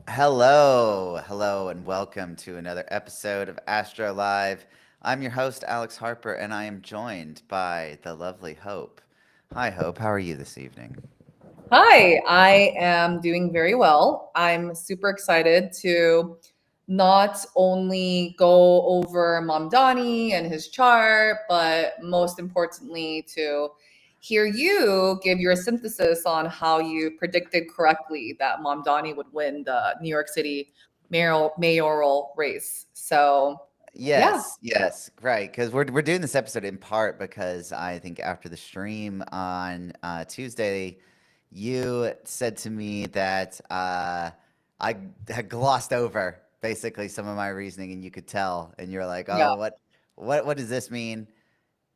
Hello, and welcome to another episode of Astro Live. I'm your host, Alex Harper, and I am joined by the lovely Hope. Hi, Hope. How are you this evening? Hi, I am doing very well. I'm super excited to not only go over Mamdani and his chart, but most importantly, to hear you give your synthesis on how you predicted correctly that Mamdani would win the New York City mayoral race. So, yeah, Yes, right. Because we're doing this episode in part because I think after the stream on Tuesday, you said to me that I had glossed over basically some of my reasoning, and you could tell, and you're like, yeah, "Oh, what does this mean?"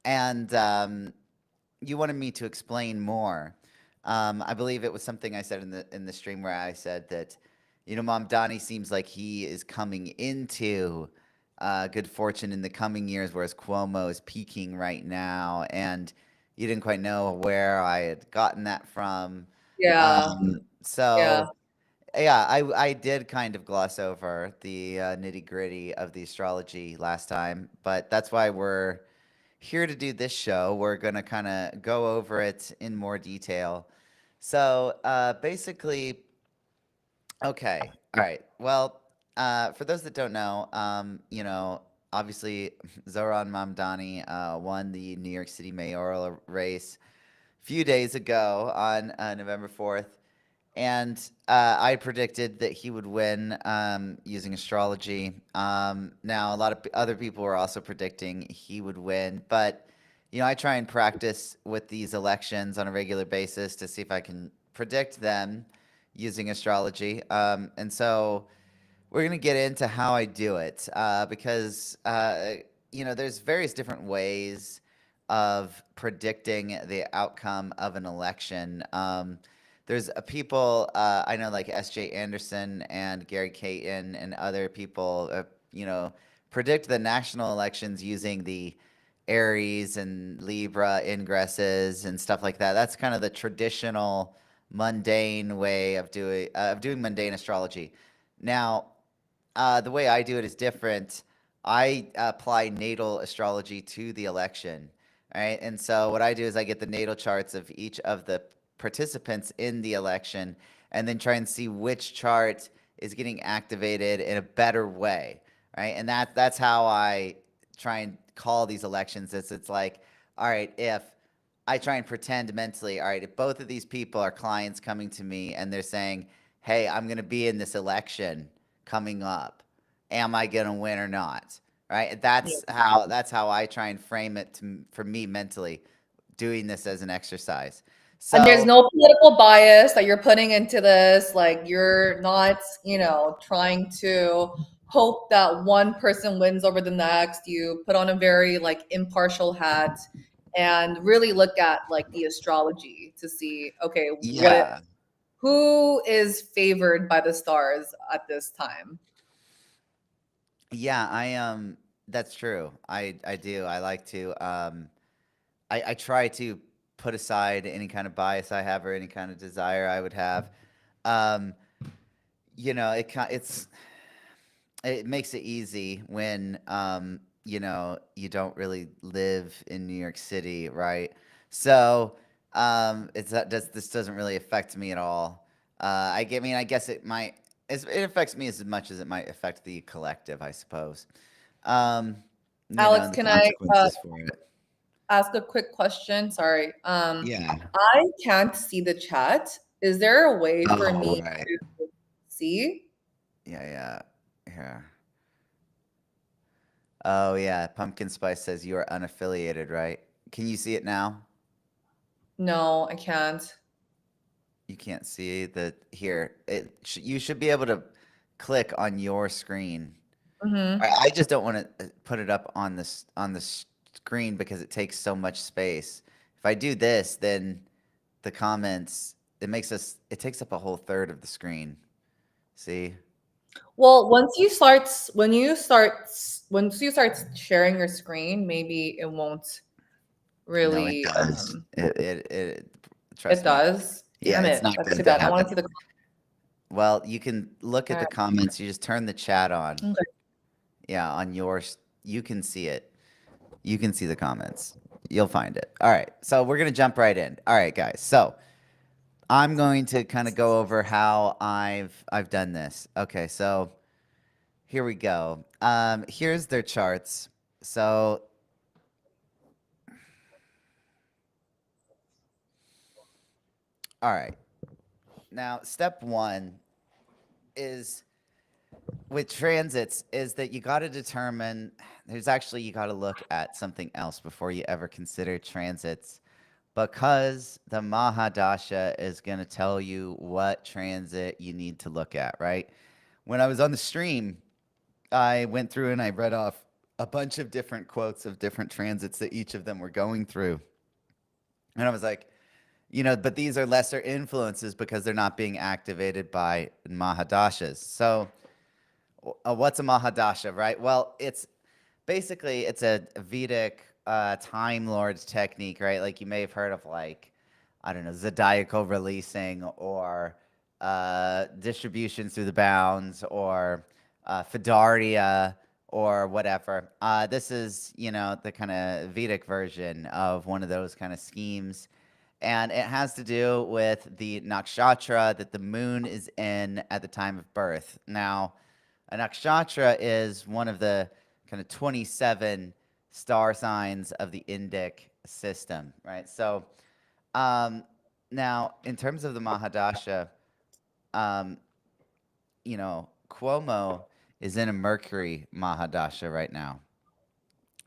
And you wanted me to explain more. I believe it was something I said in the stream where I said that, Mom Donnie seems like he is coming into good fortune in the coming years, whereas Cuomo is peaking right now, and you didn't quite know where I had gotten that from. yeah, yeah. So yeah, I did kind of gloss over the nitty gritty of the astrology last time, but that's why we're here to do this show. We're going to kind of go over it in more detail. So basically, okay, all right. Well, for those that don't know, obviously Zoran Mamdani won the New York City mayoral race a few days ago on November 4th. And I predicted that he would win using astrology. Now, a lot of other people were also predicting he would win, but I try and practice with these elections on a regular basis to see if I can predict them using astrology. And so we're gonna get into how I do it because there's various different ways of predicting the outcome of an election. There's people I know like S.J. Anderson and Gary Caton and other people, predict the national elections using the Aries and Libra ingresses and stuff like that. That's kind of the traditional mundane way of doing mundane astrology. Now, the way I do it is different. I apply natal astrology to the election, right? And so what I do is I get the natal charts of each of the participants in the election, and then try and see which chart is getting activated in a better way, right? And that's how I try and call these elections. It's like, all right, if I try and pretend mentally, all right, if both of these people are clients coming to me and they're saying, hey, I'm going to be in this election coming up. Am I going to win or not? Right? That's how I try and frame it for me mentally, doing this as an exercise. And there's So no political bias that you're putting into this. Like you're not, trying to hope that one person wins over the next. You put on a very like impartial hat and really look at like the astrology to see, okay, yeah, who is favored by the stars at this time. yeah, that's true. I do. I like to I try to put aside any kind of bias I have or any kind of desire I would have. Um, it makes it easy when you don't really live in New York City, right? So this doesn't really affect me at all. I guess it affects me as much as it might affect the collective, I suppose. Um, Alex, and the can I consequences for it. ask a quick question? Sorry. Yeah. I can't see the chat. Is there a way for Oh, me right. to see? Yeah. Here. Oh, yeah. Pumpkin Spice says you are unaffiliated, right? Can you see it now? No, I can't. You can't see the here. You should be able to click on your screen. Hmm. I just don't want to put it up on this screen because it takes so much space. If I do this, then the comments it takes up a whole third of the screen. See? Well, once you start sharing your screen, maybe it won't No, it really. does. It It trust me. does. Yeah, Damn it's it, not that's too good to bad. I have want it. to see the. Well, you can look All at the right. comments. You just turn the chat on. Okay. Yeah, on yours, you can see it. You can see the comments. You'll find it. All right. So we're gonna jump right in. All right, guys. So I'm going to kind of go over how I've done this. Okay, so here we go. Here's their charts. So all right. Now, step one is with transits is that you got to determine there's actually you got to look at something else before you ever consider transits because the Mahadasha is going to tell you what transit you need to look at, right? When I was on the stream, I went through and I read off a bunch of different quotes of different transits that each of them were going through. And I was like, but these are lesser influences because they're not being activated by Mahadashas. So, what's a Mahadasha, right? Well, it's a Vedic Time Lord's technique, right? Like you may have heard of like, I don't know, zodiacal releasing or distribution through the bounds or Fidaria or whatever. This is, the kind of Vedic version of one of those kind of schemes. And it has to do with the nakshatra that the moon is in at the time of birth. Now, a nakshatra is one of the kind of 27 star signs of the Indic system, right? So, um, now in terms of the Mahadasha, um, Cuomo is in a Mercury Mahadasha right now,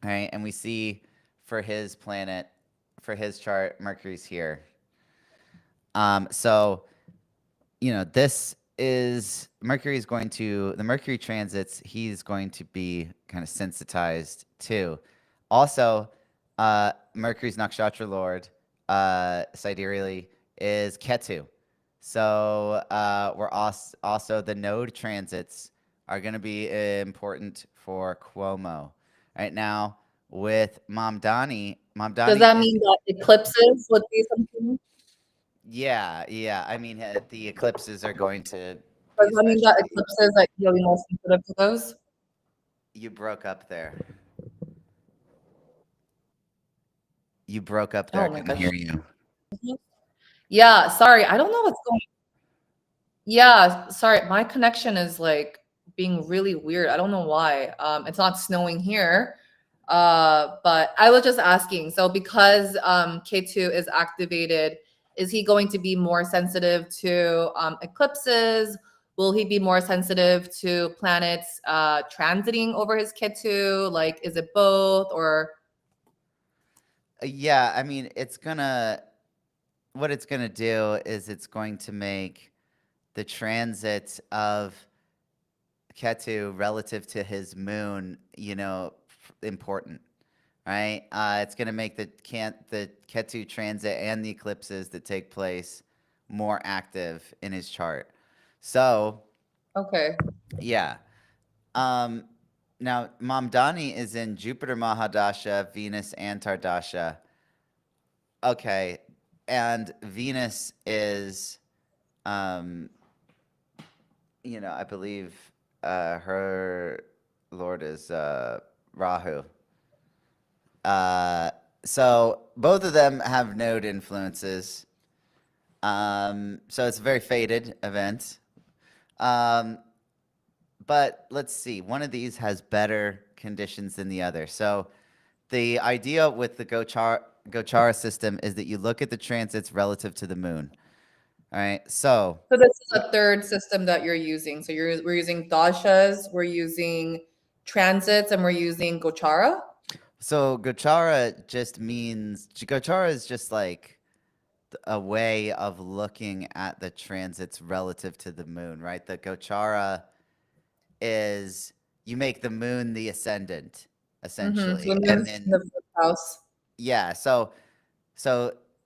right? And we see for his planet, for his chart, Mercury's here. So this is Mercury is going to the Mercury transits. He's going to be kind of sensitized to. Also, Mercury's nakshatra lord, sidereally, is Ketu. So we're also the node transits are going to be important for Cuomo. Right now with Does Mamdani that is mean that eclipses would be something? yeah, yeah. I mean, the eclipses are going to be Does that mean that especially. eclipses are really more sensitive to those? You broke up there. You broke up there. I Oh my couldn't hear gosh. you. Yeah, sorry. I don't know what's going. Yeah, sorry. My connection is like being really weird. I don't know why. It's not snowing here. But I was just asking. So because K2 is activated, is he going to be more sensitive to eclipses? Will he be more sensitive to planets transiting over his K2? Like, is it both or Yeah, I mean, what it's gonna do is it's going to make the transit of Ketu relative to his moon, important, right? It's gonna make the Ketu transit and the eclipses that take place more active in his chart. So, okay? yeah. Um, Now, Mamdani is in Jupiter Mahadasha, Venus Antardasha. Okay, and Venus is, um, I believe her lord is Rahu. Uh, so both of them have node influences. So it's a very fated event. Um, but let's see, one of these has better conditions than the other. So the idea with the Gochara system is that you look at the transits relative to the moon. All right. So So this is a third system that you're using. So we're using dashas, we're using transits, and we're using gochara. Gochara is just like a way of looking at the transits relative to the moon, right? The Gochara is you make the moon the ascendant, Mm-hmm. So essentially. the And moon's in then the first house. yeah, so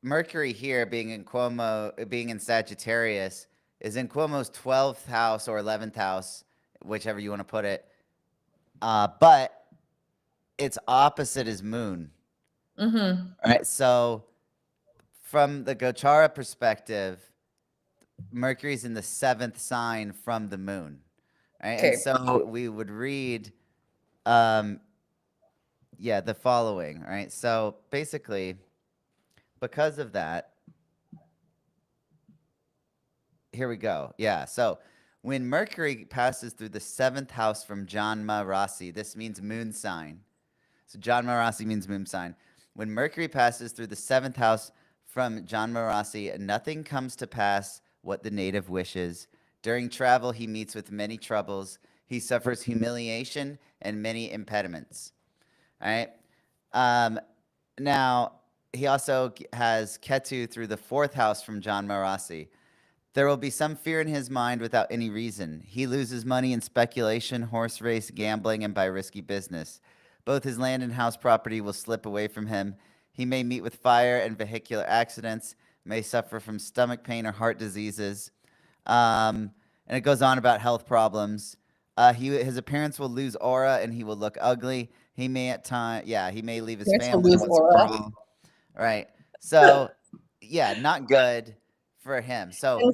Mercury here being in Sagittarius is in Cuomo's 12th house or 11th house, whichever you want to put it. But it's opposite his moon. Mm-hmm. Right? So from the Gochara perspective, Mercury's in the seventh sign from the moon, right? And Okay. so we would read, um, yeah, the following, right? So basically, because of that, here we go. Yeah. So when Mercury passes through the seventh house from Janma Rasi, this means moon sign. So Janma Rasi means moon sign. When Mercury passes through the seventh house from Janma Rasi, nothing comes to pass what the native wishes. During travel, he meets with many troubles. He suffers humiliation and many impediments. All right. Um, now, he also has Ketu through the fourth house from Janma Rasi. There will be some fear in his mind without any reason. He loses money in speculation, horse race, gambling, and by risky business. Both his land and house property will slip away from him. He may meet with fire and vehicular accidents, may suffer from stomach pain or heart diseases. And it goes on about health problems. His appearance will lose aura and he will look ugly. He may at time, yeah, he may leave his Parents will family lose once for aura. all. Right. So, yeah, not good for him. So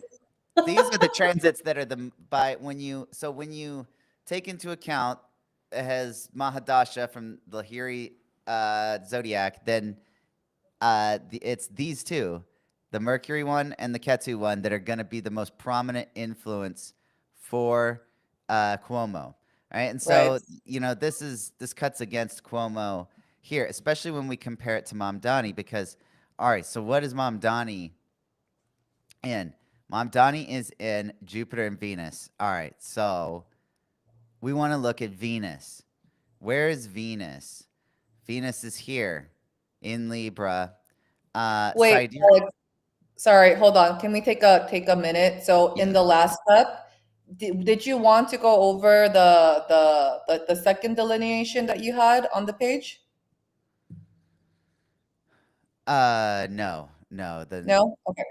these are the transits that are the by when you take into account it has Mahadasha from the Lahiri zodiac, then it's these two, the Mercury one and the Ketu one, that are going to be the most prominent influence for Cuomo. Right, and Right. so this cuts against Cuomo here, especially when we compare it to Mom Donnie, because all right, so what is Mom Donnie in? Mom Donnie is in Jupiter and Venus. All right, so we want to look at Venus. Where is Venus? Venus is here in Libra. Wait, Sidereal. Alex, sorry, hold on. Can we take a minute? So in Yeah. the last step, did you want to go over the second delineation that you had on the page? No, no. No? Okay.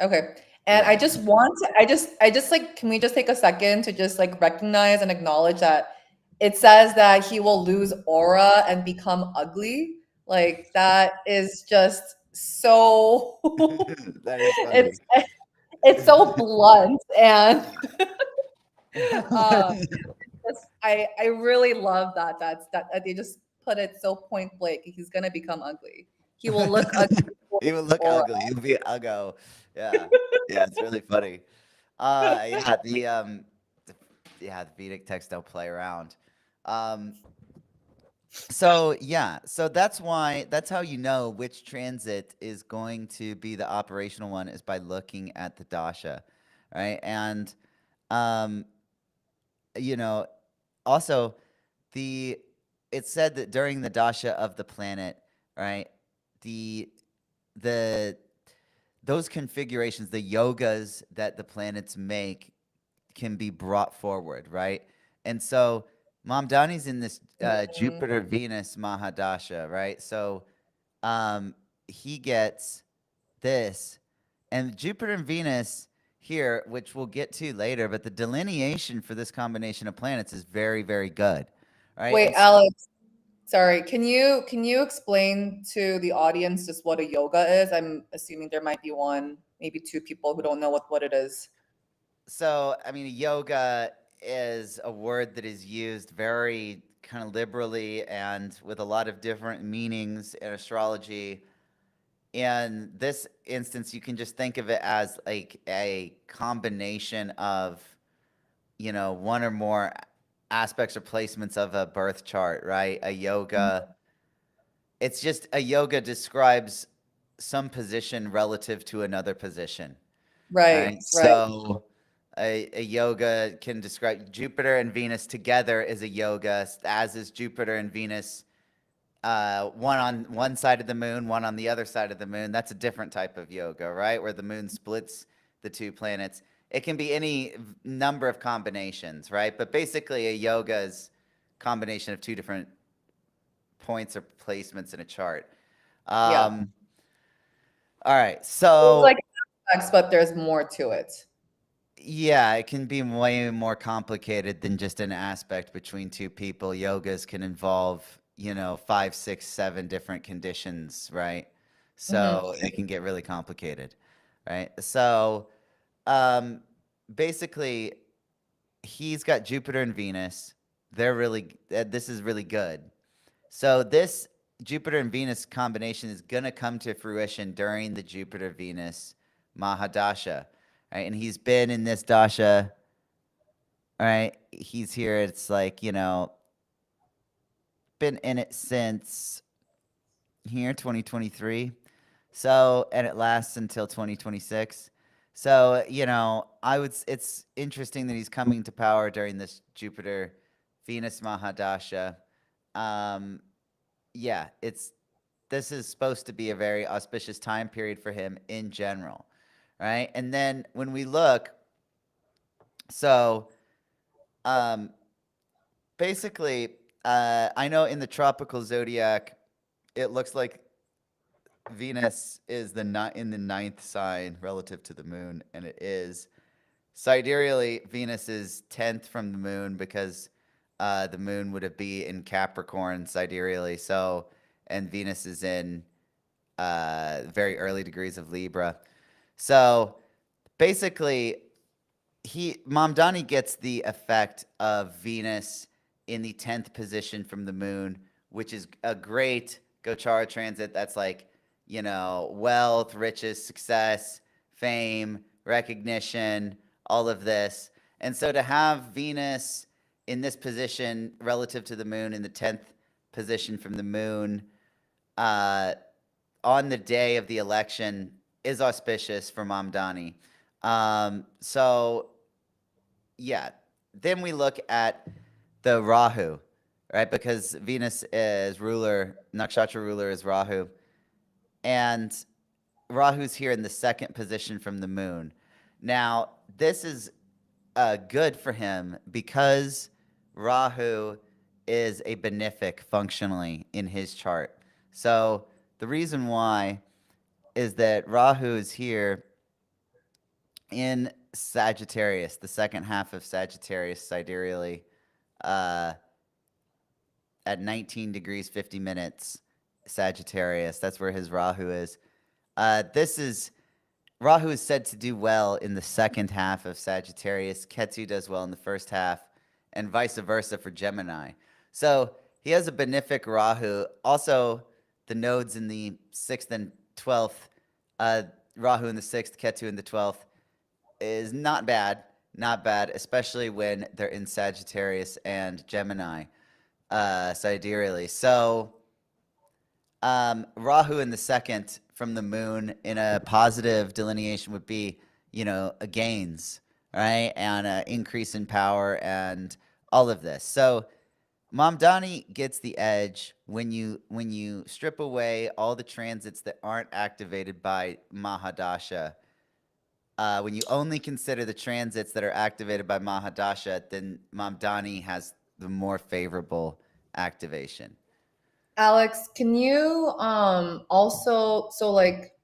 Okay. And I Yeah. just want to, I just like, can we just take a second to just like recognize and acknowledge that it says that he will lose aura and become ugly? Like that is just so, That is funny. it's, it's so blunt and uh, I really love that. That they just put it so point blank. He's gonna become ugly. He will look ugly He would look aura. ugly. He'd be uggo. Yeah. Yeah, it's really funny. Yeah, the Vedic texts don't play around. Um, so yeah, so that's how you know which transit is going to be the operational one is by looking at the dasha, right? And um, you know, also the it said that during the dasha of the planet, right? The the those configurations, the yogas that the planets make can be brought forward, right? And so Mamdani's in this Mhm. Jupiter Venus Mahadasha, right? So he gets this, and Jupiter and Venus here, which we'll get to later, but the delineation for this combination of planets is very, very good, right? Wait, And so, Alex, sorry. Can you explain to the audience just what a yoga is? I'm assuming there might be one, maybe two people who don't know what it is. I mean, yoga is a word that is used very kind of liberally and with a lot of different meanings in astrology. In this instance, you can just think of it as like a combination of, one or more aspects or placements of a birth chart, right? It's just a yoga describes some position relative to another position. Right, Right. right. So a yoga can describe Jupiter and Venus together is a yoga, as is Jupiter and Venus, one on one side of the moon, one on the other side of the moon. That's a different type of yoga, right? Where the moon splits the two planets. It can be any number of combinations, right? But basically, a yoga is combination of two different points or placements in a chart. Yeah. Um, all right. It's like So aspects, but there's more to it. yeah, it can be way more complicated than just an aspect between two people. Yogas can involve, 5, 6, 7 different conditions, right? Hmm. So it can get really complicated, right? So, um, basically, he's got Jupiter and Venus. They're really, this is really good. So this Jupiter and Venus combination is going to come to fruition during the Jupiter Venus Mahadasha, right? And he's been in this dasha, right? He's here. It's like, been in it since here 2023. So, and it lasts until 2026. So, it's interesting that he's coming to power during this Jupiter Venus Mahadasha. Um, yeah, this is supposed to be a very auspicious time period for him in general, right? And then when we look, so um, basically, I know in the tropical zodiac, it looks like Venus is in the ninth sign relative to the moon, and it is. Sidereally, Venus is 10th from the moon because the moon would be in Capricorn sidereally. So, and Venus is in very early degrees of Libra. So, basically, Mamdani gets the effect of Venus in the 10th position from the moon, which is a great Gochara transit. That's like, wealth, riches, success, fame, recognition, all of this. And so to have Venus in this position relative to the moon in the 10th position from the moon on the day of the election is auspicious for Mamdani. So, yeah. Then we look at the Rahu, right? Because Venus is ruler, nakshatra ruler is Rahu. And Rahu's here in the second position from the moon. Now, this is good for him because Rahu is a benefic functionally in his chart. So the reason why is that Rahu is here in Sagittarius, the second half of Sagittarius sidereally, at 19 degrees 50 minutes Sagittarius. That's where his Rahu is. Rahu is said to do well in the second half of Sagittarius. Ketu does well in the first half, and vice versa for Gemini. So he has a benefic Rahu. Also, the nodes in the 6th and 12th, Rahu in the 6th, Ketu in the 12th, is not bad. Not bad, especially when they're in Sagittarius and Gemini sidereally. So Rahu in the second from the moon in a positive delineation would be, a gains, right? And an increase in power and all of this. So Mamdani gets the edge when you strip away all the transits that aren't activated by Mahadasha. When you only consider the transits that are activated by Mahadasha, then Mamdani has the more favorable activation. Alex, can you also, so like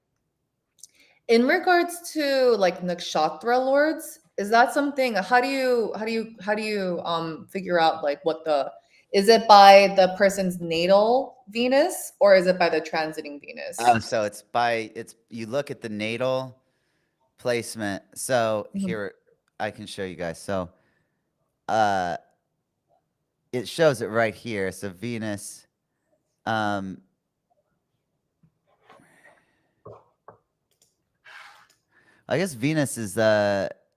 in regards to like nakshatra lords, is that something, how do you figure out like is it by the person's natal Venus or is it by the transiting Venus? So you look at the natal placement. So Mhm. here I can show you guys. So it shows it right here. So Venus, I guess Venus is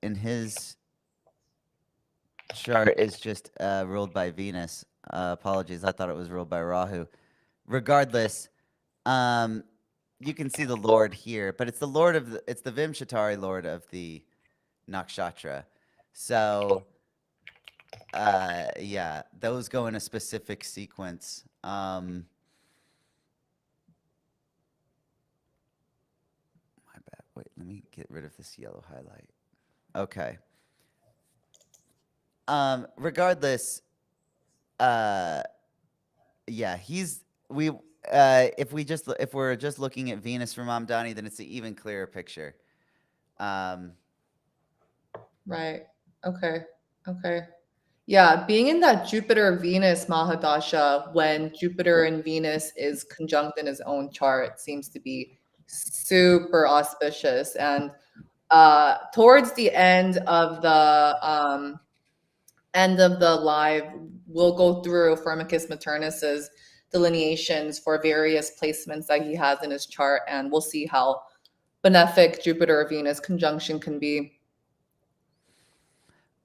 in his chart is just ruled by Venus. Apologies, I thought it was ruled by Rahu. Regardless, you can see the Lord here, but it's the Vimshatari Lord of the nakshatra. So yeah, those go in a specific sequence. My bad. Wait, let me get rid of this yellow highlight. Okay. Regardless, yeah, if we're just looking at Venus from Mamdani, then it's an even clearer picture. Right. Okay. Okay. Yeah, being in that Jupiter Venus Mahadasha when Jupiter and Venus is conjunct in his own chart seems to be super auspicious. And Towards the end of the live, we'll go through Firmicus Maternus's delineations for various placements that he has in his chart, and we'll see how benefic Jupiter Venus conjunction can be.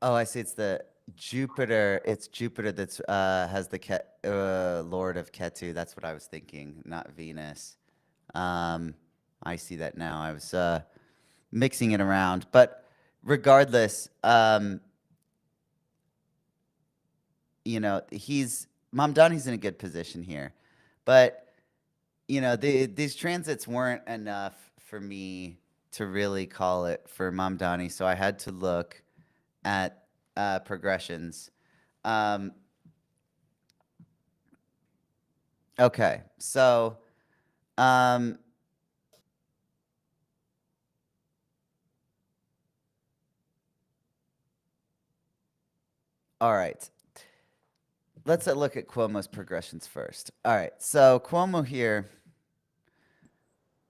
Oh, I see. It's the Jupiter. It's Jupiter that's has the Lord of Ketu. That's what I was thinking, not Venus. Um, I see that now. I was mixing it around, but regardless, he's Mamdani's in a good position here, but these transits weren't enough for me to really call it for Mamdani, so I had to look at progressions. Um, okay, so um, all right. Let's look at Cuomo's progressions first. All right, so Cuomo here,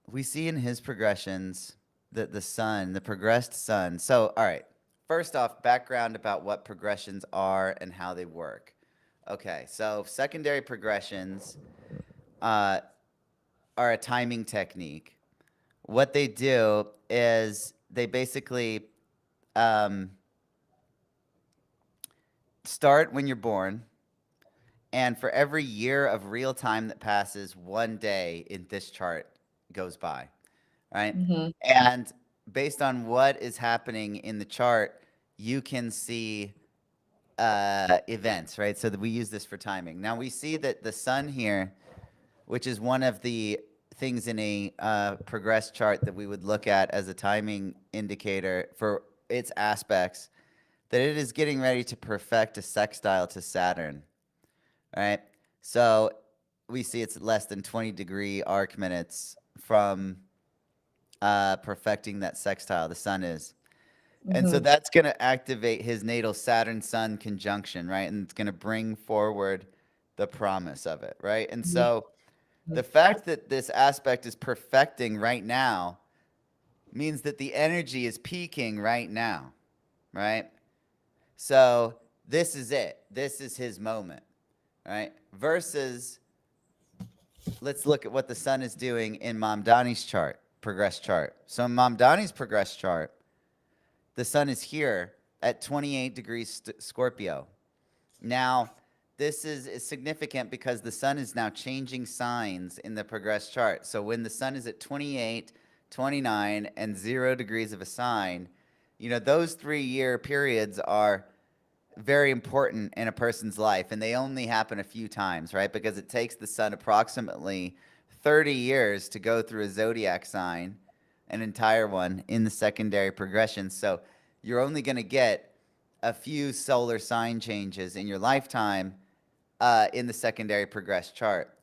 we see in his progressions that the sun, the progressed sun. So, all right, first off, background about what progressions are and how they work. Okay, so secondary progressions are a timing technique. What they do is they basically start when you're born, and for every year of real time that passes, one day in this chart goes by, right? Mm-hmm. And based on what is happening in the chart, you can see events, right? So that we use this for timing. Now we see that the sun here, which is one of the things in a progress chart that we would look at as a timing indicator for its aspects, that it is getting ready to perfect a sextile to Saturn, right? So we see it's less than 20-degree arc minutes from perfecting that sextile, the sun is. And so Mm-hmm. that's going to activate his natal Saturn-Sun conjunction, right? And it's going to bring forward the promise of it, right? And so the fact that this aspect is perfecting right now means that the energy is peaking right now, right? So this is it. This is his moment, right? Versus, let's look at what the sun is doing in Mamdani's chart, progress chart. So in Mamdani's progress chart, the sun is here at 28 degrees Scorpio. Now, this is significant because the sun is now changing signs in the progress chart. So when the sun is at 28, 29, and 0 degrees of a sign, those 3-year periods are very important in a person's life, and they only happen a few times, right? Because it takes the sun approximately 30 years to go through a zodiac sign, an entire one in the secondary progression. So you're only going to get a few solar sign changes in your lifetime in the secondary progress chart.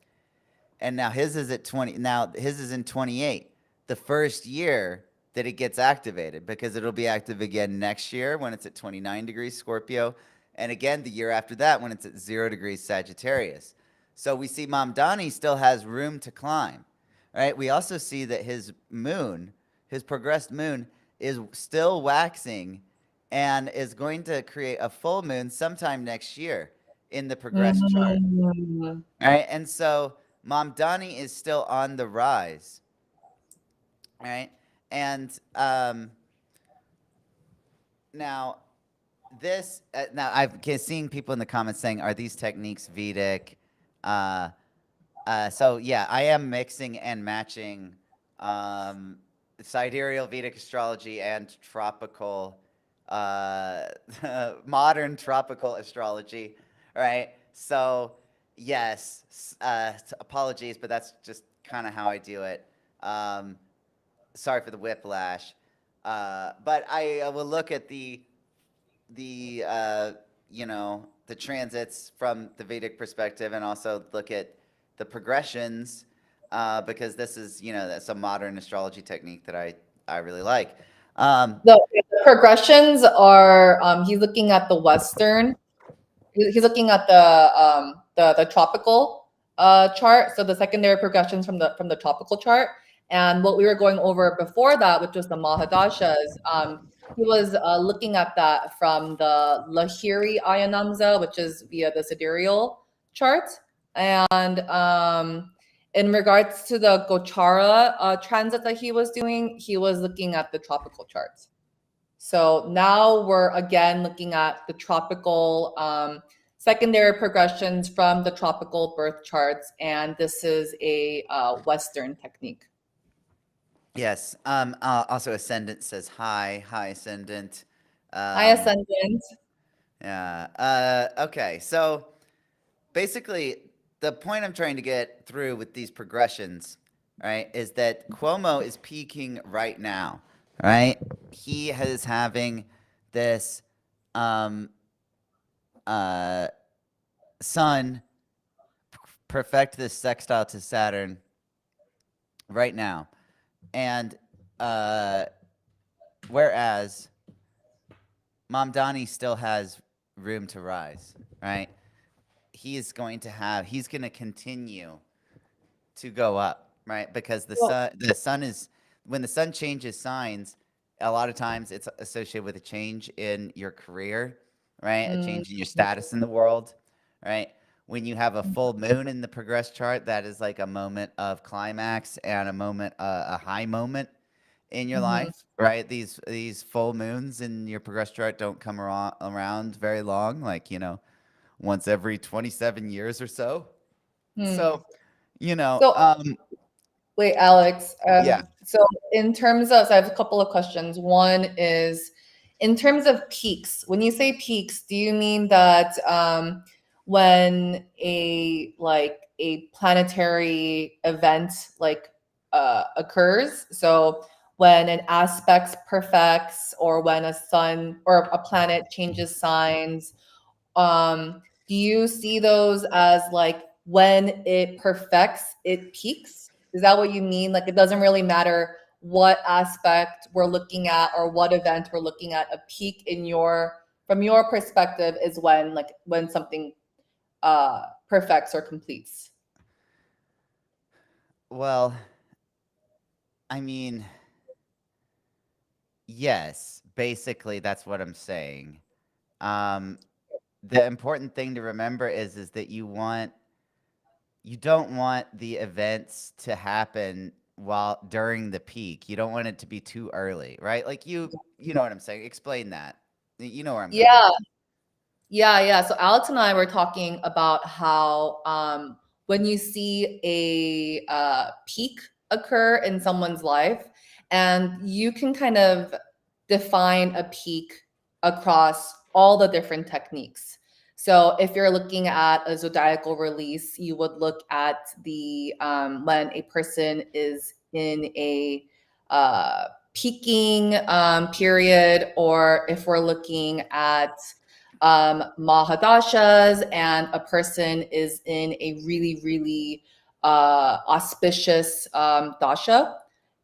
And now his is at 20. Now his is in 28. The first year that it gets activated, because it'll be active again next year when it's at 29 degrees Scorpio, and again the year after that when it's at 0 degrees Sagittarius. So we see Mamdani still has room to climb, right? We also see that his moon, his progressed moon, is still waxing and is going to create a full moon sometime next year in the progressed chart. Mm-hmm. All right, and so Mamdani is still on the rise. All right, and now now I've seen people in the comments saying, "Are these techniques Vedic?" Uh, so yeah, I am mixing and matching sidereal Vedic astrology and tropical, uh, modern tropical astrology. Right. So yes, apologies, but that's just kind of how I do it. Sorry for the whiplash. But I will look at the the transits from the Vedic perspective, and also look at the progressions, because this is that's a modern astrology technique that I really like. The progressions are he's looking at the Western. He's looking at the tropical chart. So the secondary progressions from the tropical chart, And what we were going over before that, which was the Mahadashas, he was looking at that from the Lahiri Ayanamsa, which is via the sidereal chart. And in regards to the Gochara transit that he was doing, he was looking at the tropical charts. So now we're again looking at the tropical secondary progressions from the tropical birth charts, and this is a Western technique. Yes. Also, Ascendant says hi. Hi, Ascendant. Hi, Ascendant. Yeah. Okay. So basically, the point I'm trying to get through with these progressions, right, is that Cuomo is peaking right now, right? He is having this um, uh, sun perfect this sextile to Saturn right now. And whereas Mamdani still has room to rise, right? He's going to continue to go up, right? Because Well, the sun is, when the sun changes signs, a lot of times it's associated with a change in your career, right? A mm, change in your status in the world, right? When you have a full moon in the progress chart, that is like a moment of climax and a moment, a high moment in your mhm, life, right? These full moons in your progress chart don't come around very long, like, once every 27 years or so. hmm. So, you know, So wait, Alex. yeah. So in terms of, so I have a couple of questions. One is, in terms of peaks, when you say peaks, do you mean that when a planetary event occurs? So when an aspect perfects, or when a sun or a planet changes signs, do you see those as like when it perfects, it peaks? Is that what you mean? Like it doesn't really matter what aspect we're looking at or what event we're looking at. A peak in your, from your perspective, is when, like when something perfects or completes. Well, I mean, yes, basically that's what I'm saying. Um, the important thing to remember is that you don't want the events to happen while during the peak. You don't want it to be too early, right? Like you know what I'm saying. Explain that. You know where I'm going with Yeah, that. yeah. So Alex and I were talking about how when you see a peak occur in someone's life, and you can kind of define a peak across all the different techniques. So if you're looking at a zodiacal release, you would look at the when a person is in a peaking period, or if we're looking at Mahadashas, and a person is in a really, really auspicious dasha,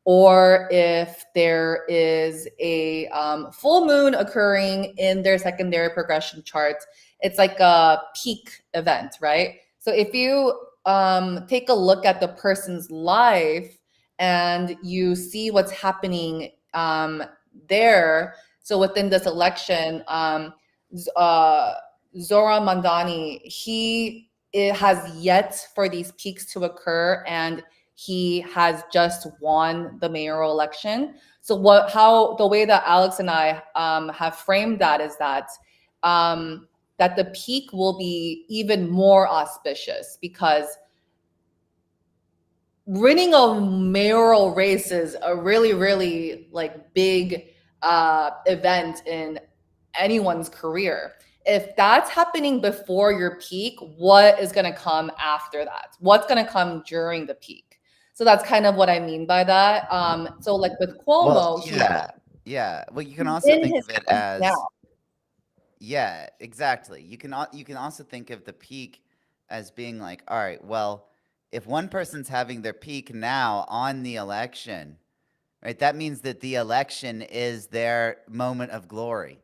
or if there is a full moon occurring in their secondary progression chart, it's like a peak event, right? So if you take a look at the person's life and you see what's happening there, so within this election, uh, Zora Mandani, it has yet for these peaks to occur, and he has just won the mayoral election. So how the way that Alex and I have framed that is that that the peak will be even more auspicious, because winning a mayoral race is a really, really like big event in anyone's career. If that's happening before your peak, what is going to come after that? What's going to come during the peak? So that's kind of what I mean by that. So like with Well, Cuomo, yeah. Yeah. Well, you can he's also in think his of it peak now. as, yeah, exactly. You can also think of the peak as being like, all right, well, if one person's having their peak now on the election, right, that means that the election is their moment of glory,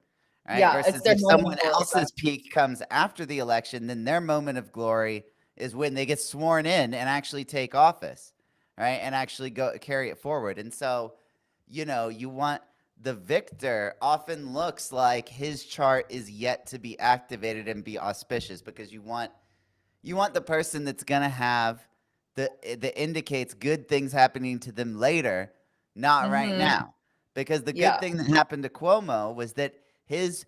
right? Yeah, it's Versus their if moment of someone glory. else's peak comes after the election, then their moment of glory is when they get sworn in and actually take office, right? And actually go carry it forward. And so, you want the victor often looks like his chart is yet to be activated and be auspicious because you want the person that's gonna have that indicates good things happening to them later, not right Mm-hmm. now. Because the good Yeah. thing that happened to Cuomo was that his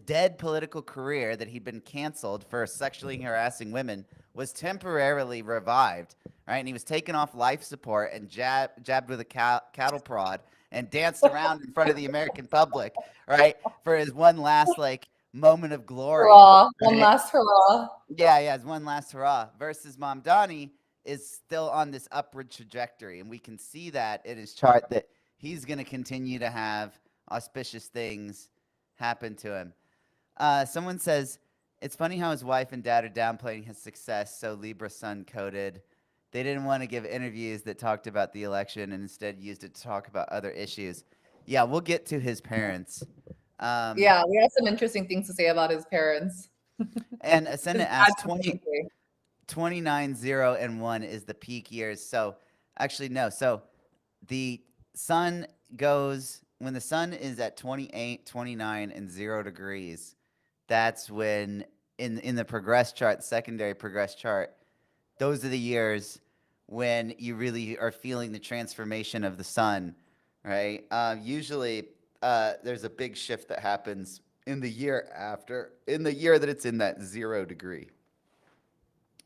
dead political career that he'd been canceled for sexually harassing women was temporarily revived, right? And he was taken off life support and jabbed with a cattle prod and danced around in front of the American public, right, for his one last like moment of glory, Hurrah. One right? last hurrah. Yeah, yeah, it's one last hurrah. Versus Mamdani is still on this upward trajectory, and we can see that in his chart that he's going to continue to have auspicious things happen to him. Someone says it's funny how his wife and dad are downplaying his success, so Libra Sun coded. They didn't want to give interviews that talked about the election and instead used it to talk about other issues. Yeah, we'll get to his parents. Um, Yeah, we have some interesting things to say about his parents. and His Ascendant dad asked 20, specifically. 29, 0, and 1 is the peak years. So actually, no. So the sun goes when the sun is at 28, 29, and 0 degrees. That's when in the progress chart, secondary progress chart, those are the years when you really are feeling the transformation of the sun, right? Usually, there's a big shift that happens in the year after, in the year that it's in that 0 degree.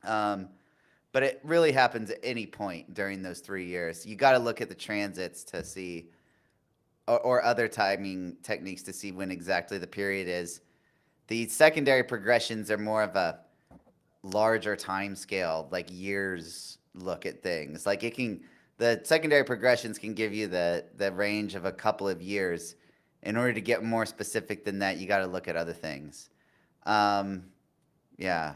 Um, but it really happens at any point during those 3 years. You got to look at the transits to see, or other timing techniques to see when exactly the period is. The secondary progressions are more of a larger time scale, like years look at things. Like the secondary progressions can give you the range of a couple of years. In order to get more specific than that, you got to look at other things. Um, yeah.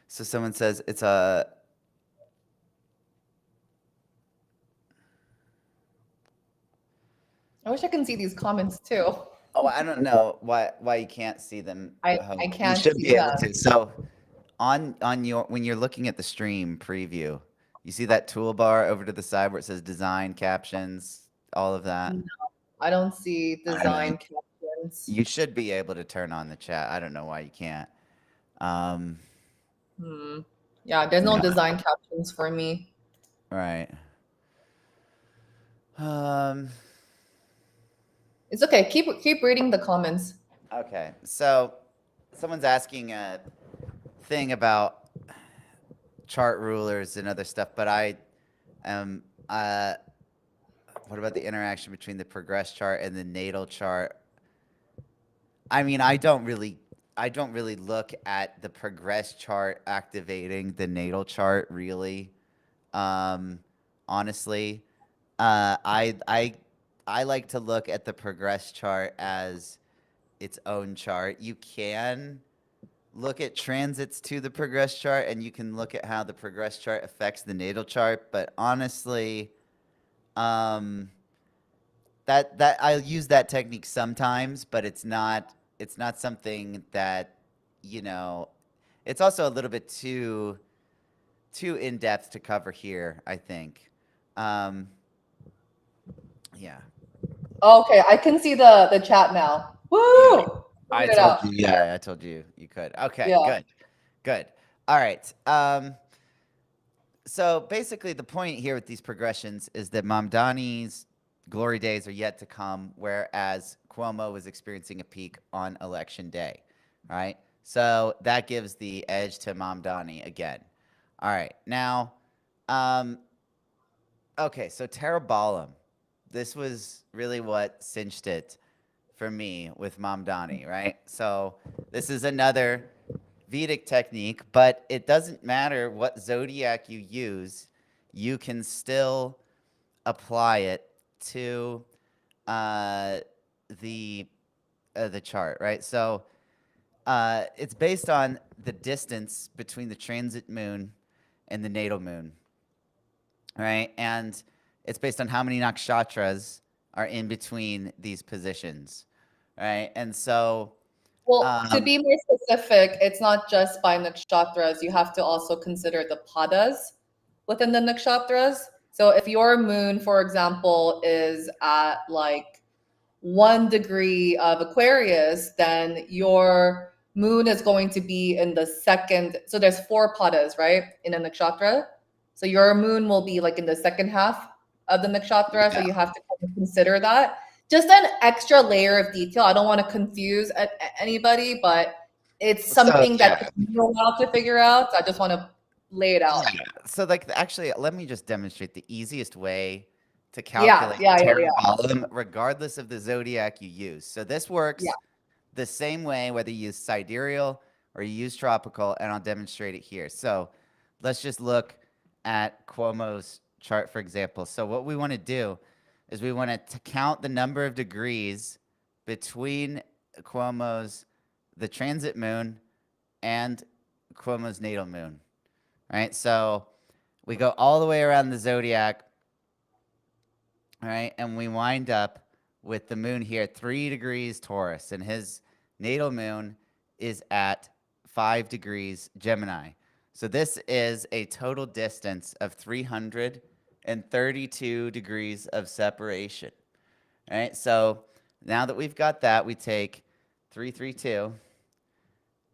So someone says it's a. I wish I can see these comments too. Oh, I don't know why you can't see them. I You can't should see be able them. to. So on your when you're looking at the stream preview, you see that toolbar over to the side where it says design captions, all of that. No, I don't see I don't know. design captions. You should be able to turn on the chat. I don't know why you can't. Um, Hmm. Yeah, there's no yeah, design captions for me. right. Um, It's okay. Keep reading the comments. okay. So someone's asking a thing about chart rulers and other stuff, but I am what about the interaction between the progress chart and the natal chart? I mean, I don't really look at the progress chart activating the natal chart really. Um, honestly, I like to look at the progress chart as its own chart. You can look at transits to the progress chart and you can look at how the progress chart affects the natal chart, but honestly, um, that I'll use that technique sometimes, but it's not something that, you know, it's also a little bit too in depth to cover here, I think. Um, yeah. Okay, I can see the chat now. Yeah. Woo! I Figured it told out. you. Yeah, I told you you could. Okay, Yeah. good. Good. All right. So basically the point here with these progressions is that Mamdani's glory days are yet to come, whereas Cuomo was experiencing a peak on election day. Right? So that gives the edge to Mamdani again. All right. Now, um, okay, so Teraballum. This was really what cinched it for me with Mamdani, right? So this is another Vedic technique, but it doesn't matter what zodiac you use, you can still apply it to uh, the the chart, right? So it's based on the distance between the transit moon and the natal moon, right? And it's based on how many nakshatras are in between these positions, right? And so, Well, to um, be more specific, it's not just by nakshatras. You have to also consider the padas. within the nakshatras. So if your moon, for example, is at like 1 degree of Aquarius, then your moon is going to be in the second. So there's four padas, right, in a nakshatra. So your moon will be like in the second half of the nakshatra. So Yeah. you have to kind of consider that. Just an extra layer of detail. I don't want to confuse anybody, but it's So something that yeah, takes me a while to figure out. So I just want to lay it yeah. out. So like actually, let me just demonstrate the easiest way to Yeah, calculate yeah, yeah, yeah, Terrabolum, regardless of the zodiac you use. So this yeah. works the same way whether you use sidereal or you use tropical, and I'll demonstrate it here. So let's just look at Cuomo's chart, for example. So what we want to do is we want to count the number of degrees between Cuomo's the transit moon and Cuomo's natal moon, right? So we go all the way around the zodiac, right? And we wind up with the moon here, 3 degrees Taurus, and his natal moon is at 5 degrees Gemini. So this is a total distance of 332 degrees of separation. All right. So now that we've got that, we take 332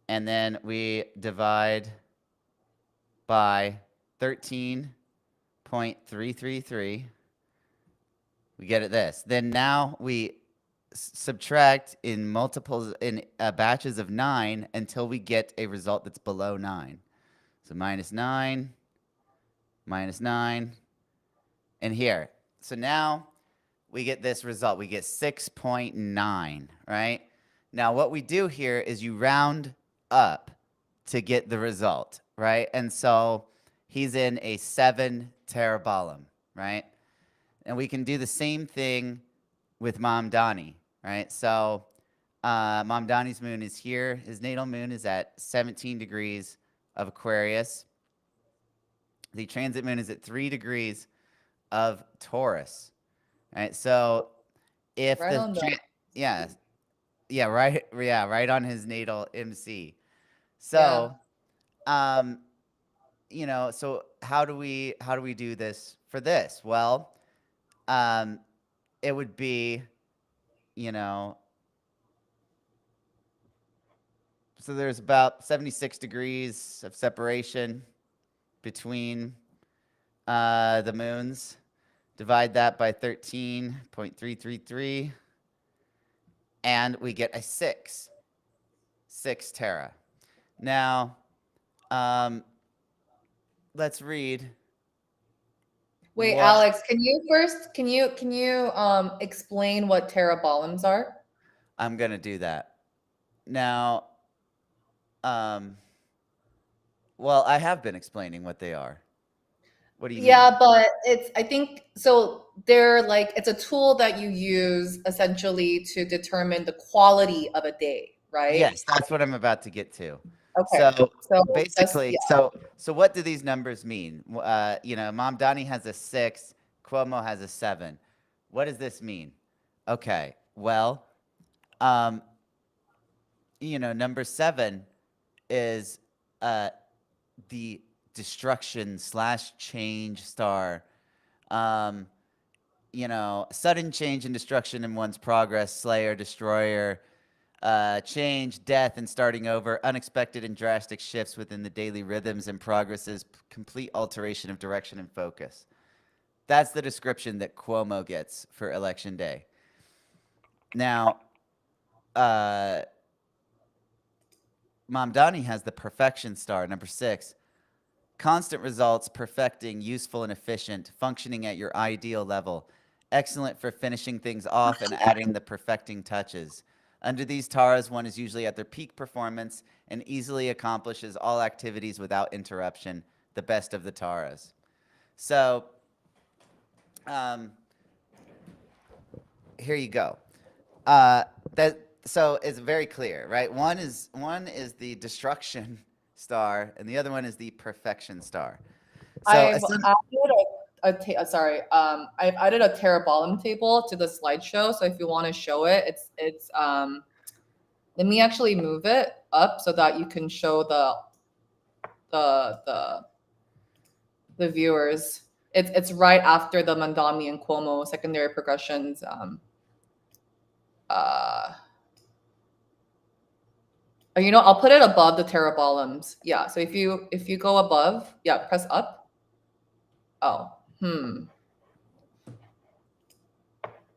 and then we divide by 13.333. We get it this. Then now we subtract in multiples in batches of 9 until we get a result that's below 9. So -9, -9, and here. So now we get this result. We get 6.9, right? Now what we do here is you round up to get the result, right? And so he's in a 7 Terrabolum, right? And we can do the same thing with Mamdani, right? So Mamdani's moon is here. His natal moon is at 17 degrees of Aquarius. The transit moon is at 3 degrees of Taurus, right? So if Right the on the. yeah, right on his natal MC. Yeah. So so how do we do this for this? Well, um, it would be, you know, so there's about 76 degrees of separation between the moons. Divide that by 13.333, and we get a 6 Tera. Now, let's read Wait, what Alex, can you explain what terabolims are? I'm going to do that. Now, um, well, I have been explaining what they are. What do you mean? Yeah, but I think so they're like it's a tool that you use essentially to determine the quality of a day, right? Yes, that's what I'm about to get to. Okay. So So just basically, yeah. so what do these numbers mean? Mom Donnie has a 6, Cuomo has a 7. What does this mean? Okay, well, um, number 7 is uh, the destruction slash change star. Um, sudden change and destruction in one's progress, slayer, destroyer, change, death, and starting over, unexpected and drastic shifts within the daily rhythms and progresses, complete alteration of direction and focus. That's the description that Cuomo gets for Election Day. Now, Mamdani has the perfection star, number 6. Constant results, perfecting, useful and efficient, functioning at your ideal level. Excellent for finishing things off and adding the perfecting touches. Under these taras, one is usually at their peak performance and easily accomplishes all activities without interruption, the best of the taras. So, here you go. So it's very clear, right? One is the destruction star, and the other one is the perfection star. So, I've added I've added a terabolum table to the slideshow. So if you want to show it, it's let me actually move it up so that you can show the the viewers. It's right after the Mandami and Cuomo secondary progressions. Uh, I'll put it above the Teraballums. Yeah. So if you go above, yeah, press up. Oh,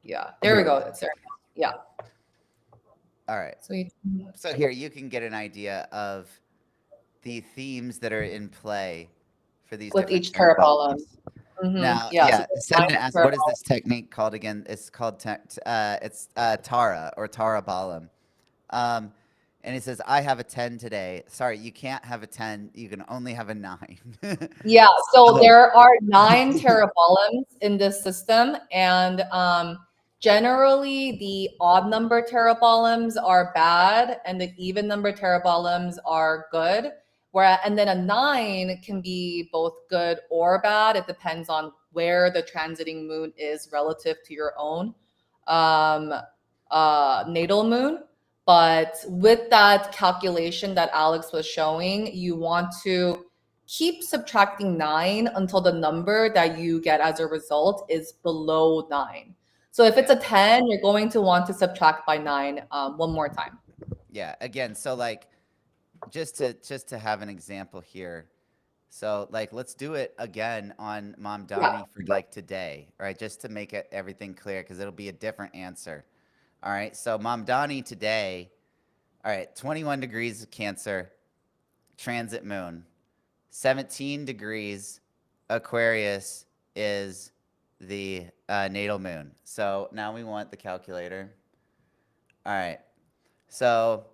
yeah. There we Here we go. go. It's there. Yeah. All right. So you, So here you can get an idea of the themes that are in play for these with different each Teraballum. parabolics. Now, Yeah. So yeah, there's nine Ascendant asks, what is Teraballum. this technique called again? It's called it's Tara or Tara Balam. Um, and he says, I have a 10 today. Sorry, you can't have a 10. You can only have a 9. Yeah, so So, there are 9 Teraballums in this system, and generally the odd number Teraballums are bad, and the even number Teraballums are good. And then a 9 can be both good or bad. It depends on where the transiting moon is relative to your own um, natal moon. But with that calculation that Alex was showing, you want to keep subtracting 9 until the number that you get as a result is below 9. So if it's yeah. a 10, you're going to want to subtract by 9 one more time. Yeah. Again, so like just to have an example here. So like let's do it again on Mom Yeah. Donnie for like today, right? Just to make it everything clear because it'll be a different answer. All right. So Mom Donnie today, all right, 21 degrees of Cancer, transit moon. 17 degrees Aquarius is the natal moon. So now we want the calculator. All right. So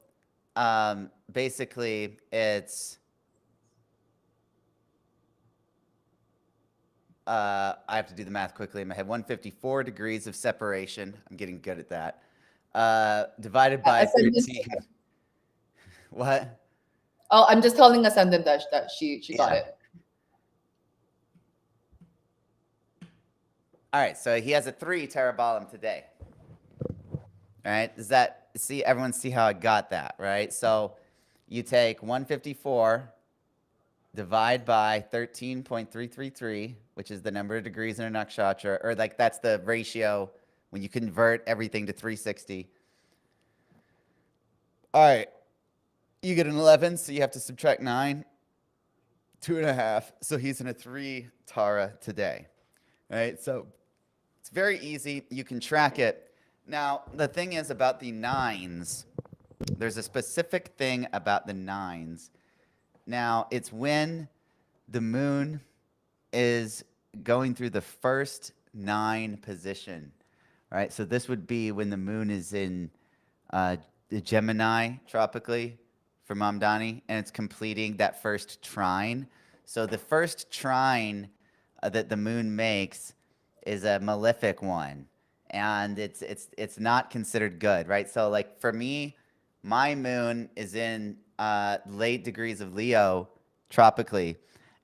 basically, it's I have to do the math quickly in my head. 154 degrees of separation. I'm getting good at that. Divided by Ascendant. 13. What? Oh, I'm just telling Ascendant that she got Yeah. it. All right. So he has a 3 Teraballum today. All right. Does that see everyone see how I got that, right? So you take 154, divide by 13.333, which is the number of degrees in a nakshatra, or like that's the ratio when you convert everything to 360. All right. You get an 11, so you have to subtract 9, 2.5. So he's in a 3 Tara today. All right. So it's very easy. You can track it. Now, the thing is about the 9s, there's a specific thing about the 9s. Now, it's when the moon is going through the first 9 position, right? So this would be when the moon is in the Gemini tropically for Mamdani, and it's completing that first trine. So the first trine that the moon makes is a malefic one, and it's not considered good, right? So like for me, my moon is in late degrees of Leo tropically,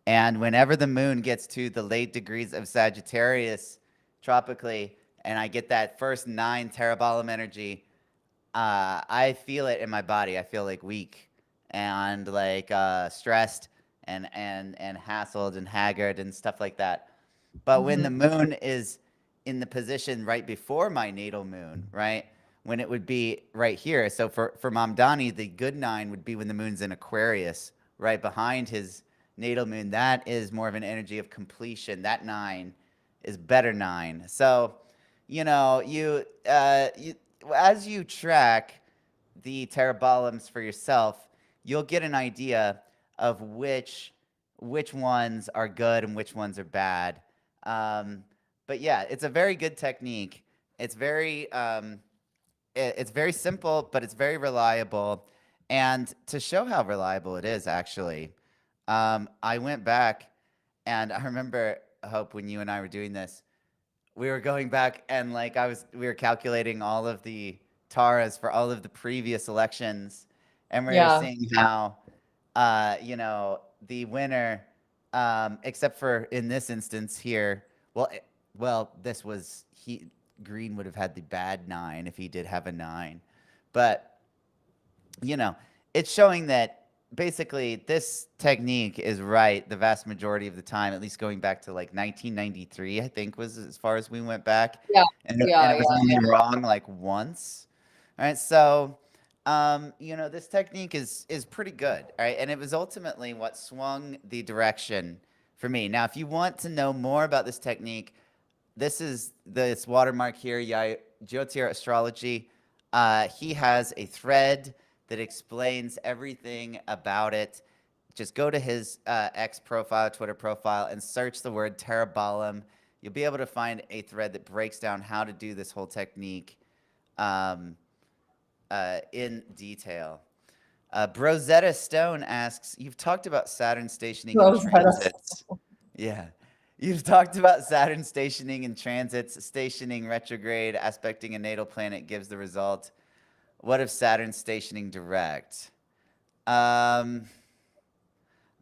and whenever the moon gets to the late degrees of Sagittarius tropically, and I get that first 9 Teraballum energy, I feel it in my body. I feel like weak and like stressed and hassled and haggard and stuff like that. But when the moon is in the position right before my natal moon, right? When it would be right here. So for Mamdani, the good 9 would be when the moon's in Aquarius, right behind his natal moon. That is more of an energy of completion. That 9 is better 9. So, you as you track the Teraballums for yourself, you'll get an idea of which ones are good and which ones are bad. Um, but yeah, it's a very good technique. It's it's very simple, but it's very reliable. And to show how reliable it is, actually, I went back and I remember, Hope, when you and I were doing this, we were going back and like we were calculating all of the taras for all of the previous elections, and we were Yeah. seeing how the winner, except for in this instance here, well, this was he Green would have had the bad 9 if he did have a 9, but it's showing that basically, this technique is right the vast majority of the time, at least going back to like 1993, I think was as far as we went back, Yeah, and yeah, it was yeah. only wrong like once. All right, so this technique is pretty good. All right, and it was ultimately what swung the direction for me. Now, if you want to know more about this technique, this is this watermark here, Jyotir Astrology. He has a thread that explains everything about it. Just go to his X profile, Twitter profile, and search the word Terrabalum. You'll be able to find a thread that breaks down how to do this whole technique um, in detail. Brozetta Stone asks, "You've talked about Saturn stationing and Rosetta. transits. Yeah. You've talked about Saturn stationing and transits. Stationing retrograde, aspecting a natal planet gives the result. What if Saturn stationing direct?" I'm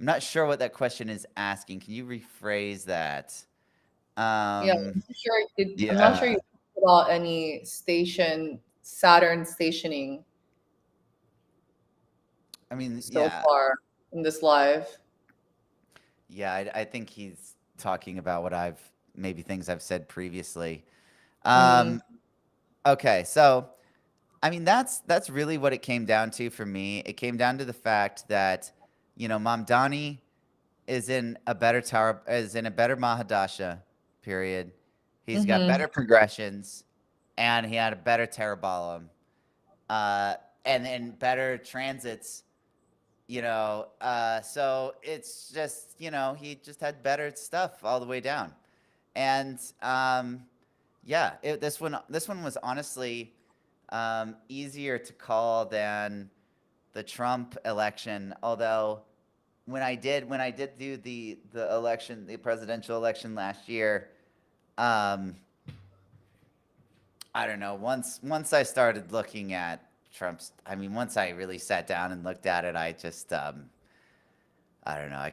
not sure what that question is asking. Can you rephrase that? Yeah, Um, I'm not sure yeah. you talked about any Saturn stationing I mean, so yeah. far in this live. Yeah, I think he's talking about what maybe things I've said previously. Mm, Um, okay, so I mean, that's really what it came down to for me. It came down to the fact that, Mamdani is in a better Mahadasha period. He's got mm-hmm. better progressions, and he had a better Terrabalum, and then better transits. So it's just he just had better stuff all the way down, and yeah, this one was honestly easier to call than the Trump election. Although when I did do the election, the presidential election last year, um, I don't know. Once I started looking at Trump's, I mean, once I really sat down and looked at it, I don't know. I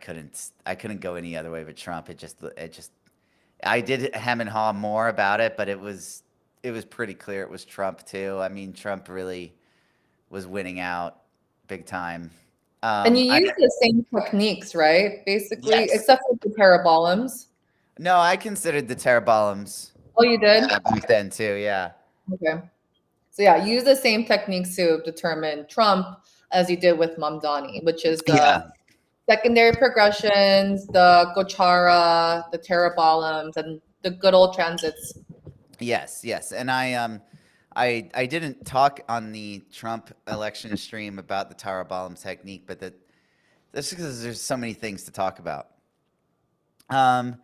couldn't go any other way but Trump. It just I did hem and haw more about it, but it was pretty clear it was Trump too. I mean, Trump really was winning out big time. And you I use the same techniques, right? Basically, Yes. except for the parabolums. No, I considered the Terrabalums Oh, you did? back then too. Yeah. Okay. So yeah, use the same techniques to determine Trump as you did with Mamdani, which is the Yeah. secondary progressions, the Gochara, the Teraballums, and the good old transits. Yes. Yes. And I didn't talk on the Trump election stream about the Terrabalum technique, but that's because there's so many things to talk about. Um,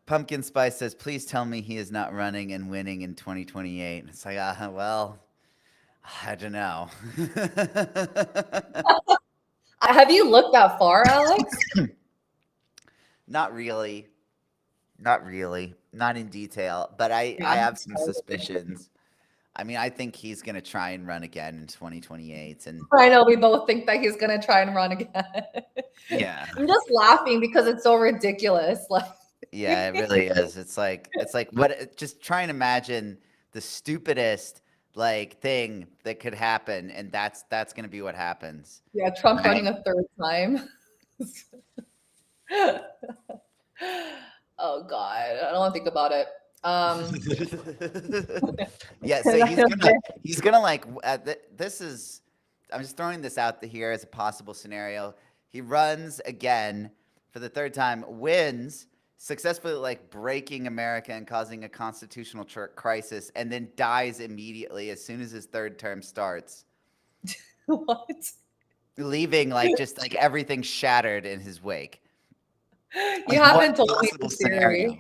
Pumpkin Spice says, "Please tell me he is not running and winning in 2028." It's like, well, I don't know. Have you looked that far, Alex? Not really. Not really. Not in detail, but I Yeah. have some suspicions. I mean, I think he's going to try and run again in 2028. And I know we both think that he's gonna try and run again. yeah, I'm just laughing because it's so ridiculous. Like, yeah, it really is. It's like just try and imagine the stupidest like thing that could happen, and that's going to be what happens. yeah, Trump Right? running a third time. Oh God, I don't want to think about it. Yeah, so And I don't he's gonna like this is I'm just throwing this out here as a possible scenario. He runs again for the third time, wins successfully, like breaking America and causing a constitutional crisis, and then dies immediately as soon as his third term starts, what? leaving like just like everything shattered in his wake. You That's one haven't told me possible the theory. scenario.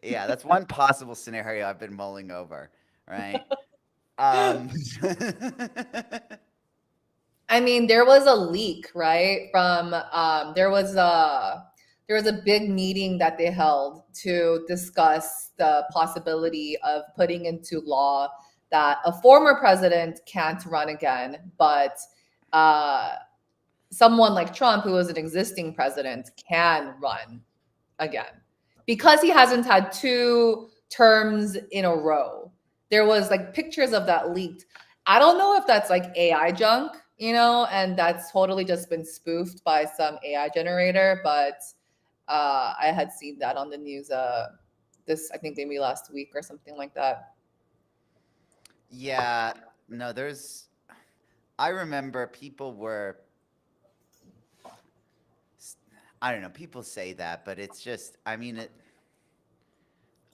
Yeah, that's one possible scenario I've been mulling over, right? Um, I mean, there was a leak, right? From there was a big meeting that they held to discuss the possibility of putting into law that a former president can't run again, but uh, someone like Trump, who was an existing president, can run again because he hasn't had two terms in a row. There was like pictures of that leaked. I don't know if that's like AI junk, and that's totally just been spoofed by some AI generator. But I had seen that on the news this, I think, maybe last week or something like that. Yeah, no, I remember people were, I don't know, people say that, but it's just, I mean,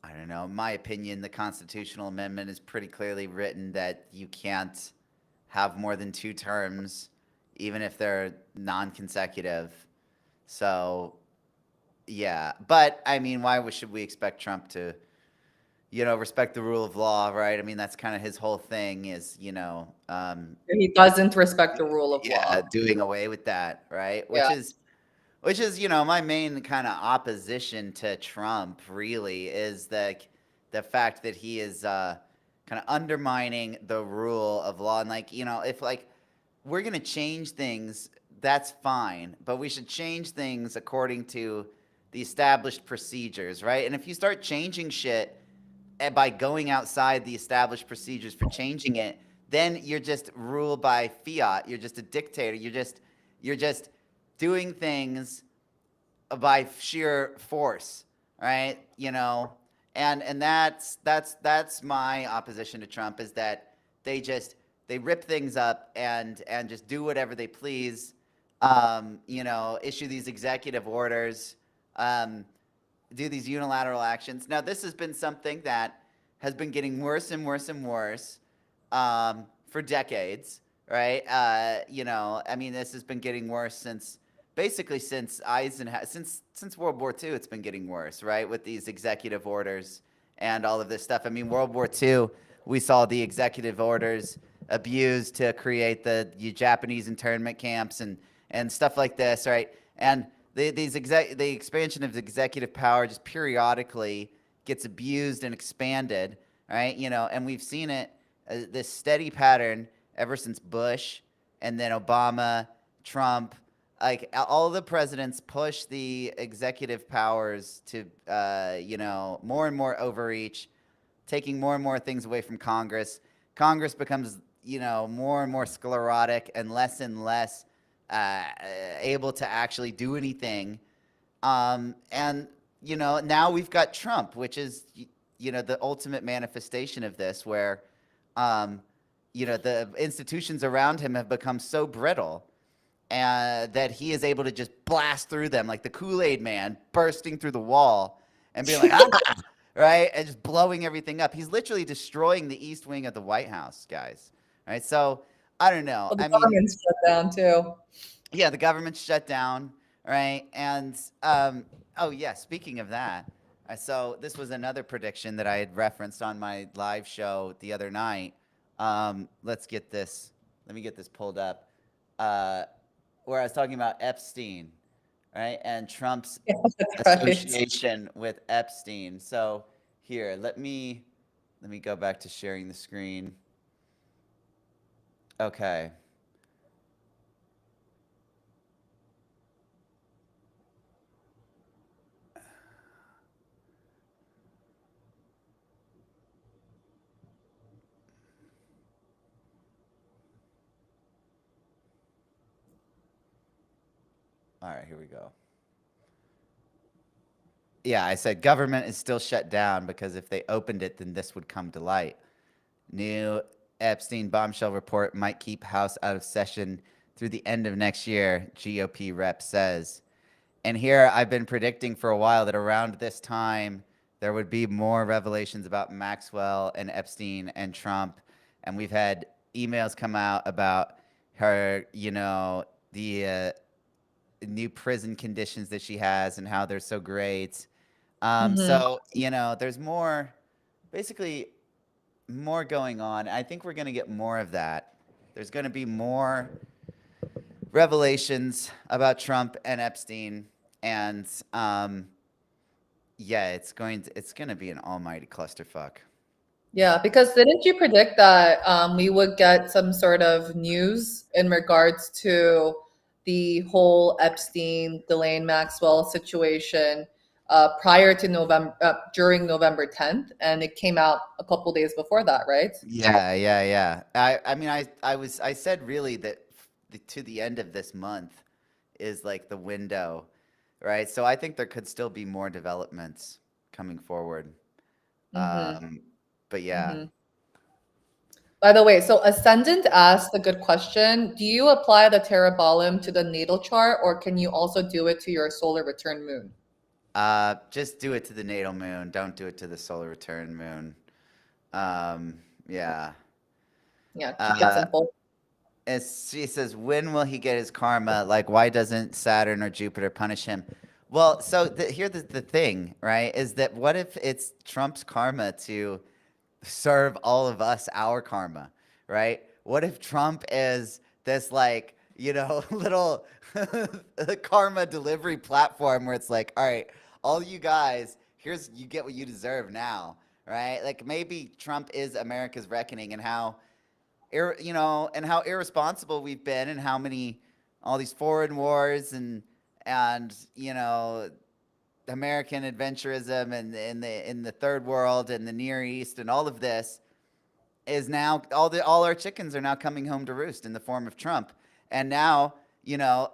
I don't know. In my opinion, the constitutional amendment is pretty clearly written that you can't have more than 2 terms, even if they're non-consecutive. So, yeah. But I mean, should we expect Trump to, respect the rule of law, right? I mean, that's kind of his whole thing is, He doesn't respect the rule of yeah, law. doing away with that, right? Yeah. Which is, my main kind of opposition to Trump really is the fact that he is kind of undermining the rule of law. And like, if like we're gonna change things, that's fine, but we should change things according to the established procedures, right? And if you start changing shit by going outside the established procedures for changing it, then you're just ruled by fiat. You're just a dictator. You're just doing things by sheer force, right? And that's my opposition to Trump is that they rip things up and just do whatever they please. Issue these executive orders. Do these unilateral actions. Now, this has been something that has been getting worse and worse and worse for decades, right? I mean, this has been getting worse since Eisenhower, since World War II. It's been getting worse, right? With these executive orders and all of this stuff. I mean, World War II, we saw the executive orders abused to create the Japanese internment camps and stuff like this, right? And the expansion of executive power just periodically gets abused and expanded, right? And we've seen it this steady pattern ever since Bush and then Obama, Trump. Like all the presidents push the executive powers to, more and more overreach, taking more and more things away from Congress. Congress becomes, more and more sclerotic and less uh, able to actually do anything. And now we've got Trump, which is the ultimate manifestation of this, where the institutions around him have become so brittle that he is able to just blast through them like the Kool-Aid man bursting through the wall and being like, ah! Right? And just blowing everything up. He's literally destroying the East Wing of the White House, guys. Right? So I don't know. Well, the I mean, government's shut down too. yeah, the government's shut down, right? And oh yeah, speaking of that, so this was another prediction that I had referenced on my live show the other night. Let's get this. Let me get this pulled up. Where I was talking about Epstein, right? And Trump's Yeah, that's right. association with Epstein. So here, let me go back to sharing the screen. Okay. All right, here we go. Yeah, I said government is still shut down because if they opened it, then this would come to light. New Epstein bombshell report might keep House out of session through the end of next year, GOP rep says. And here I've been predicting for a while that around this time there would be more revelations about Maxwell and Epstein and Trump. And we've had emails come out about her, the new prison conditions that she has and how they're so great. Hmm. So, there's basically more going on. I think we're going to get more of that. There's going to be more revelations about Trump and Epstein, and yeah, it's going to be an almighty clusterfuck. Yeah, because didn't you predict that we would get some sort of news in regards to the whole Epstein, Ghislaine Maxwell situation prior to during November 10th? And it came out a couple days before that, right? Yeah, yeah, yeah. I mean, I said really that to the end of this month is like the window, right? So I think there could still be more developments coming forward. Mm-hmm. Um, but yeah, Mm-hmm. By the way, so Ascendant asked a good question. Do you apply the Terrabalum to the natal chart, or can you also do it to your solar return moon? just do it to the natal moon. Don't do it to the solar return moon. Yeah. Yeah, keep it Uh, simple. as she says, when will he get his karma? Like, why doesn't Saturn or Jupiter punish him? Well, so here's the thing, right? Is that what if it's Trump's karma to serve all of us our karma, right? What if Trump is this like, little karma delivery platform where it's like, all right, all you guys, here's you get what you deserve now, right? Like maybe Trump is America's reckoning and how and how irresponsible we've been and how many all these foreign wars and American adventurism and in the third world and the Near East and all of this is now all our chickens are now coming home to roost in the form of Trump. And now,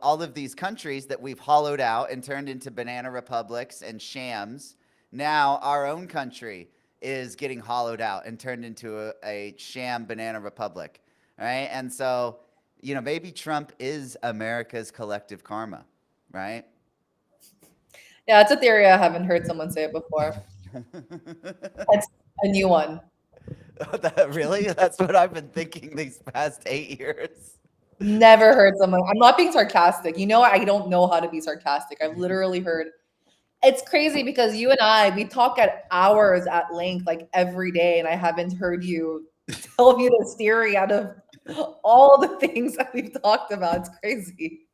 all of these countries that we've hollowed out and turned into banana republics and shams, now our own country is getting hollowed out and turned into a sham banana republic. Right? And so, maybe Trump is America's collective karma, right? Yeah, it's a theory. I haven't heard someone say it before. It's a new one. Really? That's what I've been thinking these past 8 years. Never heard someone. I'm not being sarcastic. You know, I don't know how to be sarcastic. I've literally heard. It's crazy because you and we talk at hours at length, like every day, and I haven't heard you tell me this theory out of all the things that we've talked about. It's crazy.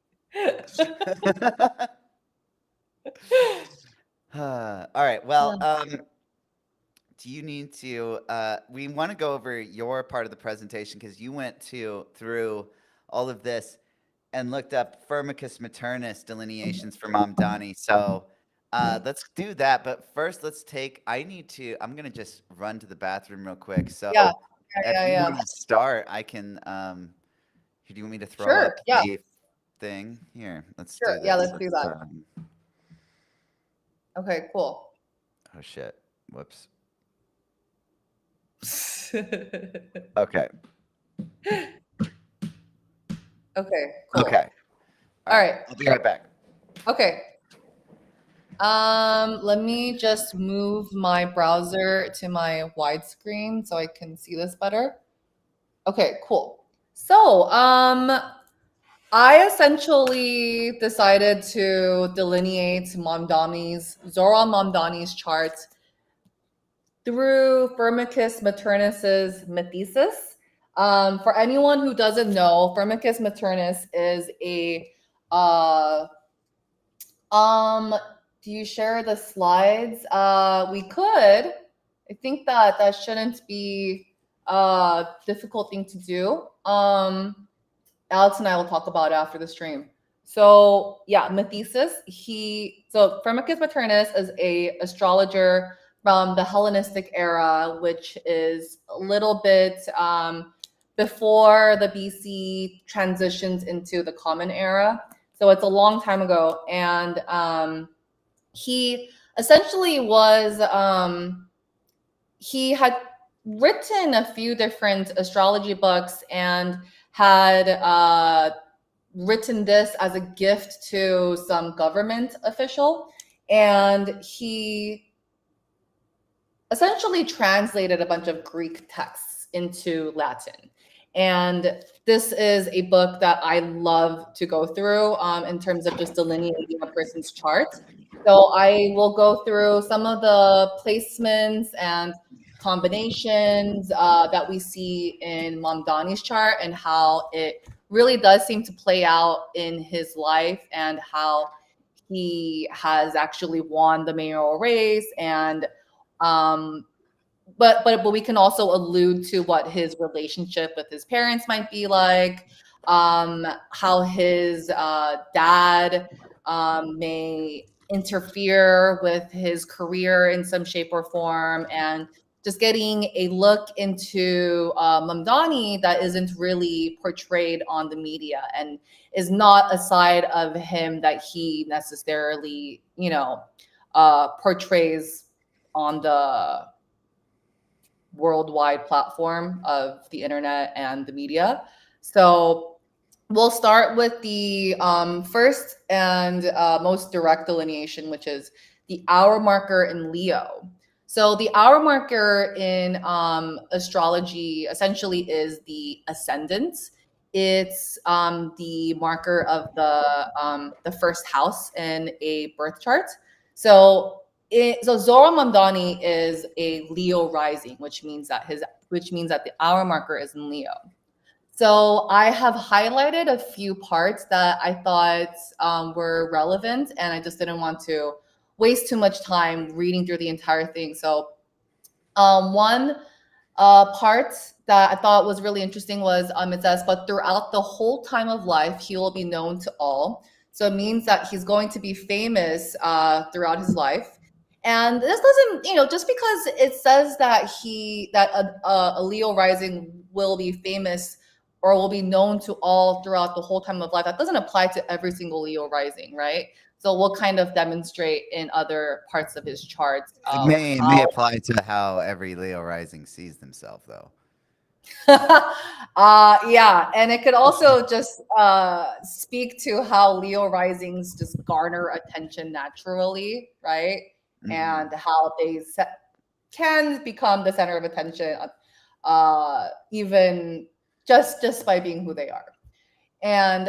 All right. Well, do you need to? We want to go over your part of the presentation because you went through all of this and looked up Firmicus maternus delineations for Mom Donnie. So let's do that. But first, let's take. I need to. I'm gonna just run to the bathroom real quick. Yeah, So yeah, if yeah, you yeah. want to start, I can. Do you want me to throw up Sure. Yeah, the thing here? Let's do sure. Yeah, this. let's do that. Okay, cool. Oh shit! Whoops. Okay, Okay. cool. Okay. All All right. right. I'll be right back. Okay. Let me just move my browser to my widescreen so I can see this better. Okay, cool. So, I essentially decided to delineate Zoran Mamdani's chart through Firmicus maternus's methesis. For anyone who doesn't know, Firmicus maternus is a uh, do you share the slides? We could. I think that shouldn't be a difficult thing to do. Alex and I will talk about it after the stream. So yeah, Methesis. So Firmicus Maternus is a astrologer from the Hellenistic era, which is a little bit before the BC transitions into the Common Era. So it's a long time ago, and he essentially was he had written a few different astrology books and had written this as a gift to some government official, and he essentially translated a bunch of Greek texts into Latin. And this is a book that I love to go through in terms of just delineating a person's chart. So I will go through some of the placements and combinations that we see in Mamdani's chart and how it really does seem to play out in his life and how he has actually won the mayoral race and um, but we can also allude to what his relationship with his parents might be like, how his dad may interfere with his career in some shape or form, and just getting a look into Mamdani that isn't really portrayed on the media and is not a side of him that he necessarily, portrays on the worldwide platform of the internet and the media. So we'll start with the first and most direct delineation, which is the hour marker in Leo. So the hour marker in astrology essentially is the ascendant. It's the marker of the first house in a birth chart. So Zora Mamdani is a Leo rising, which means that the hour marker is in Leo. So I have highlighted a few parts that I thought were relevant, and I just didn't want to waste too much time reading through the entire thing. So one part that I thought was really interesting was it says, but throughout the whole time of life, he will be known to all. So it means that he's going to be famous throughout his life. And this doesn't, just because it says that a Leo rising will be famous or will be known to all throughout the whole time of life, that doesn't apply to every single Leo rising, right? So we'll kind of demonstrate in other parts of his charts It may apply to how every Leo rising sees themselves, though. Yeah, and it could also just speak to how Leo risings just garner attention naturally, right? And how they can become the center of attention, even just by being who they are. And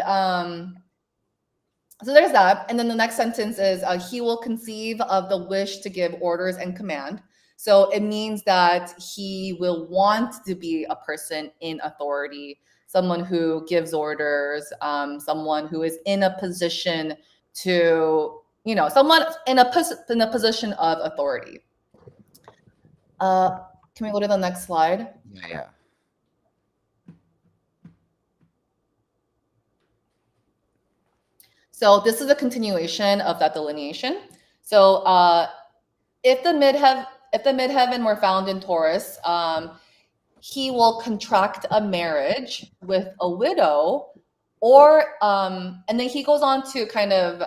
so there's that. And then the next sentence is he will conceive of the wish to give orders and command. So it means that he will want to be a person in authority, someone who gives orders, someone who is in a position to, someone in a position of authority. Can we go to the next slide? Yeah. So this is a continuation of that delineation. So if the midheaven were found in Taurus, he will contract a marriage with a widow, or and then he goes on to kind of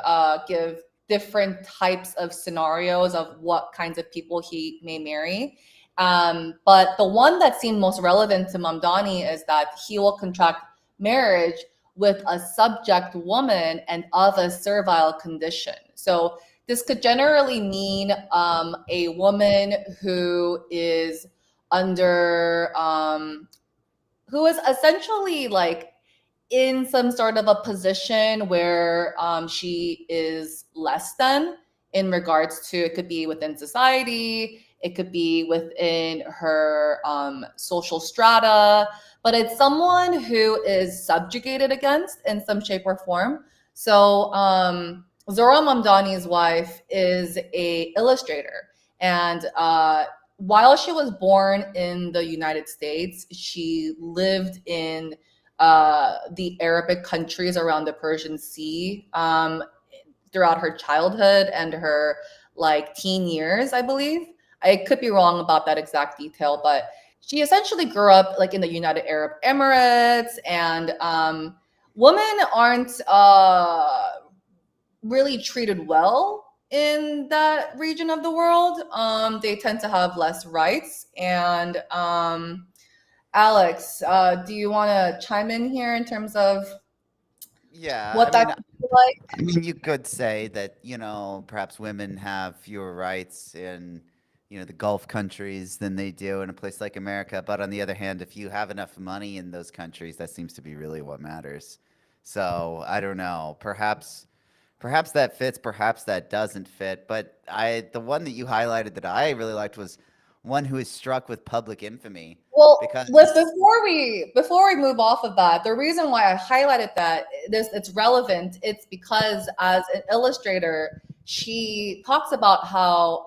give different types of scenarios of what kinds of people he may marry. But the one that seemed most relevant to Mamdani is that he will contract marriage with a subject woman and of a servile condition. So this could generally mean a woman who is under, who is essentially like in some sort of a position where she is less than in regards to, it could be within society, it could be within her social strata, but it's someone who is subjugated against in some shape or form. So Zora Mamdani's wife is a illustrator, and while she was born in the United States, she lived in the Arabic countries around the Persian Sea throughout her childhood and her teen years, I believe. I could be wrong about that exact detail, but she essentially grew up in the United Arab Emirates, and women aren't really treated well in that region of the world. They tend to have less rights. And Alex, do you want to chime in here in terms of what that's like? I mean, you could say that, perhaps women have fewer rights in, the Gulf countries than they do in a place like America. But on the other hand, if you have enough money in those countries, that seems to be really what matters. So I don't know. Perhaps that fits, perhaps that doesn't fit. But the one that you highlighted that I really liked was one who is struck with public infamy. Well, because before we move off of that, the reason why I highlighted that it's relevant, it's because as an illustrator, she talks about how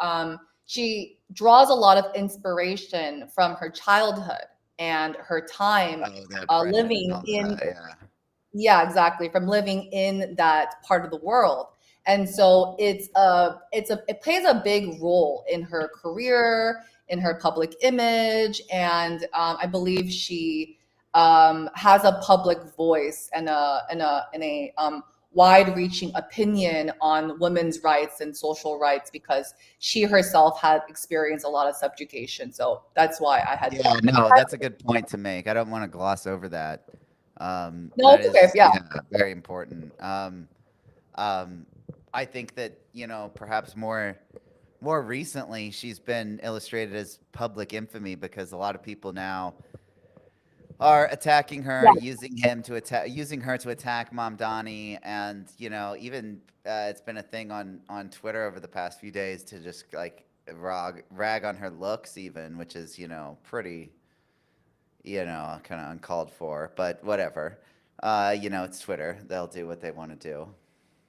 she draws a lot of inspiration from her childhood and her time living in yeah, exactly, from living in that part of the world. And so it plays a big role in her career, in her public image, and I believe she has a public voice and a wide-reaching opinion on women's rights and social rights because she herself had experienced a lot of subjugation. So that's why I had. Yeah, no, that's a good point to make. I don't want to gloss over that. No, That it's okay. is, Yeah. yeah, very important. Um, I think that, perhaps more recently, she's been illustrated as public infamy because a lot of people now are attacking her, using her to attack Mom Donnie, and even it's been a thing on Twitter over the past few days to just like rag on her looks, even, which is pretty kind of uncalled for, but whatever. It's Twitter; they'll do what they want to do.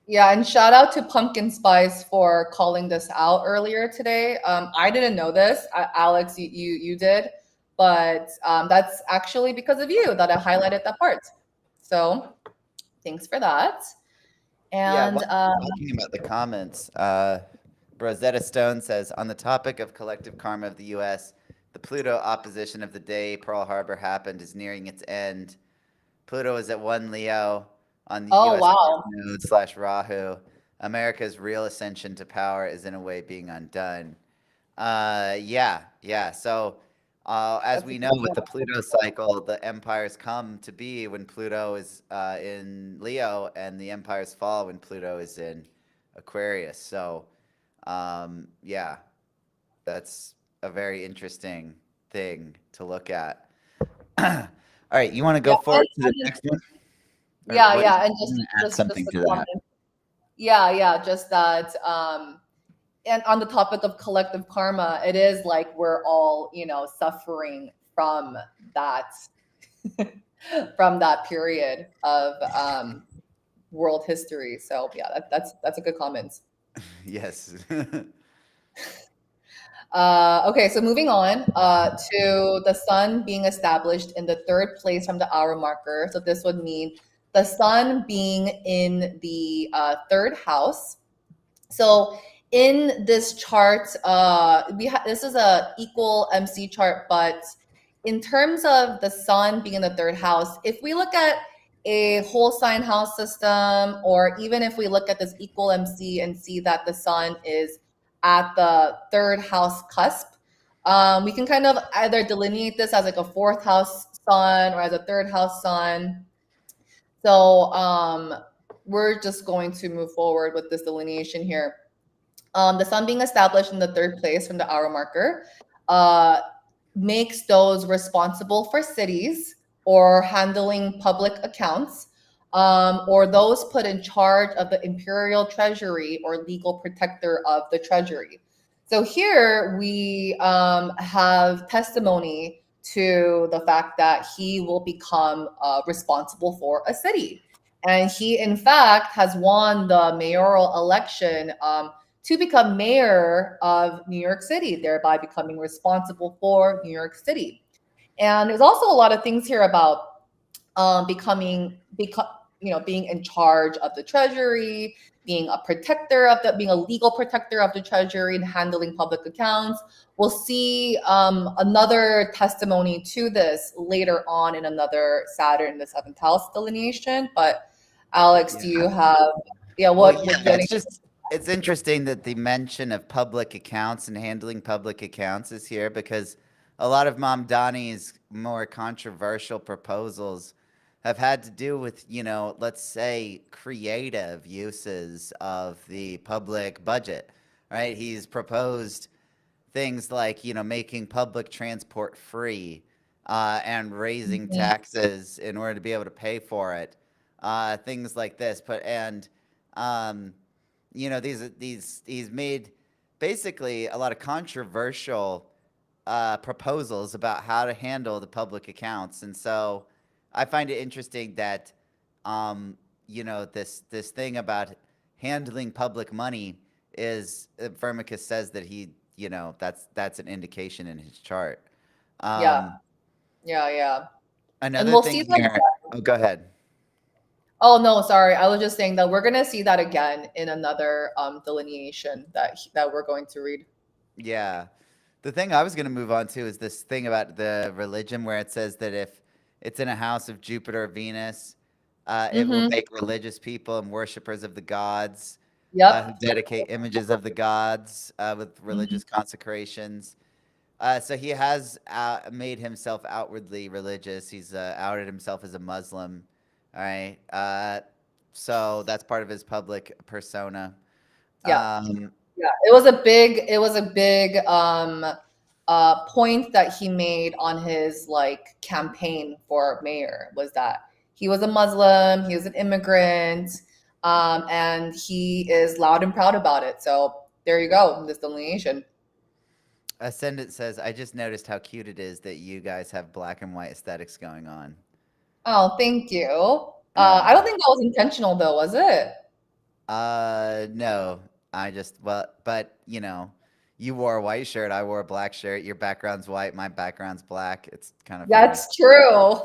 Yeah, and shout out to Pumpkin Spice for calling this out earlier today. I didn't know this, Alex. You did, but that's actually because of you that I highlighted that part. So thanks for that. Yeah, And while we're talking about the comments, Rosetta Stone says on the topic of collective karma of the U.S., the Pluto opposition of the day Pearl Harbor happened is nearing its end. Pluto is at 1 Leo on the oh U.S. wow, node slash Rahu. America's real ascension to power is in a way being undone. Yeah, yeah. So, as that's a we good know, with point. the Pluto cycle, the empires come to be when Pluto is in Leo, and the empires fall when Pluto is in Aquarius. So, yeah, that's a very interesting thing to look at. All right, you want to Yeah, go forward to the next one, or yeah, what? yeah, and You just want to add just just something a to that? comment. Yeah, yeah, just that. And on the topic of collective karma, it is like we're all, suffering from that from that period of world history. So yeah, that's a good comment. Yes. Okay, so moving on to the sun being established in the third place from the hour marker. So this would mean the sun being in the third house. So in this chart, this is a equal MC chart, but in terms of the sun being in the third house, if we look at a whole sign house system, or even if we look at this equal MC and see that the sun is at the third house cusp, we can kind of either delineate this as like a fourth house sun or as a third house sun. So we're just going to move forward with this delineation here. The sun being established in the third place from the hour marker uh, makes those responsible for cities or handling public accounts, or those put in charge of the imperial treasury or legal protector of the treasury. So here we have testimony to the fact that he will become responsible for a city. And he, in fact, has won the mayoral election to become mayor of New York City, thereby becoming responsible for New York City. And there's also a lot of things here about being in charge of the treasury, being a legal protector of the treasury and handling public accounts. We'll see another testimony to this later on in another Saturn in the seventh house delineation. But Alex, do you Yeah. have, yeah, Well, what yeah, would you? it's interesting that the mention of public accounts and handling public accounts is here because a lot of Mom Donnie's more controversial proposals have had to do with, let's say creative uses of the public budget, right? He's proposed things like, making public transport free, and raising Mhm. taxes in order to be able to pay for it, things like this. Um, these he's made basically a lot of controversial proposals about how to handle the public accounts, and so I find it interesting that this thing about handling public money is Firmicus says that that's an indication in his chart. Yeah, Um, yeah, yeah. And Another we'll see thing that. here. Oh, go ahead. Oh no, sorry. I was just saying that we're gonna see that again in another delineation that we're going to read. Yeah. The thing I was going to move on to is this thing about the religion where it says that if it's in a house of Jupiter or Venus, it will Mm-hmm. make religious people and worshippers of the gods who Yep. dedicate images of the gods with Hmm. religious consecrations. So he has made himself outwardly religious. He's outed himself as a Muslim. All right. So that's part of his public persona. Yeah. Um, Yeah. It was a big point that he made on his like campaign for mayor was that he was a Muslim, he was an immigrant, and he is loud and proud about it. So there you go, this delineation. Ascendant says, I just noticed how cute it is that you guys have black and white aesthetics going on. Oh, thank you. I Yeah. don't think that was intentional though, was it? No. I just, well, but, you wore a white shirt, I wore a black shirt. Your background's white, my background's black. It's kind of funny. That's true.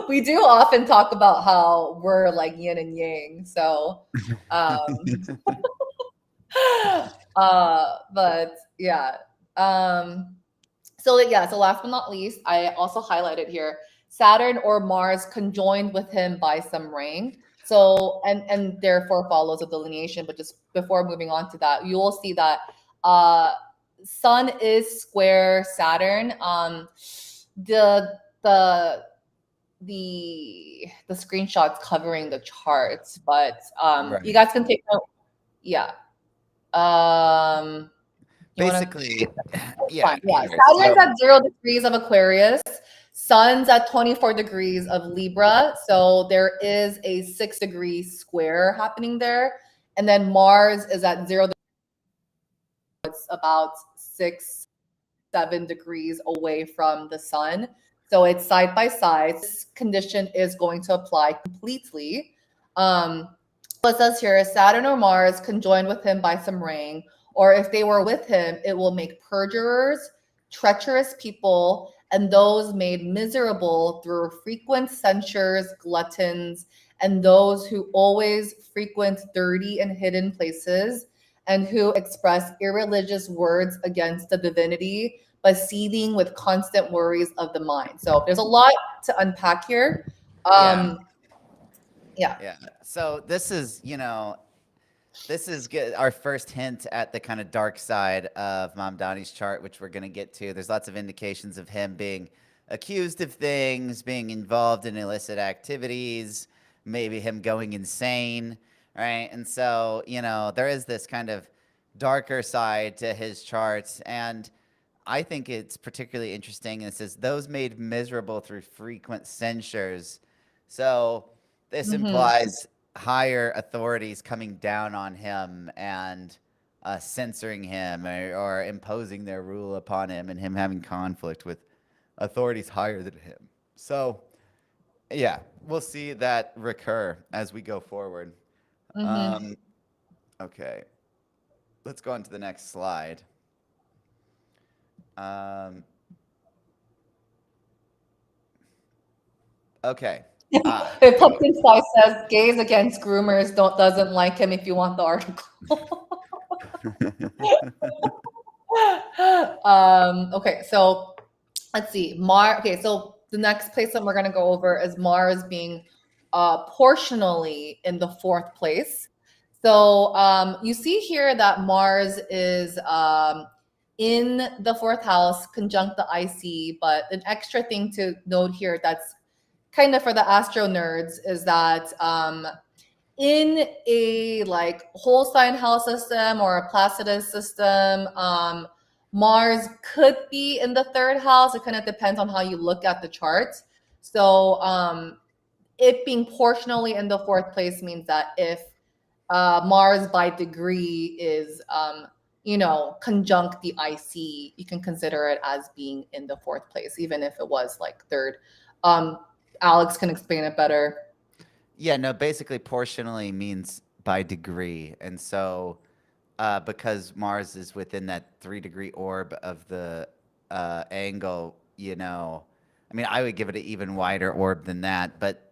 We do often talk about how we're like yin and yang. So, um, but yeah. Um, so last but not least, I also highlighted here Saturn or Mars conjoined with him by some ring. So and therefore follows a delineation. But just before moving on to that, you will see that uh, Sun is square Saturn. The the the screenshots covering the charts, but you Right. guys can take note. Yeah. You want to? Basically, yeah, Fine. Yeah. here. Saturn's So, at 0 degrees of Aquarius. Sun's at 24 degrees of Libra. So there is a 6 degree square happening there. And then Mars is at 0. It's about 6, 7 degrees away from the sun. So it's side by side. This condition is going to apply completely. It says here Saturn or Mars conjoined with him by some ring, or if they were with him, it will make perjurers, treacherous people, and those made miserable through frequent censures, gluttons, and those who always frequent dirty and hidden places, and who express irreligious words against the divinity, but seething with constant worries of the mind. So there's a lot to unpack here. yeah, Um, yeah. yeah. So this is our first hint at the kind of dark side of Mamdani's chart, which we're going to get to. There's lots of indications of him being accused of things, being involved in illicit activities, maybe him going insane, right? And so, there is this kind of darker side to his charts. And I think it's particularly interesting. And it says, those made miserable through frequent censures. So this Hmm. implies higher authorities coming down on him and censoring him or imposing their rule upon him and him having conflict with authorities higher than him. So, yeah, we'll see that recur as we go forward. Hmm. Um, okay, let's go on to the next slide. Um, okay. If Here Pumpkin Spice says gays against groomers doesn't like him if you want the article. we go. Okay, so let's see. Okay, so the next place that we're gonna go over is Mars being portionally in the fourth place. So you see here that Mars is in the fourth house, conjunct the IC, but an extra thing to note here that's kind of for the astro nerds is that in a like whole sign house system or a Placidus system, Mars could be in the third house. It kind of depends on how you look at the chart. So it being portionally in the fourth place means that if Mars by degree is conjunct the IC, you can consider it as being in the fourth place, even if it was like third. Um, Alex can explain it better. Yeah, no, basically portionally means by degree. And so because Mars is within that 3 degree orb of the angle, I mean, I would give it an even wider orb than that, but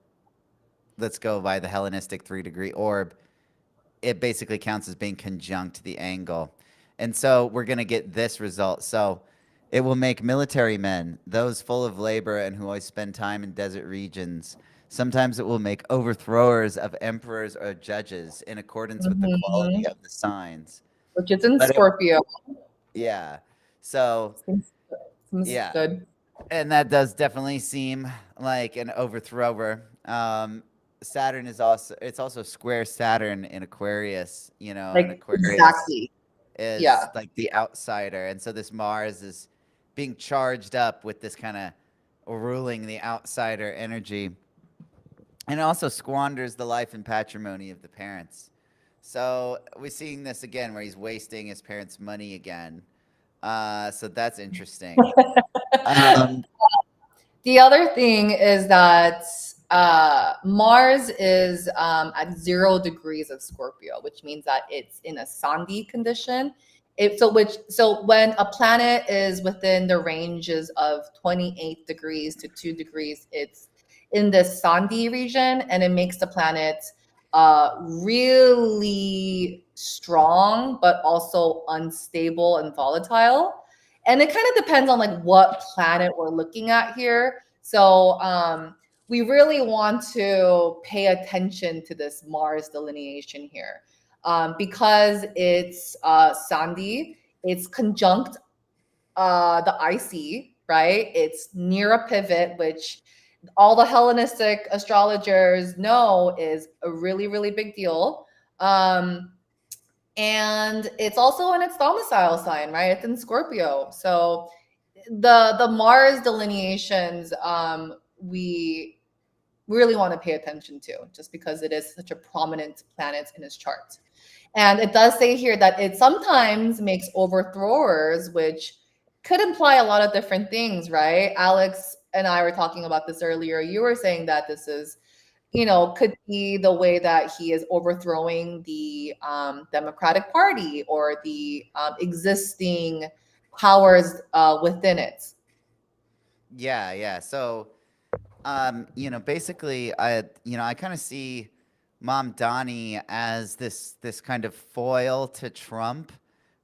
let's go by the Hellenistic 3 degree orb. It basically counts as being conjunct the angle. And so we're going to get this result. So it will make military men, those full of labor and who always spend time in desert regions. Sometimes it will make overthrowers of emperors or judges in accordance with the quality Mhm. of the signs. Which is in But it, Scorpio. yeah. So, Seems yeah. good. And that does definitely seem like an overthrower. Saturn is also, it's also square Saturn in Aquarius, and Like Aquarius exactly. is Yeah. like the outsider. And so this Mars is being charged up with this kind of ruling the outsider energy. And it also squanders the life and patrimony of the parents. So we're seeing this again where he's wasting his parents' money again. So that's interesting. Um, The other thing is that Mars is at 0 degrees of Scorpio, which means that it's in a sandy condition. So when a planet is within the ranges of 28 degrees to 2 degrees, it's in the sandy region, and it makes the planet really strong, but also unstable and volatile. And it kind of depends on like what planet we're looking at here. So we really want to pay attention to this Mars delineation here, because it's sandy, it's conjunct the IC, right? It's near a pivot, which all the Hellenistic astrologers know is a really, really big deal. Um, and it's also in its domicile sign, right? It's in Scorpio. So the Mars delineations, we really want to pay attention to, just because it is such a prominent planet in his chart. And it does say here that it sometimes makes overthrowers, which could imply a lot of different things, right? Alex and I were talking about this earlier. You were saying that this is, could be the way that he is overthrowing the Democratic Party or the existing powers within it. yeah, yeah. So basically, I kind of see Mom Donnie as this kind of foil to Trump,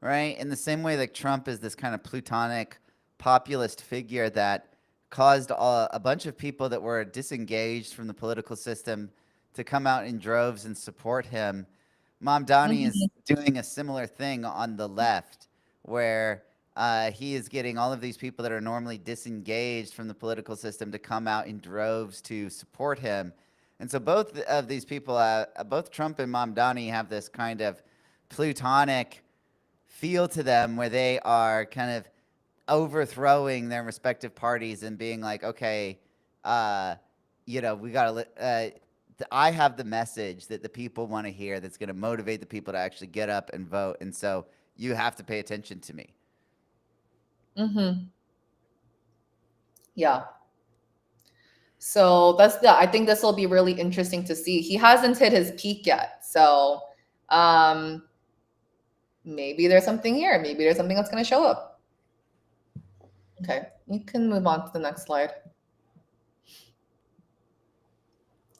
right? In the same way that Trump is this kind of plutonic populist figure that caused a bunch of people that were disengaged from the political system to come out in droves and support him. Mom Donnie is Mhm. doing a similar thing on the left, where he is getting all of these people that are normally disengaged from the political system to come out in droves to support him. And so both of these people, both Trump and Mamdani, have this kind of plutonic feel to them where they are kind of overthrowing their respective parties and being like, okay, uh, we got to. I have the message that the people want to hear that's going to motivate the people to actually get up and vote. And so you have to pay attention to me. Mhm. Yeah. So I think this will be really interesting to see. He hasn't hit his peak yet. So um maybe there's something here. Maybe there's something that's going to show up. Okay, you can move on to the next slide.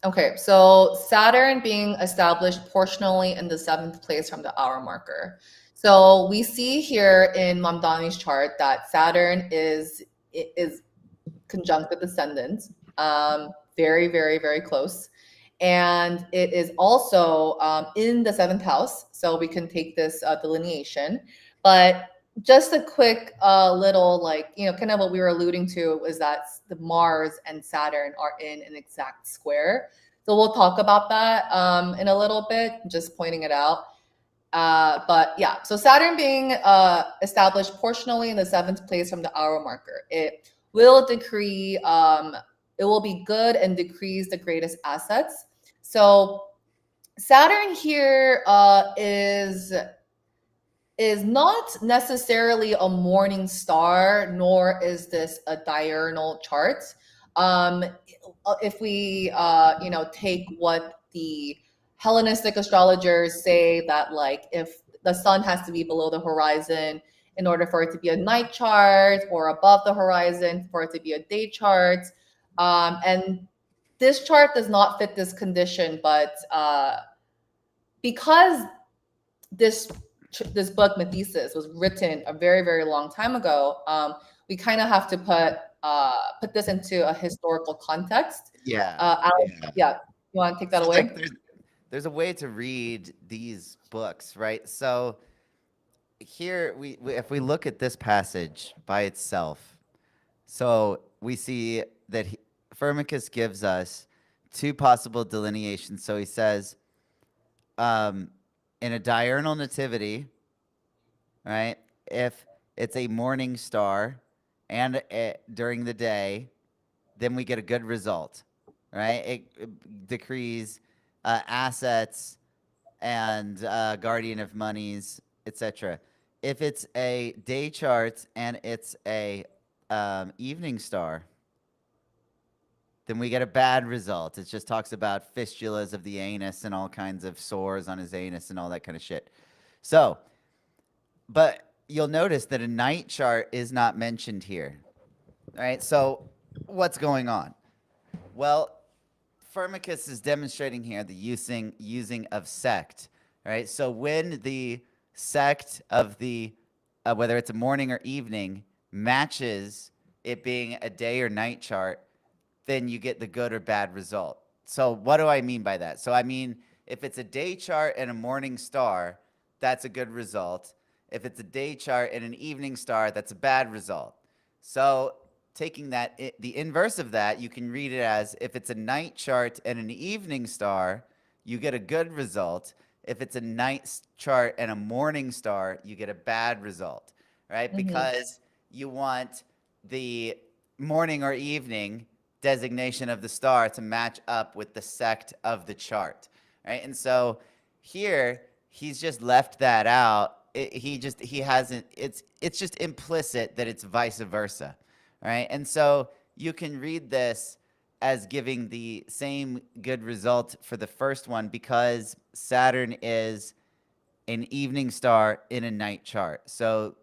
Okay, so Saturn being established portionally in the seventh place from the hour marker. So we see here in Mamdani's chart that Saturn is conjunct with ascendant, very, very, very close. And it is also in the seventh house. So we can take this delineation. But just a quick little, like, kind of what we were alluding to is that the Mars and Saturn are in an exact square. So we'll talk about that in a little bit, just pointing it out. But yeah, so Saturn being established portionally in the seventh place from the hour marker, it will decree, it will be good and decrease the greatest assets. So Saturn here is not necessarily a morning star, nor is this a diurnal chart. Um, if we, take what the Hellenistic astrologers say, that like if the sun has to be below the horizon in order for it to be a night chart, or above the horizon for it to be a day chart, and this chart does not fit this condition, but because this this book Methesis was written a very, very long time ago, we kind of have to put this into a historical context. Yeah, Alex, yeah. yeah, you want to take that So like away? there's a way to read these books, right? So here if we look at this passage by itself, so we see that Firmicus gives us two possible delineations. So he says, um, in a diurnal nativity, right? If it's a morning star and during the day, then we get a good result, right? It decrees assets and guardian of monies, etc. If it's a day chart and it's a evening star, then we get a bad result. It just talks about fistulas of the anus and all kinds of sores on his anus and all that kind of shit. So, but you'll notice that a night chart is not mentioned here. All right, so what's going on? Well, Firmicus is demonstrating here the using of sect. Right, so when the sect of the whether it's a morning or evening matches it being a day or night chart, then you get the good or bad result. So what do I mean by that? So I mean, if it's a day chart and a morning star, that's a good result. If it's a day chart and an evening star, that's a bad result. So taking that, the inverse of that, you can read it as if it's a night chart and an evening star, you get a good result. If it's a night chart and a morning star, you get a bad result, right? Hmm. Because you want the morning or evening designation of the star to match up with the sect of the chart, right? And so here he's just left that out. He hasn't. It's just implicit that it's vice versa, right? And so you can read this as giving the same good result for the first one because Saturn is an evening star in a night chart. So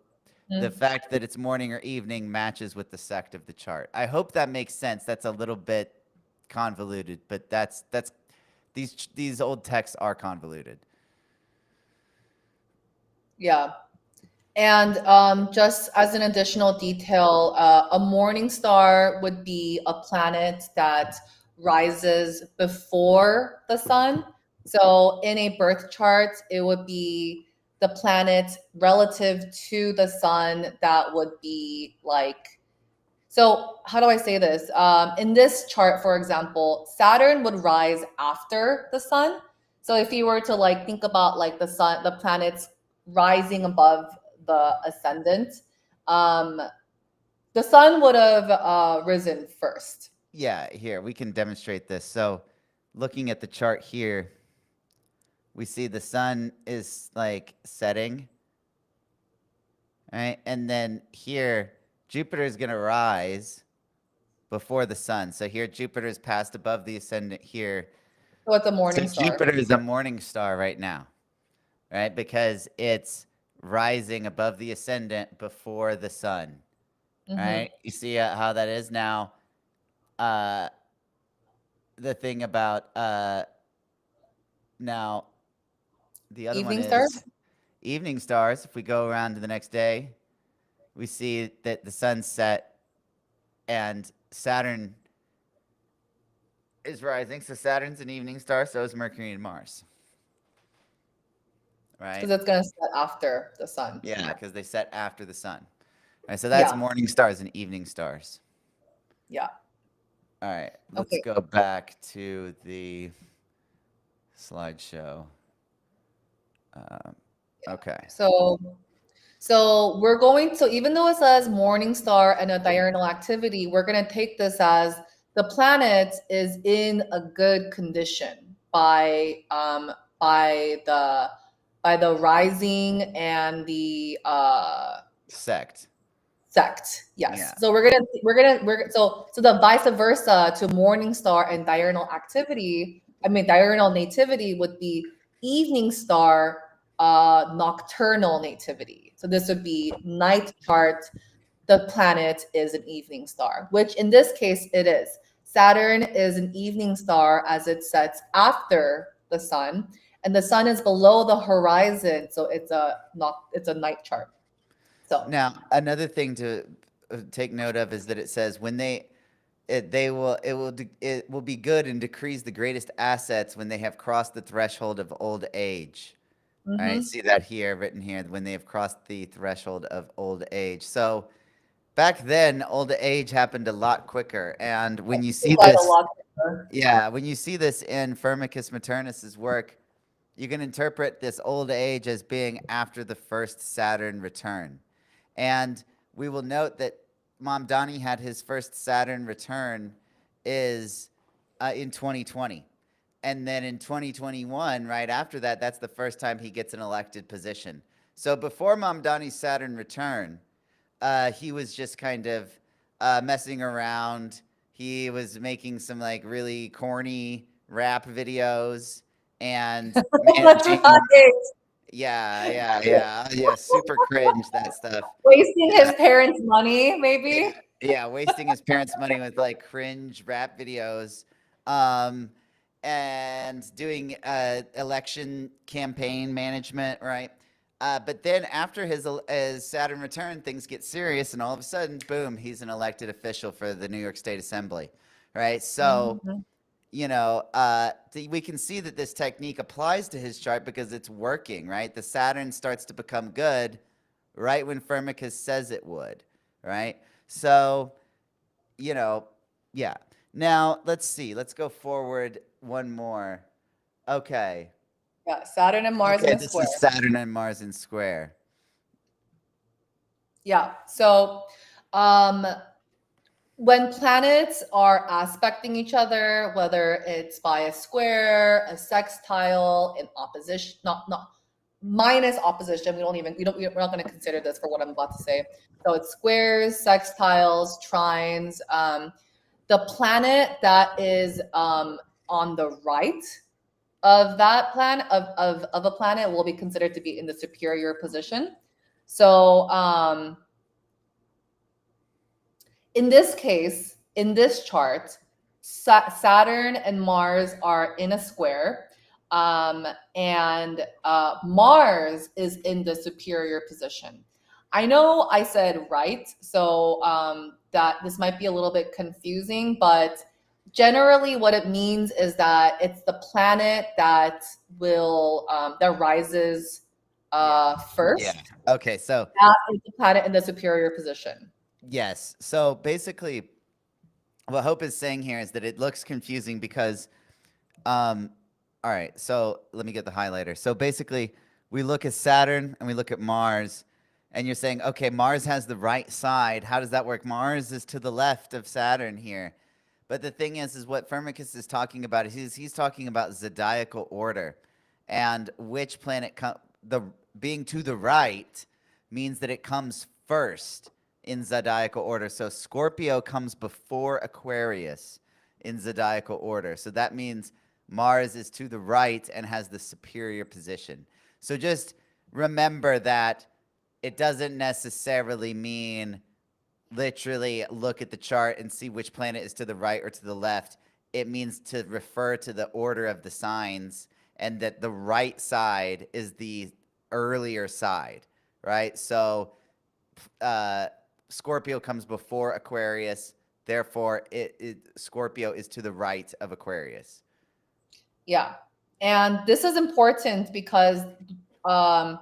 the fact that it's morning or evening matches with the sect of the chart. I hope that makes sense. That's a little bit convoluted, but that's these old texts are convoluted. Yeah. And just as an additional detail, a morning star would be a planet that rises before the sun. So in a birth chart, it would be the planet relative to the sun that would be like. So how do I say this? In this chart, for example, Saturn would rise after the sun. So if you were to like think about like the sun, the planets rising above the ascendant, um, the sun would have risen first. Yeah, here we can demonstrate this. So looking at the chart here, we see the sun is like setting, right? And then here Jupiter is going to rise before the sun. So here Jupiter is passed above the ascendant here. So it's a So morning star. Jupiter is a morning star right now, right? Because it's rising above the ascendant before the sun, Hmm. right? You see how that is now. Uh, the thing about now the other one Evening star. is evening stars. If we go around to the next day, we see that the sun's set and Saturn is rising. So Saturn's an evening star. So is Mercury and Mars, right? Because it's going to set after the sun. Yeah, because they set after the sun. Right, so that's Yeah. morning stars and evening stars. Yeah. All right, let's Okay. go back to the slideshow. Um, okay. So So we're going to, even though it says morning star and a diurnal activity, we're going to take this as the planet is in a good condition by the by the rising and the Sect. sect. Yeah. Yes. So we're the vice versa to morning star and diurnal activity. I mean diurnal nativity would be evening star nocturnal nativity. So this would be night chart. The planet is an evening star, which in this case it is. Saturn is an evening star as it sets after the sun. and the sun is below the horizon, so it's a night chart. So Now, another thing to take note of is that it says when it will be good and decrease the greatest assets when they have crossed the threshold of old age. All right, mhm. see that here, written here, when they have crossed the threshold of old age. So back then, old age happened a lot quicker. And when you see Quite a this, lot. yeah, when you see this in Firmicus Maternus's work, you can interpret this old age as being after the first Saturn return. And we will note that Mom Donnie had his first Saturn return is in 2020. And then in 2021, right after that, that's the first time he gets an elected position. So before Mom Donnie's Saturn return, he was just kind of messing around. He was making some like really corny rap videos and That's managing. right. Yeah, super cringe, that stuff. Wasting Yeah, his parents' money, yeah, maybe. yeah, wasting his parents' money with like cringe rap videos, um, and doing election campaign management, right? But then after his Saturn return, things get serious, and all of a sudden, boom, he's an elected official for the New York State Assembly, right? So Mhm. we can see that this technique applies to his chart because it's working, right? The Saturn starts to become good right when Firmicus says it would, right? So, you know, yeah. Now, let's see. Let's go forward one more. Okay. Yeah, Saturn and Mars in Okay, a this square. is Saturn and Mars in square. Yeah. So, um, when planets are aspecting each other, whether it's by a square, a sextile, an opposition, not minus opposition. We're not going to consider this for what I'm about to say. So it's squares, sextiles, trines. The planet that is on the right of that of a planet will be considered to be in the superior position. So in this case, in this chart, Saturn and Mars are in a square, and Mars is in the superior position. I know I said right, so that this might be a little bit confusing, but generally what it means is that it's the planet that will that rises Yeah. Yeah. first. Okay, so That is the planet in the superior position. yes. So basically, what Hope is saying here is that it looks confusing because Um, all right, so let me get the highlighter. So basically, we look at Saturn and we look at Mars, and you're saying, okay, Mars has the right side. How does that work? Mars is to the left of Saturn here. But the thing is what Firmicus is talking about is he's talking about zodiacal order, and which planet the being to the right means that it comes first in zodiacal order. So Scorpio comes before Aquarius in zodiacal order. So that means Mars is to the right and has the superior position. So just remember that it doesn't necessarily mean literally look at the chart and see which planet is to the right or to the left. It means to refer to the order of the signs and that the right side is the earlier side, right? So Scorpio comes before Aquarius. Therefore, Scorpio is to the right of Aquarius. Yeah. And this is important because um,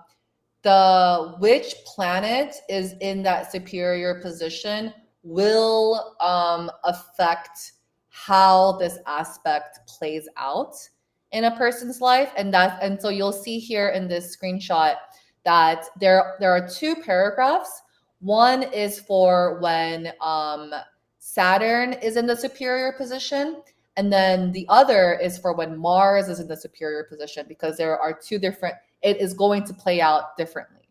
the which planet is in that superior position will affect how this aspect plays out in a person's life. And so you'll see here in this screenshot that there are two paragraphs. One is for when Saturn is in the superior position, and then the other is for when Mars is in the superior position, because there are two different, it is going to play out differently.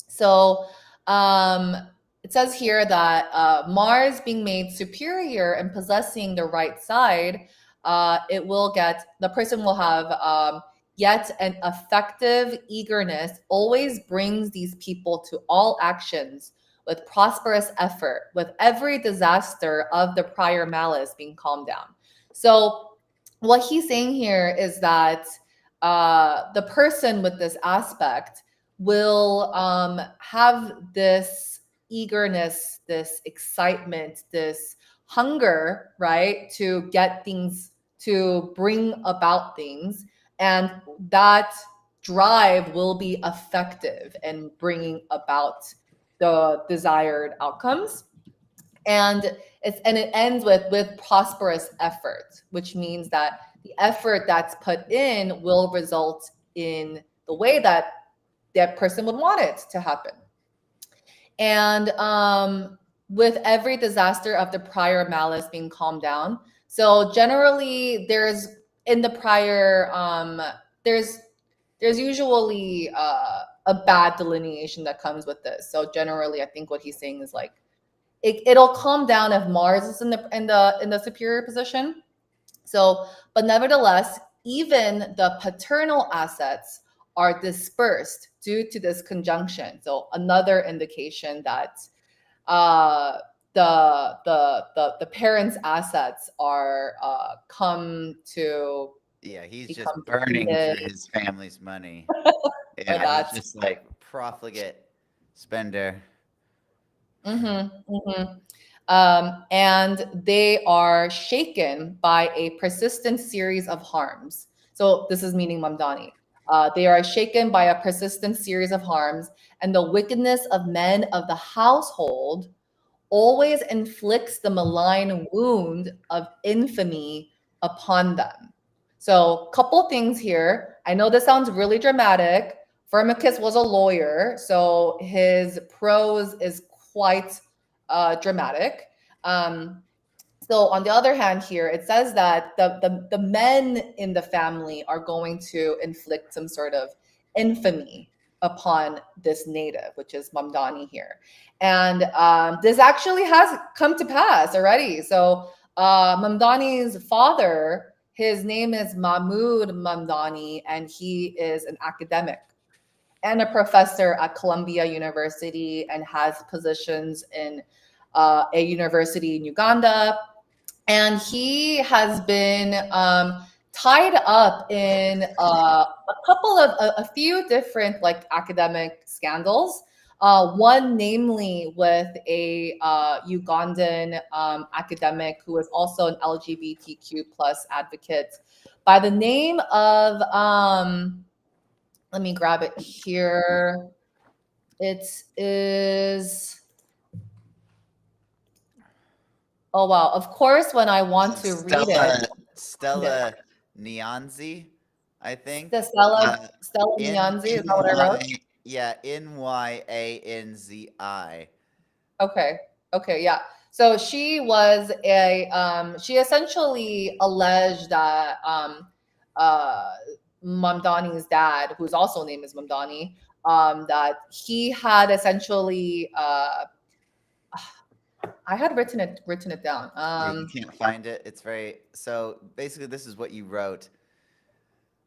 So um, it says here that Mars being made superior and possessing the right side, the person will have yet an effective eagerness, always brings these people to all actions with prosperous effort, with every disaster of the prior malice being calmed down. So what he's saying here is that the person with this aspect will have this eagerness, this excitement, this hunger, right, to get things, to bring about things. And that drive will be effective in bringing about the desired outcomes. And it ends with prosperous effort, which means that the effort that's put in will result in the way that that person would want it to happen. And with every disaster of the prior malice being calmed down, so generally there's in the prior there's usually a bad delineation that comes with this. So generally I think what he's saying is like it'll calm down if Mars is in the superior position. So, but nevertheless, even the paternal assets are dispersed due to this conjunction. So another indication that uh, the parents' assets are come to Yeah, he's just become burning depleted, through his family's money. or Yeah, he's that. just like profligate spender. And they are shaken by a persistent series of harms. So this is meaning Mamdani. They are shaken by a persistent series of harms, and the wickedness of men of the household always inflicts the malign wound of infamy upon them. So, couple things here. I know this sounds really dramatic. Firmicus was a lawyer, so his prose is quite dramatic. Um, so on the other hand here, it says that the men in the family are going to inflict some sort of infamy upon this native, which is Mamdani here. And this actually has come to pass already. So Mamdani's father, his name is Mahmoud Mamdani, and he is an academic and a professor at Columbia University and has positions in a university in Uganda. And he has been tied up in a few different like academic scandals. One, namely, with a Ugandan academic who is also an LGBTQ plus advocate by the name of let me grab it here. It is, oh wow. Of course, when I want to read it, find it. Stella Nyanzi, I The think. Stella N Nyanzi, is N that what I wrote? Y yeah, Nyanzi. Okay. Okay, yeah. So she was a she essentially alleged that uh Mamdani's dad, whose also name is Mamdani, that he had essentially I had written it down. Yeah, you can't find it. It's very so basically this is what you wrote.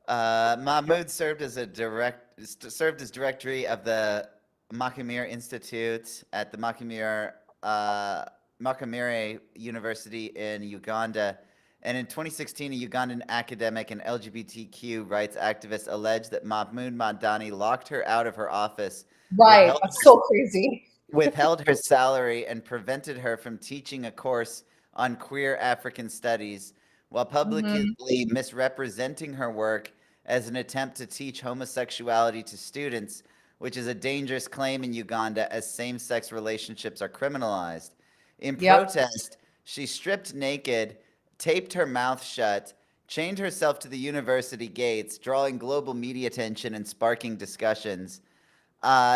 Mahmoud served as directory of the Makumir Institute at the uh, Makumire University in Uganda. And in 2016, a Ugandan academic and LGBTQ rights activist alleged that Mahmoud Mandani locked her out of her office, Right. withheld That's her so crazy. withheld her salary and prevented her from teaching a course on queer African studies while publicly Mhm. misrepresenting her work as an attempt to teach homosexuality to students, which is a dangerous claim in Uganda as same sex relationships are criminalized. In Yep. protest, she stripped naked, taped her mouth shut, chained herself to the university gates, drawing global media attention and sparking discussions.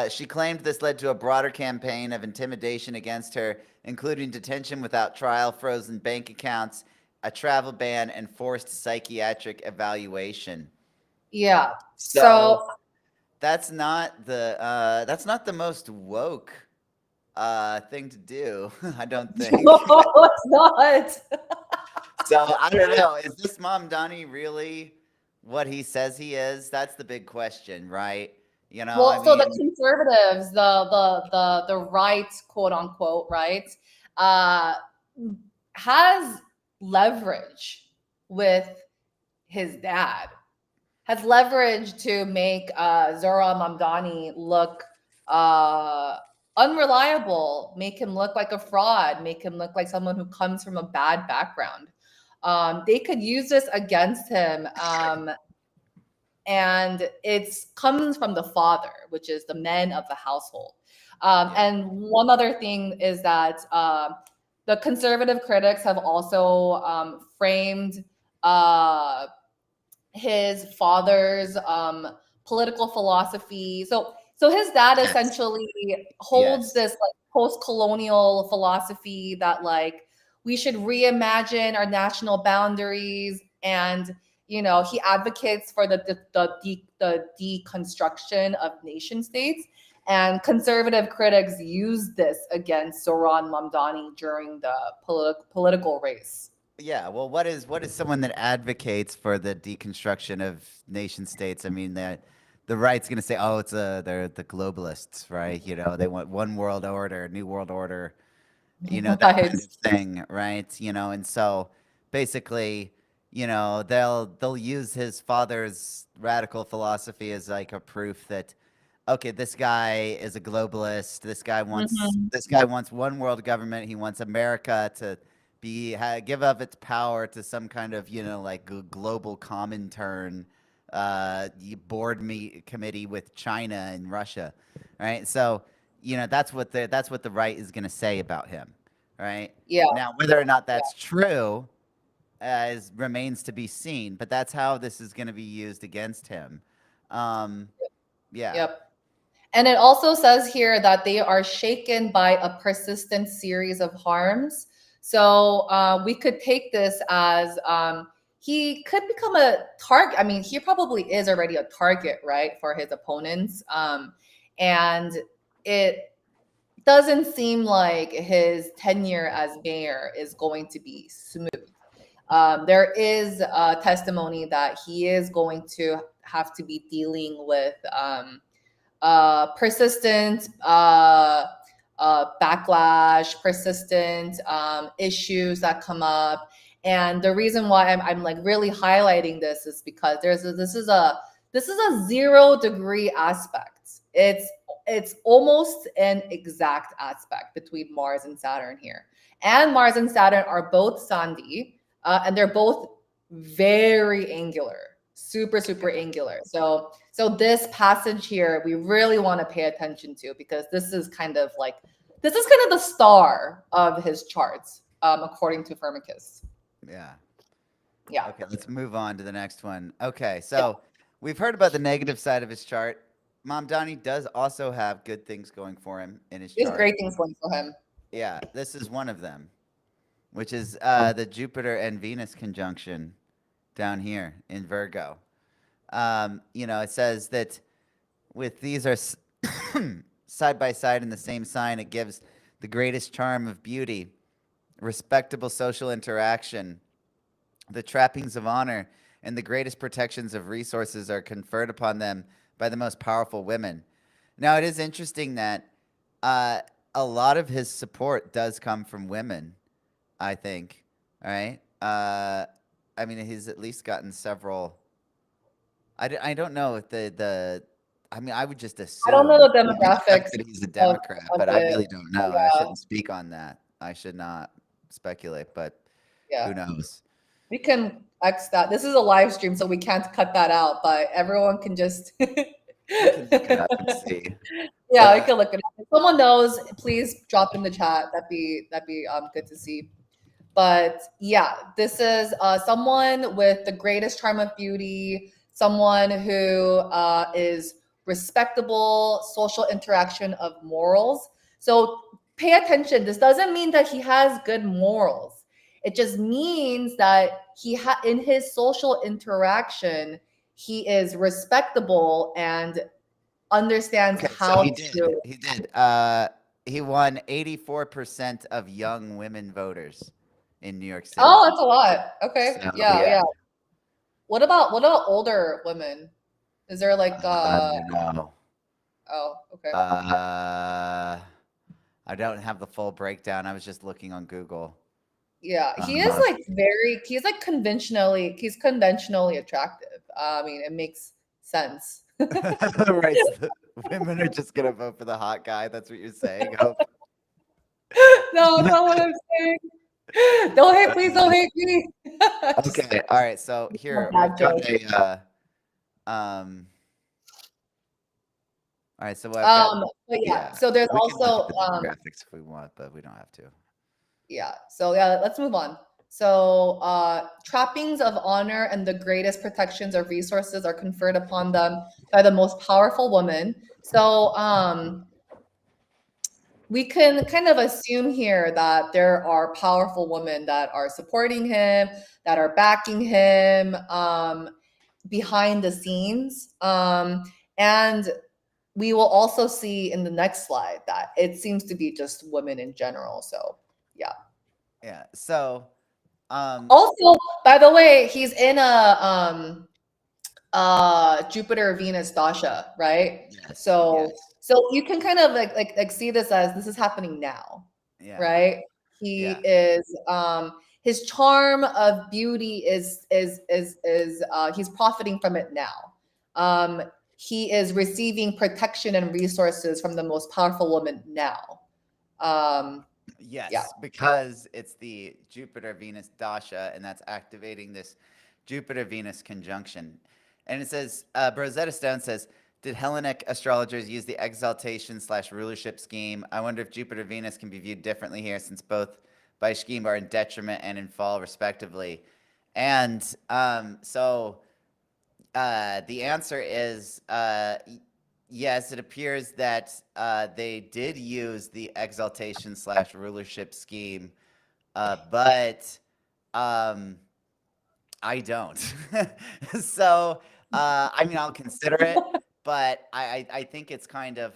She claimed this led to a broader campaign of intimidation against her, including detention without trial, frozen bank accounts, a travel ban, and forced psychiatric evaluation. Yeah. So So that's not the most woke thing to do, I don't think. no, it's not. So I don't know. Is this Mom Donnie really what he says he is? That's the big question, right? I Well, so the mean, conservatives, the right, quote unquote, right, uh, has leverage with his dad. has leveraged to make Zohran Mamdani look uh, unreliable, make him look like a fraud, make him look like someone who comes from a bad background. They could use this against him, and it's comes from the father, which is the men of the household. Yeah. And one other thing is that the conservative critics have also framed uh, his father's political philosophy. So his dad Yes. essentially holds Yes. this like post-colonial philosophy that like we should reimagine our national boundaries, and he advocates for the deconstruction of nation states. And conservative critics use this against Zohran Mamdani during the political race. Yeah, well, what is someone that advocates for the deconstruction of nation states? I mean, the right's going to say, "Oh, they're the globalists, right? They want one world order, new world order, that kind Right. of thing, right? And so basically, they'll use his father's radical philosophy as like a proof that okay, this guy is a globalist. Mhm. This guy wants one world government. He wants America to give up its power to some kind of like global Comintern board meet committee with China and Russia, right? So that's what the right is going to say about him, right? Yeah. Now, whether or not Yeah. that's true remains to be seen, but that's how this is going to be used against him. Um, yeah. Yep. And it also says here that they are shaken by a persistent series of harms. So we could take this as he could become a target. I mean, he probably is already a target, right, for his opponents. And it doesn't seem like his tenure as mayor is going to be smooth. There is testimony that he is going to have to be dealing with persistent backlash, persistent issues that come up. And the reason why I'm like really highlighting this is because this is a 0 degree aspect. It's almost an exact aspect between Mars and Saturn here. And Mars and Saturn are both sandy, and they're both very angular, super Okay. angular. So this passage here we really want to pay attention to, because this is kind of the star of his charts, according to Firmicus. Yeah. Yeah. Okay, let's move on to the next one. Okay, Yeah. so we've heard about the negative side of his chart. Mom Donnie does also have good things going for him in his There's chart. great things going for him. Yeah, this is one of them, which is the Jupiter and Venus conjunction down here in Virgo. It says that with these are side by side in the same sign, it gives the greatest charm of beauty, respectable social interaction, the trappings of honor, and the greatest protections of resources are conferred upon them by the most powerful women. Now, it is interesting that uh, a lot of his support does come from women, I think. All right. I mean, he's at least gotten several. I don't know if I mean, I would just I don't know assume the given the fact demographics that he's a of, Democrat, of but I it. really don't know, and I Yeah. shouldn't speak on that. I should not speculate, but Yeah. who knows? We can X that. This is a live stream, so we can't cut that out, but everyone can just We can look it up and see. But yeah, we can look it up. If someone knows, please drop in the chat. That'd be good to see. But yeah, this is someone with the greatest charm of beauty, someone who is respectable, social interaction of morals. So pay attention. This doesn't mean that he has good morals. It just means that in his social interaction, he is respectable and understands okay, so how he did. to. He did. He won 84% of young women voters in New York City. Oh, that's a lot. Okay. So Yeah, yeah, yeah. What about older women? Is there like I don't know. oh, okay. Uh, I don't have the full breakdown. I was just looking on Google. Yeah, he is Uh, like he's conventionally attractive. I mean, it makes sense. Right. So the women are just gonna vote for the hot guy. That's what you're saying. Hope. No, that's not what I'm saying. Don't hate, please don't hate me. Just Okay. All right. So a here we've bad got joke. um. All right. So I've got But yeah, yeah. so there's We can look at also the demographics if we want, but we don't have to. yeah. So yeah, let's move on. So trappings of honor and the greatest protections of resources are conferred upon them by the most powerful woman. So we can kind of assume here that there are powerful women that are supporting him, that are backing him behind the scenes. And we will also see in the next slide that it seems to be just women in general. So yeah. Yeah. So um. Also, by the way, he's in a Jupiter Venus Dasha, right? Yes. So Yes. so you can kind of like see this as this is happening now, Yeah. right? He Yeah. is his charm of beauty is he's profiting from it now. He is receiving protection and resources from the most powerful woman now. Yeah. Yes, because it's the Jupiter Venus Dasha, and that's activating this Jupiter Venus conjunction. And it says, Rosetta Stone says, did Hellenic astrologers use the exaltation slash rulership scheme? I wonder if Jupiter Venus can be viewed differently here, since both by scheme are in detriment and in fall, respectively. And the answer is yes. It appears that they did use the exaltation slash rulership scheme, but um, I don't. So I mean, I'll consider it, but I think it's kind of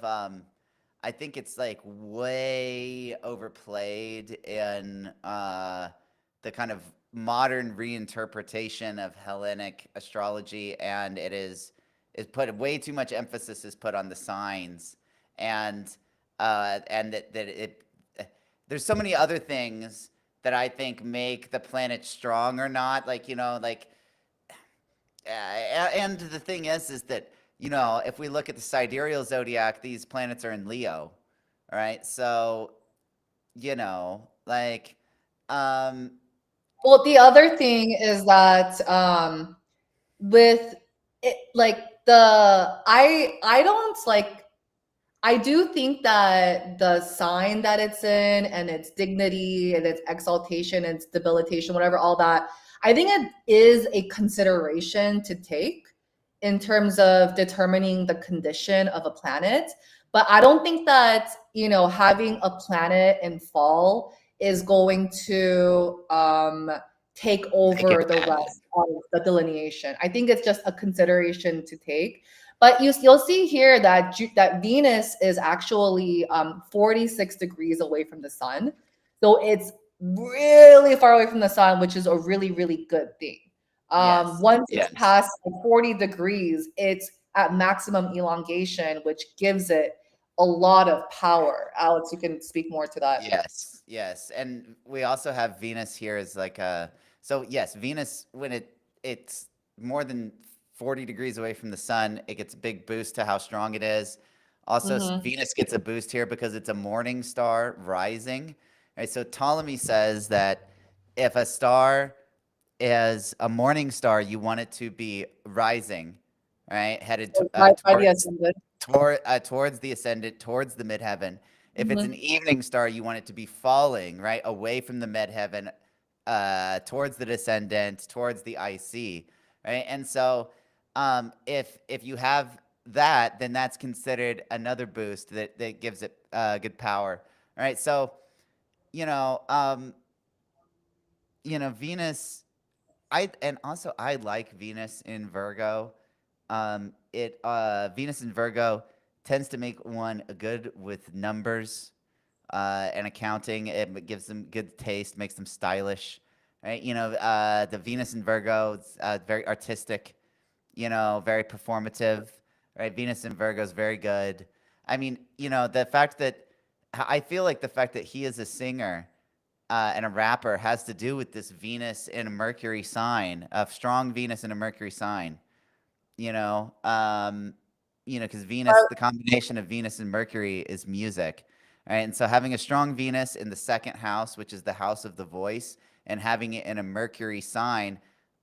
I think it's like way overplayed in the kind of modern reinterpretation of Hellenic astrology, and is put way too much emphasis is put on the signs, and that it there's so many other things that I think make the planet strong or not. Like, like, and the thing is that, if we look at the sidereal zodiac, these planets are in Leo. All right. So, like, um, Well, the other thing is that with it, like I don't like I do think that the sign that it's in and its dignity and its exaltation and its debilitation, whatever, all that, I think it is a consideration to take in terms of determining the condition of a planet. But I don't think that, having a planet in fall is going to take make it over the bad. rest of the delineation. I think it's just a consideration to take. But you'll see here that that Venus is actually 46 degrees away from the sun. So it's really far away from the sun, which is a really, really good thing. Yes. Once it's Yes. past 40 degrees, it's at maximum elongation, which gives it a lot of power. Alex, you can speak more to that. Yes, yes, and we also have Venus here as like a so yes, Venus when it's more than 40 degrees away from the sun, it gets a big boost to how strong it is. Also, Hmm. Venus gets a boost here because it's a morning star rising. Right, so Ptolemy says that if a star is a morning star, you want it to be rising, right? Headed So by the towards ascendant. towards the ascendant, towards the midheaven. If it's an Hmm. evening star, you want it to be falling, right, away from the midheaven, towards the descendant, towards the IC, right? And so, if you have that, then that's considered another boost that gives it good power, right? So, you know, um, Venus. I like Venus in Virgo. It Venus in Virgo tends to make one good with numbers and accounting. It gives them good taste, makes them stylish, right? The Venus in Virgo is very artistic, very performative, right? Venus in Virgo is very good. I mean, the fact that I feel like the fact that he is a singer and a rapper has to do with this Venus in a Mercury sign, a strong Venus in a Mercury sign. you know, because Venus, the combination of Venus and Mercury is music, right? And so having a strong Venus in the second house, which is the house of the voice, and having it in a Mercury sign,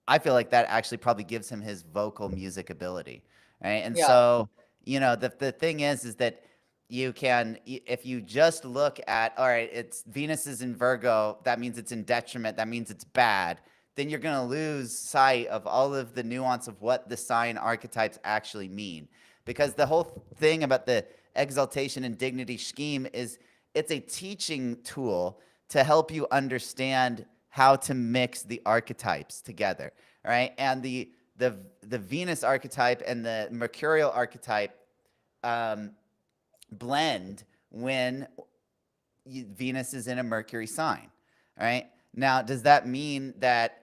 I feel like that actually probably gives him his vocal music ability, right? And Yeah. so, the thing is that if you just look at, all right, it's Venus is in Virgo, that means it's in detriment, that means it's bad, then you're going to lose sight of all of the nuance of what the sign archetypes actually mean. Because the whole thing about the exaltation and dignity scheme is it's a teaching tool to help you understand how to mix the archetypes together, right? And the Venus archetype and the Mercurial archetype um, blend when Venus is in a Mercury sign. All right. Now, does that mean that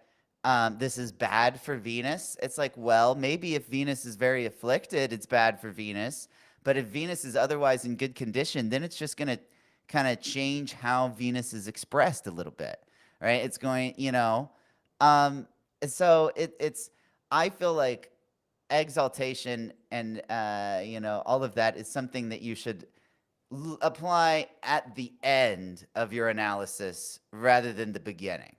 this is bad for Venus? It's like, well, maybe if Venus is very afflicted, it's bad for Venus. But if Venus is otherwise in good condition, then it's just going to kind of change how Venus is expressed a little bit. Right. It's going, um, so I feel like exaltation and, all of that is something that you should apply at the end of your analysis rather than the beginning,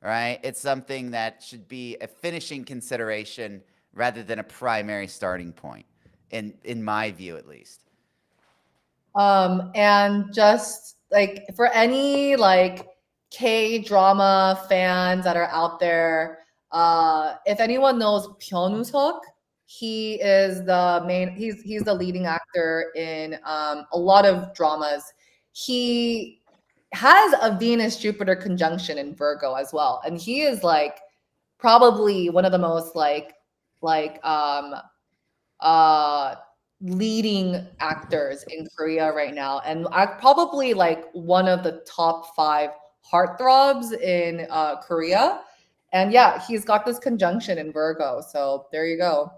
right? It's something that should be a finishing consideration rather than a primary starting point, in my view at least. And just like for any like K drama fans that are out there, if anyone knows Pyeonwoo, he is the main. He's the leading actor in a lot of dramas. He has a Venus Jupiter conjunction in Virgo as well, and he is like probably one of the most like uh leading actors in Korea right now, and I probably like one of the top 5 heartthrobs in Korea. And yeah, he's got this conjunction in Virgo, so there you go.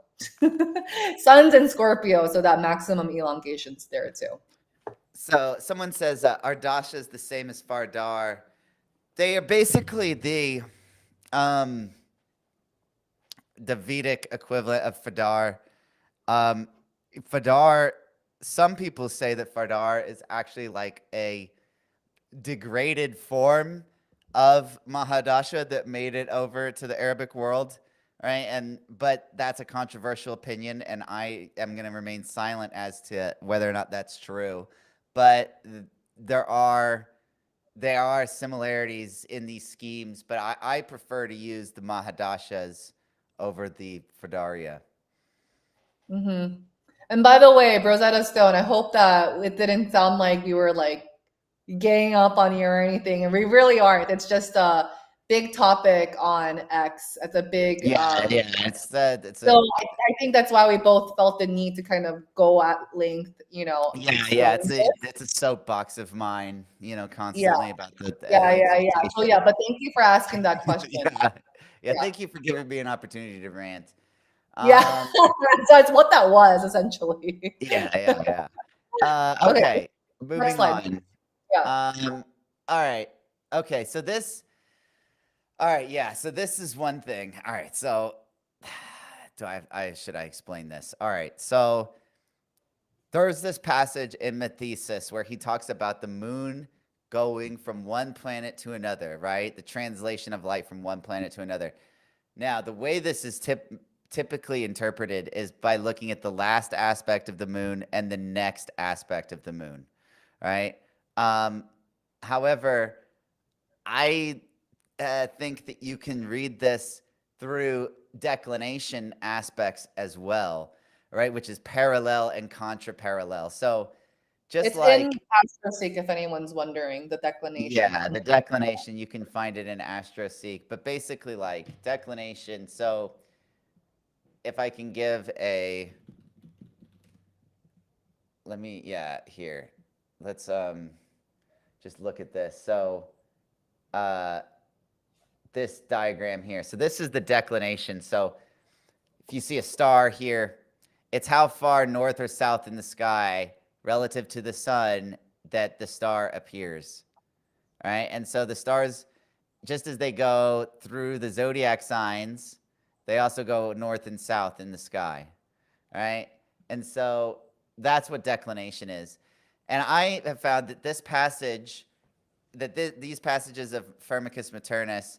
Sun's in Scorpio, so that maximum elongation's there too. So someone says Ardasha is the same as Fardar. They are basically um, the Vedic equivalent of Fadar. Um, Fadar, some people say that Fardar is actually like a degraded form of Mahadasha that made it over to the Arabic world, right? But that's a controversial opinion, and I am going to remain silent as to whether or not that's true. But there are there are similarities in these schemes, but I prefer to use the Mahadashas over the Fadaria. Hmm. And by the way, Rosetta Stone, I hope that it didn't sound like we were like ganging up on you or anything, and we really aren't. It's just a big topic on X. It's a big Yeah, yeah, it's so a I think that's why we both felt the need to kind of go at length, yeah, yeah, explain this. it's a soapbox of mine, Yeah, constantly about the yeah. So exaltation. yeah, but thank you for asking that question. Yeah, yeah. Yeah. Thank you for giving me an opportunity to rant. Yeah. Um, So it's what that was essentially. yeah, yeah, yeah. Okay, Okay, next moving slide. on. Yeah. All right. Okay, all right, yeah. So this is one thing. All right, so should I explain this? All right, so there's this passage in the thesis where he talks about the moon going from one planet to another, right? The translation of light from one planet to another. Now, the way this is typically interpreted is by looking at the last aspect of the moon and the next aspect of the moon, right? Um, However, I think that you can read this through declination aspects as well, right? Which is parallel and contra-parallel. So just It's in like, Astroseek if anyone's wondering, the declination. yeah, the declination, you can find it in AstroSeek, but basically like declination. So if I can give yeah, here. Let's just look at this. So uh, this diagram here. So this is the declination. So if you see a star here, it's how far north or south in the sky relative to the sun that the star appears, right? And so the stars, just as they go through the zodiac signs, they also go north and south in the sky, right? And so that's what declination is. And I have found that this passage, these passages of Firmicus Maternus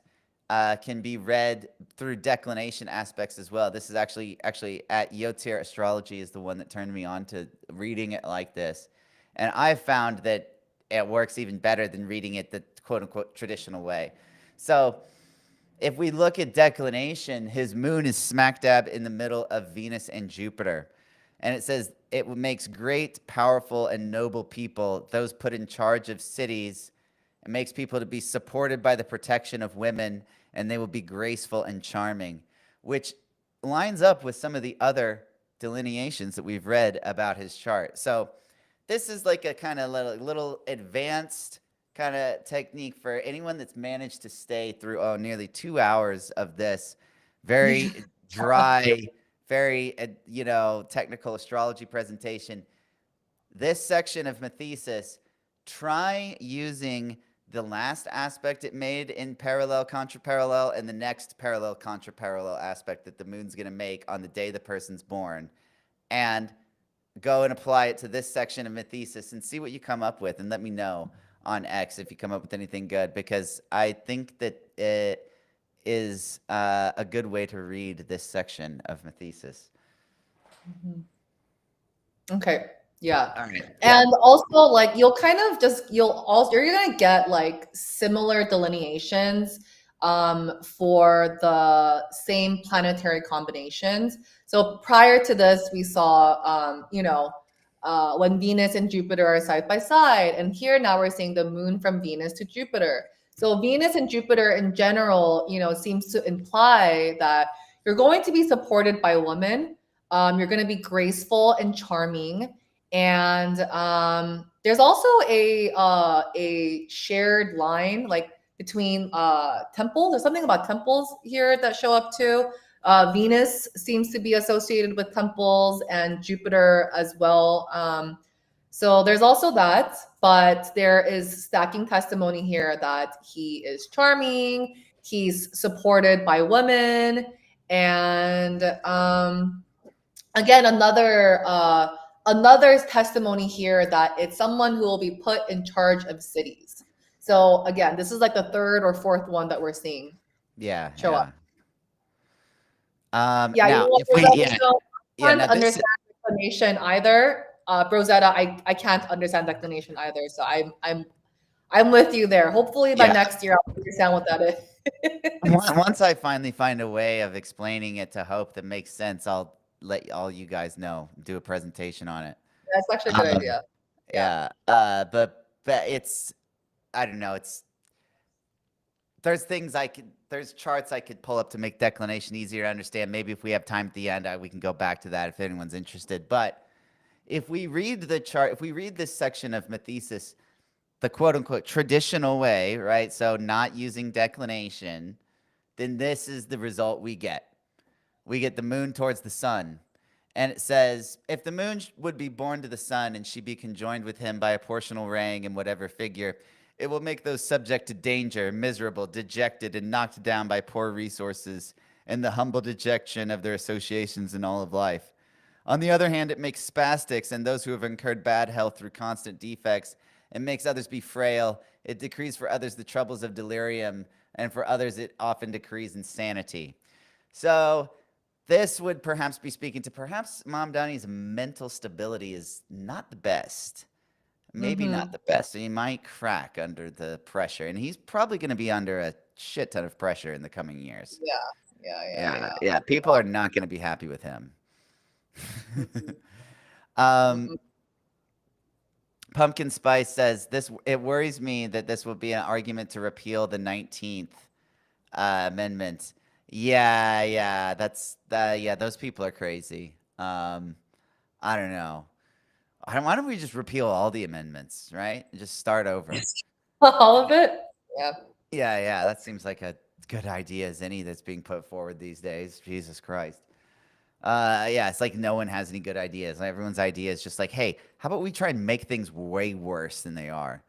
can be read through declination aspects as well. This is actually at Yotir Astrology is the one that turned me on to reading it like this, and I've found that it works even better than reading it the quote unquote traditional way. So if we look at declination, his moon is smack dab in the middle of Venus and Jupiter. And it says it makes great, powerful, and noble people, those put in charge of cities. It makes people to be supported by the protection of women, and they will be graceful and charming, which lines up with some of the other delineations that we've read about his chart. So this is like a kind of little advanced kind of technique for anyone that's managed to stay through nearly 2 hours of this very dry, very technical astrology presentation. This section of Mathesis, try using the last aspect it made in parallel contraparallel and the next parallel contraparallel aspect that the moon's going to make on the day the person's born, and go and apply it to this section of Mathesis and see what you come up with, and let me know on X if you come up with anything good, because I think that it is a good way to read this section of Mathesis. Okay. Yeah. All right. And also like you're gonna get like similar delineations for the same planetary combinations. So prior to this, we saw when Venus and Jupiter are side by side, and here now we're seeing the moon from Venus to Jupiter. So Venus and Jupiter in general, seems to imply that you're going to be supported by women. You're going to be graceful and charming, and there's also a shared line like between temples. There's something about temples here that show up too. Venus seems to be associated with temples, and Jupiter as well. So there's also that, but there is stacking testimony here that he is charming, he's supported by women, and again, another testimony here that it's someone who will be put in charge of cities. So again, this is like the third or fourth one that we're seeing show up. Now, I can't understand this, declination either. Rosetta, I can't understand declination either. So I'm with you there. Hopefully by next year I'll understand what that is. Once I finally find a way of explaining it to Hope that makes sense, I'll let all you guys know, do a presentation on it. That's actually a good idea. Yeah. But it's, I don't know, there's charts I could pull up to make declination easier to understand. Maybe if we have time at the end, we can go back to that if anyone's interested. But if we read the chart, if we read this section of Mathesis the quote unquote traditional way, right? So not using declination, then this is the result we get. We get the moon towards the sun. And it says, if the moon would be born to the sun and she be conjoined with him by a portional ring in whatever figure, it will make those subject to danger, miserable, dejected, and knocked down by poor resources and the humble dejection of their associations in all of life. On the other hand, it makes spastics and those who have incurred bad health through constant defects. It makes others be frail. It decrees for others the troubles of delirium, and for others it often decrees insanity. So this would perhaps be speaking to perhaps Mom Donnie's mental stability is not the best. Maybe not the best. So he might crack under the pressure. And he's probably going to be under a shit ton of pressure in the coming years. Yeah. People are not going to be happy with him. Pumpkin Spice says, it worries me that this will be an argument to repeal the 19th Amendment. Yeah, those people are crazy. I don't know. Why don't we just repeal all the amendments, right? And just start over. All of it? Yeah. Yeah, that seems like a good idea as any that's being put forward these days. Jesus Christ. It's like no one has any good ideas. Like everyone's idea is just like, hey, how about we try and make things way worse than they are?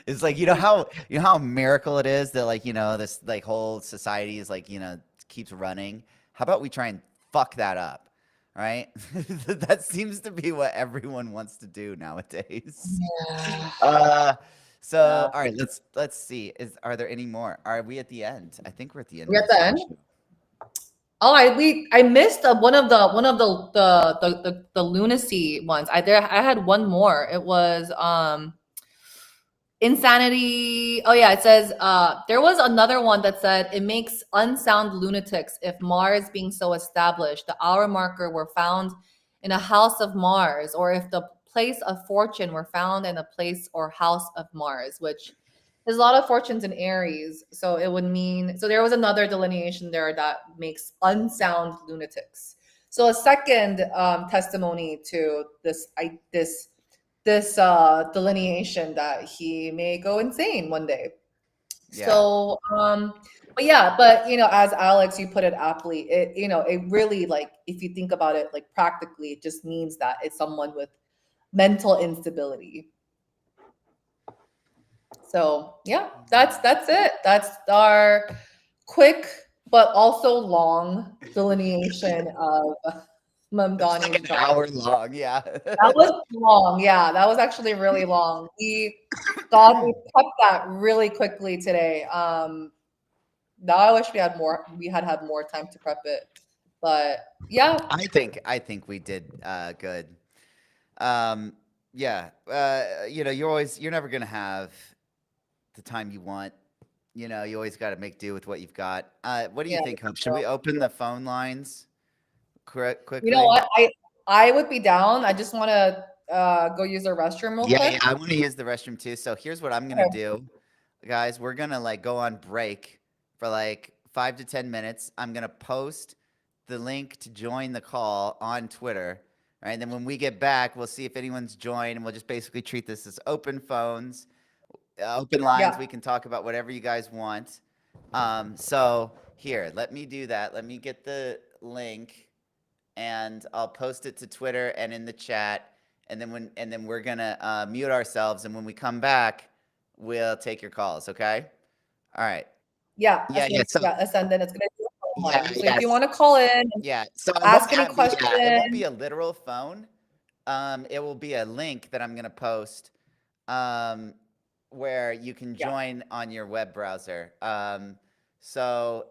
It's like, you know how a miracle it is that this like whole society is like, keeps running. How about we try and fuck that up, right? That seems to be what everyone wants to do nowadays. Yeah. Uh, Yeah. so all right, let's see. Are there any more? Are we at the end? I think we're at the end We of at this the end. show. Oh, I missed one of the lunacy ones. I had one more. It was insanity. Oh yeah, it says there was another one that said it makes unsound lunatics if Mars being so established, the hour marker were found in a house of Mars, or if the place of fortune were found in a place or house of Mars, which there's a lot of fortunes in Aries. So it would mean so there was another delineation there that makes unsound lunatics. So a second testimony to this delineation that he may go insane one day. Yeah. So, but yeah, but as Alex, you put it aptly, it really like if you think about it like practically, it just means that it's someone with mental instability. So yeah, that's it. That's our quick but also long delineation of It's like Mamdani's an chart. hour long. Yeah. That was long. Yeah, that was actually really long. We thought we kept that really quickly today. Now I wish we had more time to prep it. But yeah, I think we did good. Um, yeah. You're never gonna have the time you want. You always got to make do with what you've got. What do you yeah. think, Hope? Should we open the phone lines You know quickly? what? I would be down. I just want to go use the restroom real Yeah, quick. yeah. I want to use the restroom too. So here's what I'm gonna Okay. do, guys. We're gonna like go on break for like 5 to 10 minutes. I'm gonna post the link to join the call on Twitter. Right. And then when we get back, we'll see if anyone's joined, and we'll just basically treat this as open phones, open lines. Yeah. We can talk about whatever you guys want. So here, let me do that. Let me get the link, and I'll post it to Twitter and in the chat. And then we're gonna mute ourselves, and when we come back, we'll take your calls. Okay? All right. Yeah. Yeah, yeah. So And then it's gonna be a phone yeah, line. So if you yes, want to call in, yeah. So I won't ask any have question. yeah, it won't be a literal phone. It will be a link that I'm gonna post, um, where you can Yeah. join on your web browser. So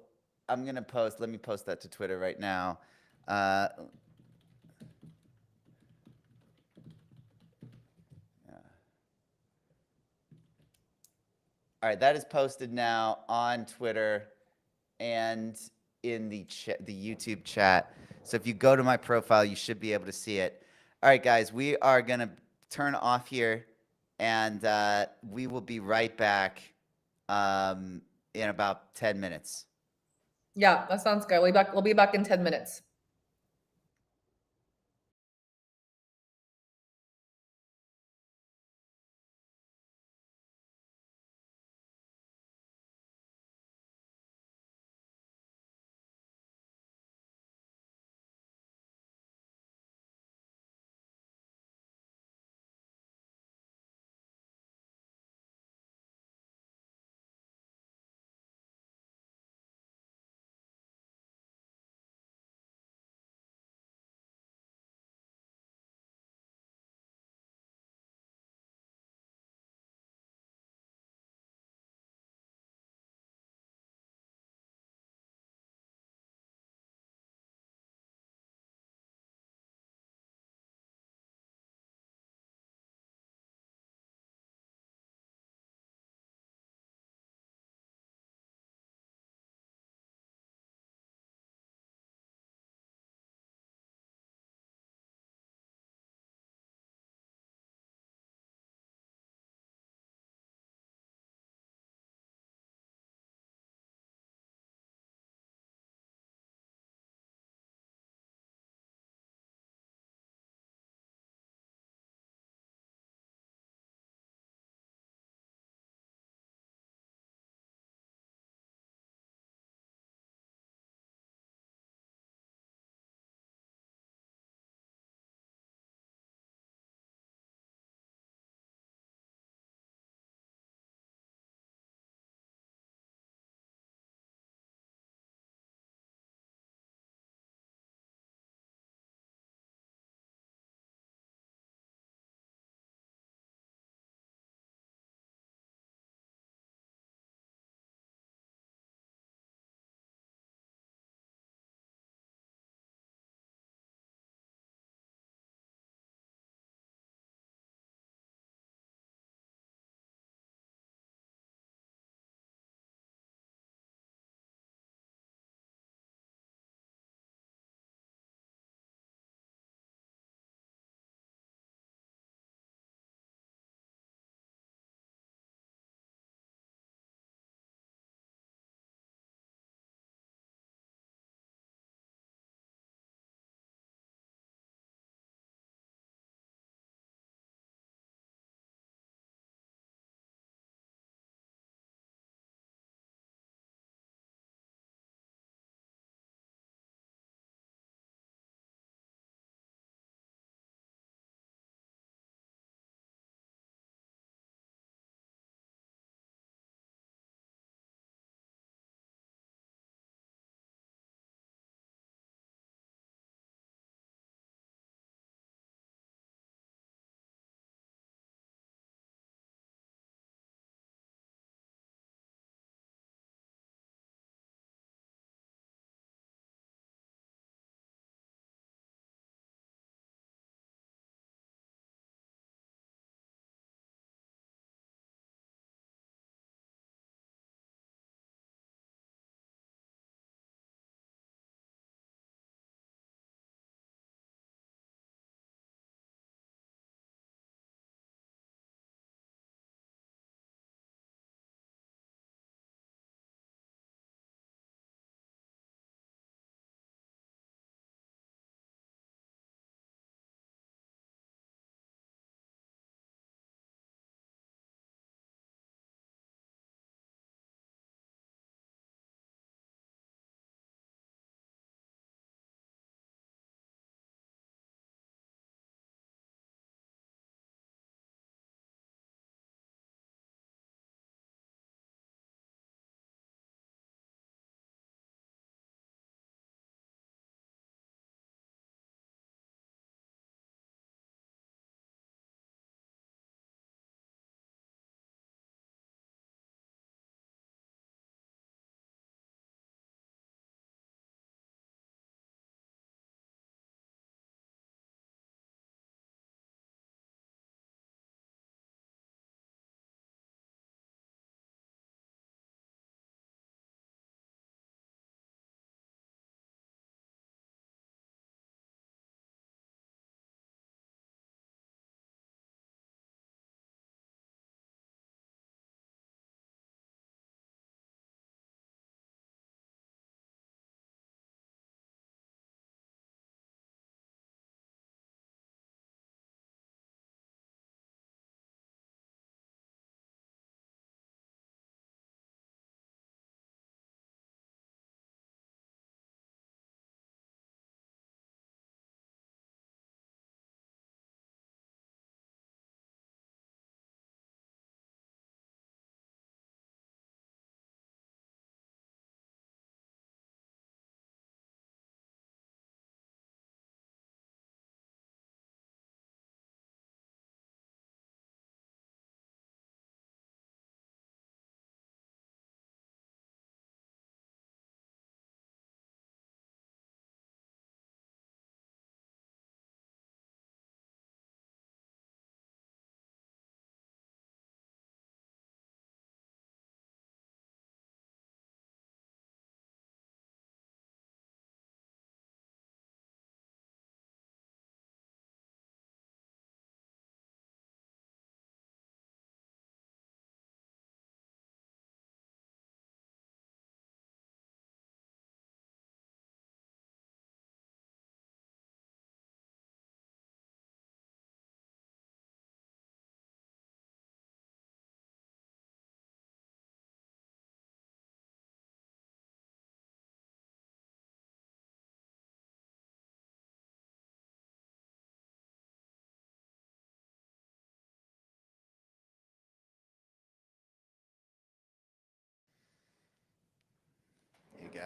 I'm gonna post. Let me post that to Twitter right now. Uh, all right, that is posted now on Twitter and in the YouTube chat. So if you go to my profile, you should be able to see it. All right, guys, we are gonna turn off here, and we will be right back in about 10 minutes. Yeah, that sounds good. We'll be back in 10 minutes.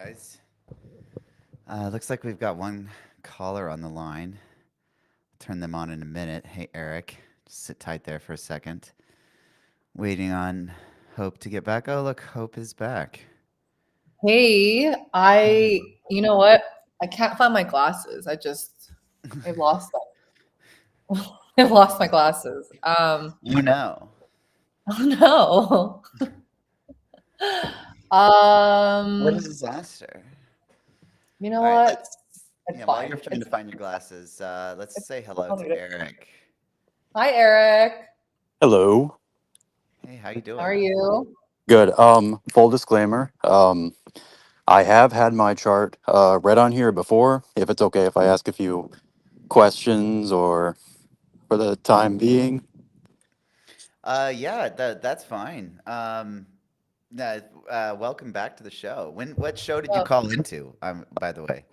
guys. Looks like we've got one caller on the line. Turn them on in a minute. Hey, Eric. Just sit tight there for a second. Waiting on Hope to get back. Oh, look, Hope is back. Hey, you know what? I can't find my glasses. I lost them. I lost my glasses. You know. Oh no. What a Um, disaster. you know All right, what? let's. It's Yeah, while fine. you're trying to find your glasses, let's It's say hello I'll need to it. Eric. Hi, Eric. Hello. Hey, how you How are doing? you? Good. Full disclaimer. I have had my chart read on here before. If it's okay if I ask a few questions or for the time being. Yeah, that's fine. Welcome back to the show. What show did you Oh, call into? By the way,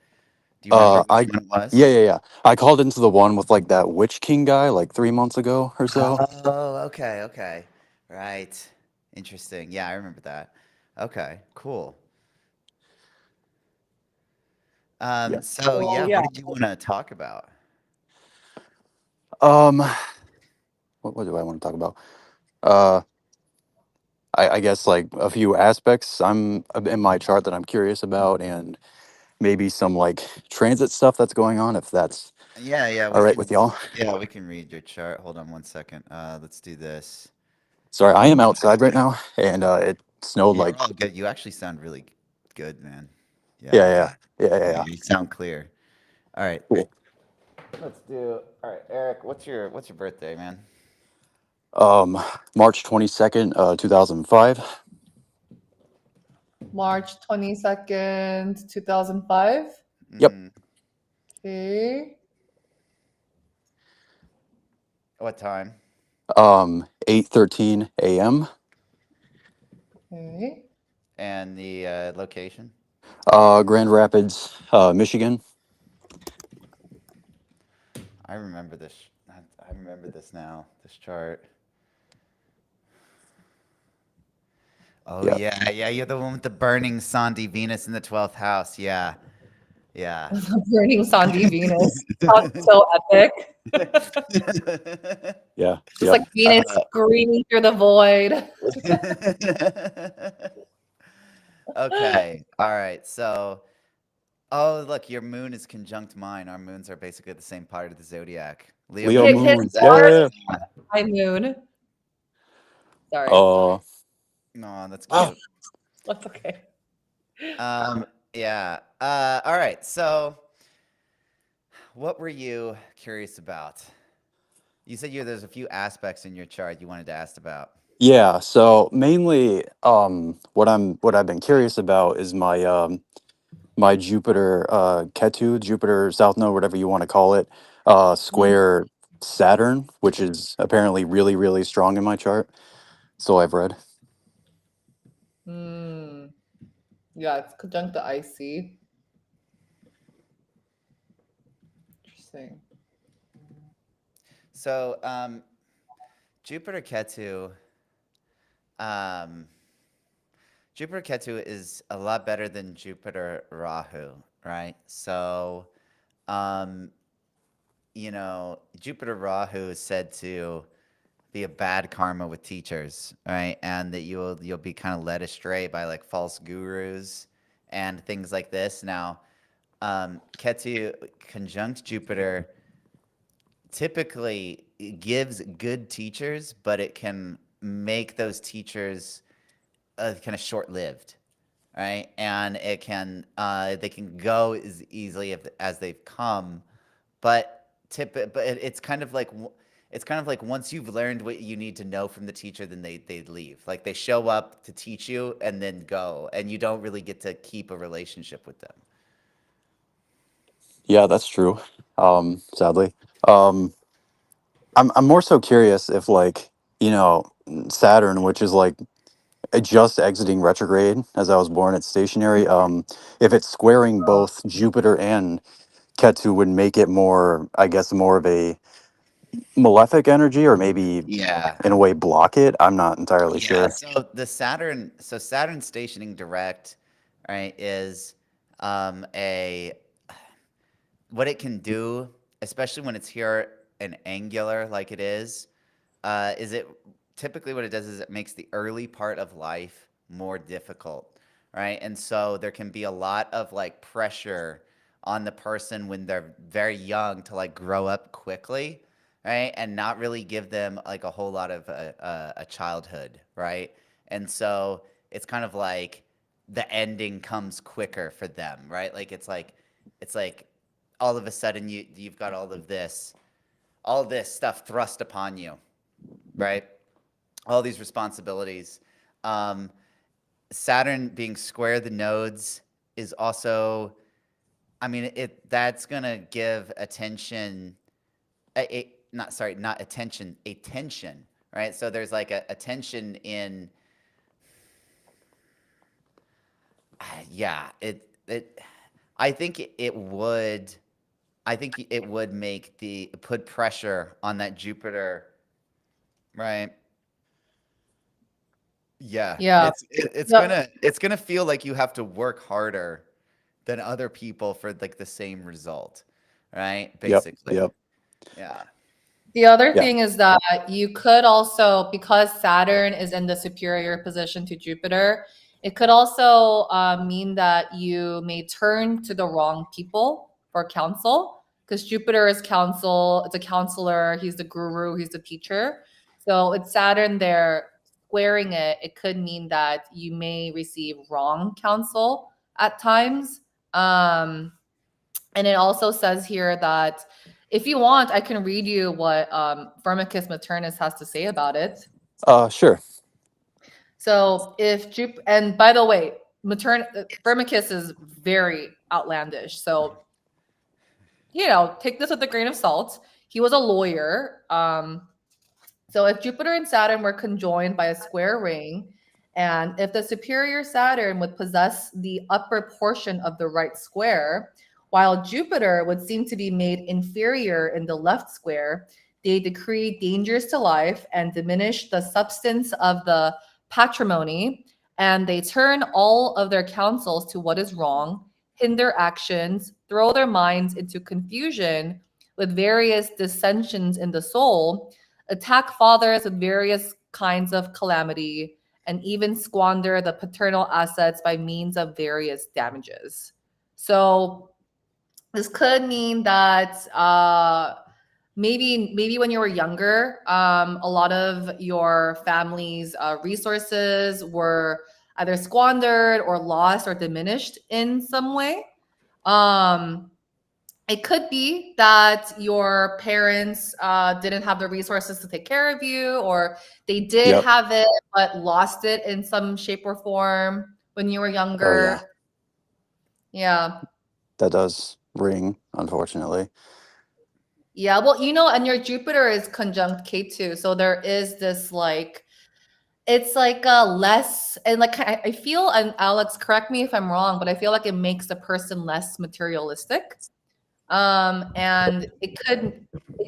do you remember which I one it was? yeah, yeah, yeah. I called into the one with like that Witch King guy like 3 months ago or so. Oh, okay, okay. Right. Interesting. Yeah, I remember that. Okay, cool. Yeah. So well, yeah, yeah. what did you want to talk about? Um, what do I want to talk about? Uh, I guess like a few aspects I'm in my chart that I'm curious about, and maybe some like transit stuff that's going on. If that's Yeah, yeah, all right with y'all. we can read your chart. Hold on one second. Let's do this. Sorry, I am outside right now, and it snowed You're like all good. You actually sound really good, man. Yeah, yeah, yeah, yeah, yeah, yeah. you sound clear. All right. Cool. Let's do. All right, Eric, what's your birthday, man? Um, March 22nd, 2005. March 22nd, 2005. Yep. Mm-hmm. Okay. 8:13 a.m. Okay. And the location? Grand Rapids, Michigan. I remember this. I remember this now. This chart. Oh Yeah, yeah, yeah. You're the one with the burning Sandy Venus in the 12th house. Yeah, yeah. Burning Sandy Venus. That's so epic. yeah, Just yep. like Venus screaming through the void. Okay. All right. So, oh, look, your moon is conjunct mine. Our moons are basically the same part of the zodiac. Leo Leo moon. His moon. Is that Yeah, Mars, yeah, my moon. yeah. Sorry. no, that's Ah, cute. That's okay. Yeah. All right. So, what were you curious about? You said there's a few aspects in your chart you wanted to ask about. yeah. So mainly, what I've been curious about is my Jupiter, Ketu, Jupiter South Node, whatever you want to call it, square Saturn, which is apparently really, really strong in my chart. So I've read. Hmm. Yeah, it's conjunct the IC. Interesting. So, Jupiter Ketu, um, Jupiter Ketu is a lot better than Jupiter Rahu, right? So, um, Jupiter Rahu is said to be a bad karma with teachers, right? And that you'll be kind of led astray by like false gurus and things like this. Now, Ketu conjunct Jupiter typically gives good teachers, but it can make those teachers kind of short-lived, right? And they can go as easily as they've come, it's kind of like once you've learned what you need to know from the teacher, then they leave. Like they show up to teach you and then go, and you don't really get to keep a relationship with them. Yeah, that's true. Sadly. Um, I'm more so curious if like, Saturn, which is like just exiting retrograde as I was born, it's stationary. If it's squaring both Jupiter and Ketu would make it more, I guess, more of a malefic energy, or maybe Yeah. in a way block it. I'm not entirely Yeah, sure. so Saturn stationing direct, right, is a what it can do, especially when it's here and angular like it is it typically what it does is it makes the early part of life more difficult, right? And so there can be a lot of like pressure on the person when they're very young to like grow up quickly, right? And not really give them like a whole lot of a childhood, right? And so it's kind of like the ending comes quicker for them, right? Like it's like all of a sudden you've got all this stuff thrust upon you, right? All these responsibilities. Um, Saturn being square the nodes is also, I mean, it that's gonna give attention, not sorry, not attention, a tension, right? So there's like a tension in, yeah, I think it would, I think it would make the put pressure on that Jupiter, right? Yeah, Yeah. it's gonna feel like you have to work harder than other people for like the same result, right? Yep. Basically. Yep. Yeah. The other Yeah. thing is that you could also, because Saturn is in the superior position to Jupiter, it could also mean that you may turn to the wrong people for counsel, because Jupiter is counsel, it's a counselor, he's the guru, he's the teacher. So it's Saturn there squaring it. It could mean that you may receive wrong counsel at times. Um, and it also says here that if you want, I can read you what Firmicus Maternus has to say about it. Sure. So if and by the way, Firmicus is very outlandish. So, take this with a grain of salt. He was a lawyer. So if Jupiter and Saturn were conjoined by a square ring, and if the superior Saturn would possess the upper portion of the right square, while Jupiter would seem to be made inferior in the left square, they decree dangers to life and diminish the substance of the patrimony, and they turn all of their counsels to what is wrong, hinder actions, throw their minds into confusion with various dissensions in the soul, attack fathers with various kinds of calamity, and even squander the paternal assets by means of various damages. So this could mean that maybe when you were younger, a lot of your family's resources were either squandered or lost or diminished in some way. Um, it could be that your parents didn't have the resources to take care of you, or they did Yep. have it but lost it in some shape or form when you were Oh yeah. younger. Yeah. That does ring, unfortunately. Yeah. Well, and your Jupiter is conjunct K2. So there is this like, it's like a less, and like I feel, and Alex, correct me if I'm wrong, but I feel like it makes the person less materialistic. And it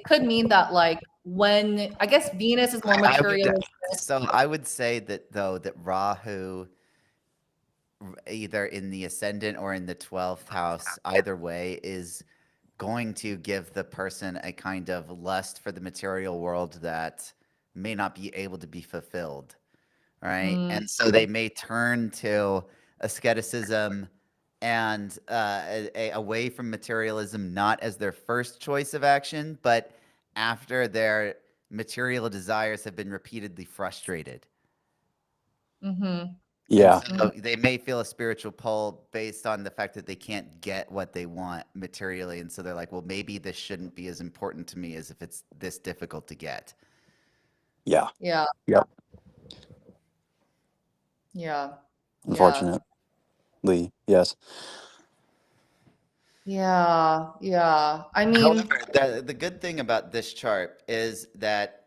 could mean that like when I guess Venus is more I would materialistic. so I would say that though that Rahu either in the ascendant or in the 12th house, either way, is going to give the person a kind of lust for the material world that may not be able to be fulfilled, right? Mm, And so they may turn to asceticism and away from materialism, not as their first choice of action, but after their material desires have been repeatedly frustrated. mm-hmm, And Yeah. so they may feel a spiritual pull based on the fact that they can't get what they want materially. And so they're like, well, maybe this shouldn't be as important to me as if it's this difficult to get. Yeah. yeah, Yep. yeah, yeah, Unfortunately, yes. yeah. I mean, However, the good thing about this chart is that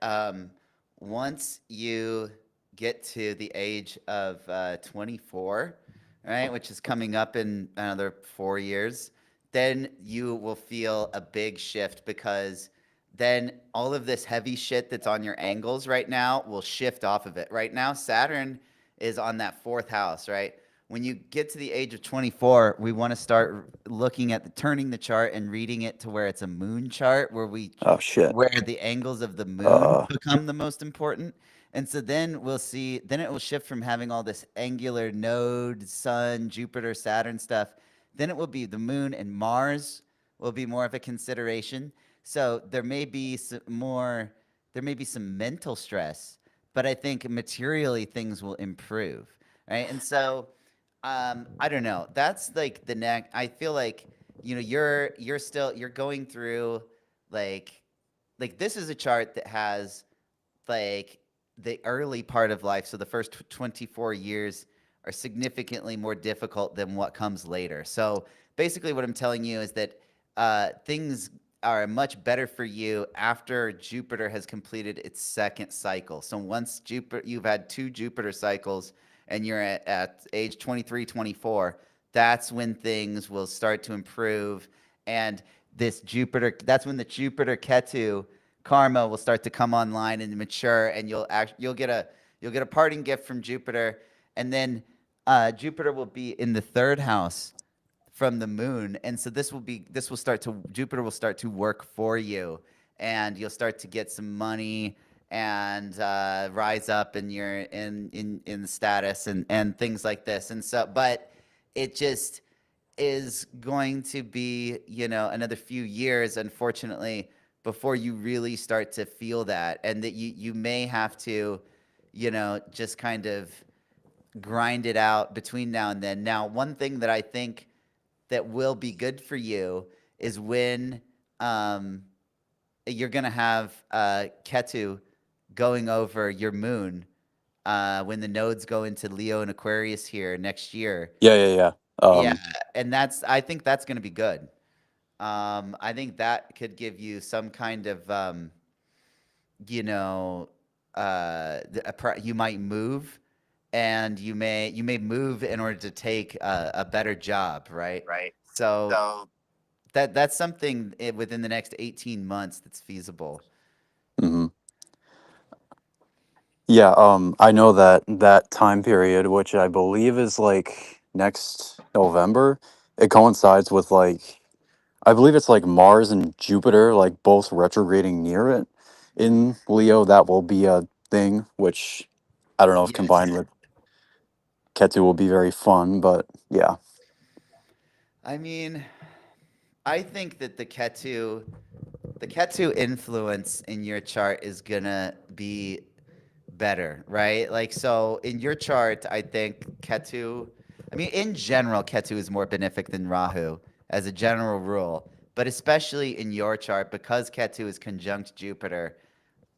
once you get to the age of 24, right, which is coming up in another 4 years, then you will feel a big shift because then all of this heavy shit that's on your angles right now will shift off of it. Right now, Saturn is on that fourth house, right? when you get to the age of 24, we want to start looking at turning the chart and reading it to where it's a moon chart, Oh shit. where the angles of the moon Uh, become the most important. And so then then it will shift from having all this angular node, Sun, Jupiter, Saturn stuff. Then it will be the moon and Mars will be more of a consideration. So there may be some mental stress, but I think materially things will improve, right? And so, I don't know. That's like the next. I feel like you're going through like this is a chart that has like the early part of life. So the first 24 years are significantly more difficult than what comes later. So basically, what I'm telling you is that things are much better for you after Jupiter has completed its second cycle. So once you've had two Jupiter cycles and you're at age 23, 24, that's when things will start to improve. And that's when the Jupiter Ketu karma will start to come online and mature, and you'll get a parting gift from Jupiter, and then Jupiter will be in the third house from the moon, and so Jupiter will start to work for you, and you'll start to get some money and rise up in your in the status and things like this, and so but it just is going to be, another few years, unfortunately, before you really start to feel that. And that you may have to, just kind of grind it out between now and then. Now, one thing that I think that will be good for you is when you're going to have Ketu going over your moon when the nodes go into Leo and Aquarius here next year. yeah, yeah, yeah. Yeah, and I think that's gonna be good. I think that could give you some kind of, you know, you might move, and you may move in order to take a better job, right? Right. So So. that's something within the next 18 months that's feasible. hmm Yeah, I know that that time period, which I believe is like next November, it coincides with like I believe it's like Mars and Jupiter, like both retrograding near it in Leo. That will be a thing, which I don't know if Yes. combined with Ketu will be very fun, but yeah. I mean, I think that the Ketu influence in your chart is gonna be better, right? Like, so in your chart, I think Ketu, I mean, in general, Ketu is more benefic than Rahu as a general rule, but especially in your chart, because Ketu is conjunct Jupiter,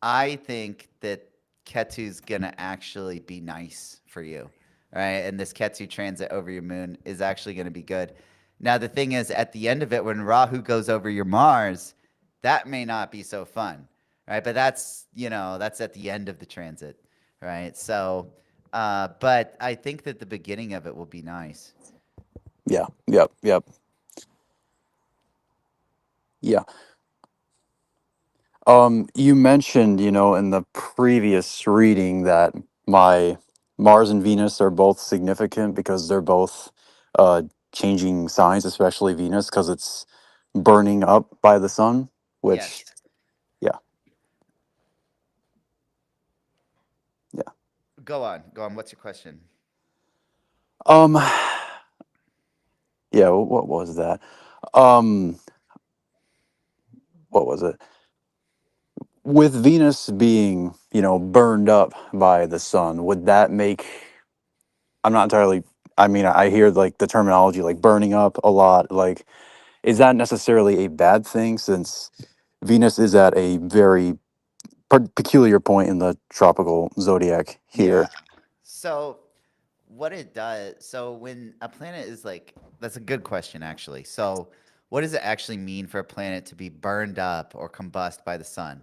I think that Ketu's gonna actually be nice for you, right? And this Ketu transit over your moon is actually gonna be good. Now, the thing is, at the end of it, when Rahu goes over your Mars, that may not be so fun, right? But that's at the end of the transit, right? So, but I think that the beginning of it will be nice. Yeah. Yep. Yep. Yeah. You mentioned, in the previous reading that my Mars and Venus are both significant because they're both uh, changing signs, especially Venus, because it's burning up by the sun, which, Yes. yeah, yeah. Go on. Go on. What's your question? Um, yeah, what was that? Um, what was it? With Venus being, burned up by the sun, would that make I'm not entirely. I mean, I hear like the terminology like burning up a lot. Like, is that necessarily a bad thing since Venus is at a very peculiar point in the tropical zodiac Yeah. here? So what it does, so when a planet is like, that's a good question actually. So what does it actually mean for a planet to be burned up or combust by the sun?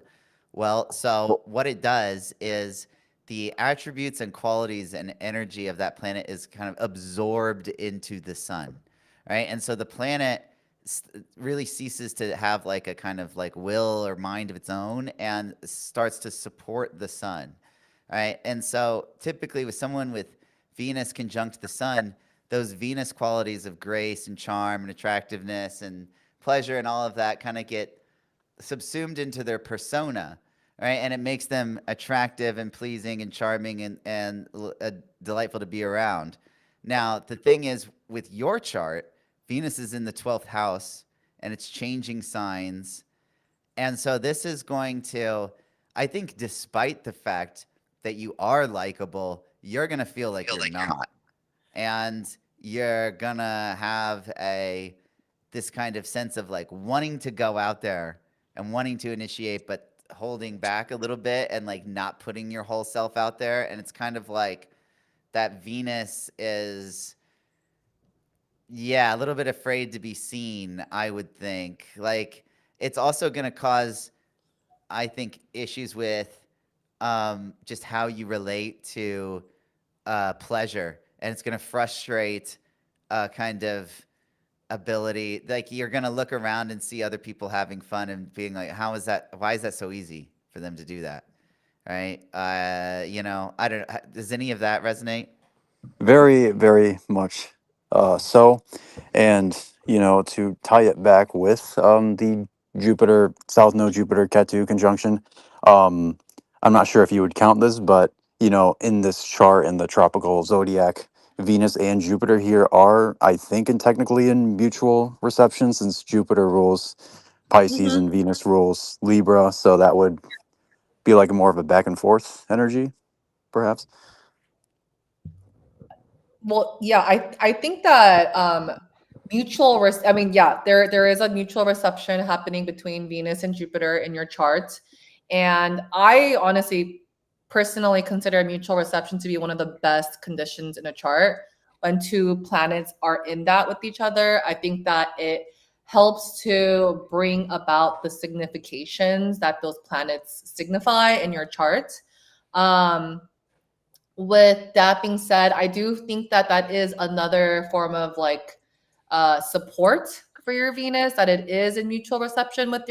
Well, so what it does is the attributes and qualities and energy of that planet is kind of absorbed into the sun, right? And so the planet really ceases to have like a kind of like will or mind of its own and starts to support the sun, right? And so typically with someone with Venus conjunct the sun, those Venus qualities of grace and charm and attractiveness and pleasure and all of that kind of get subsumed into their persona, right? And it makes them attractive and pleasing and charming and delightful to be around. Now, the thing is, with your chart, Venus is in the 12th house and it's changing signs. And so this is going to, I think, despite the fact that you are likable, you're going to feel like you're not. And you're going to have this kind of sense of like wanting to go out there and wanting to initiate, but holding back a little bit and like not putting your whole self out there. And it's kind of like that Venus is, yeah, a little bit afraid to be seen, I would think. Like, it's also going to cause, I think, issues with just how you relate to pleasure. And it's going to frustrate kind of ability. Like, you're going to look around and see other people having fun and being like, how is that? Why is that so easy for them to do that? Right? I don't, does any of that resonate? Very, very much so. And, to tie it back with the Jupiter, South Node Jupiter Ketu conjunction, um, I'm not sure if you would count this, but, in this chart in the tropical zodiac, Venus and Jupiter here are, I think, and technically in mutual reception since Jupiter rules Pisces Mhm. and Venus rules Libra. So that would be like more of a back and forth energy, perhaps. Well, yeah, I think that I mean, yeah, there is a mutual reception happening between Venus and Jupiter in your chart. And I honestly personally consider mutual reception to be one of the best conditions in a chart when two planets are in that with each other. I think that it helps to bring about the significations that those planets signify in your chart. Um, with that being said, I do think that that is another form of like support for your Venus, that it is in mutual reception with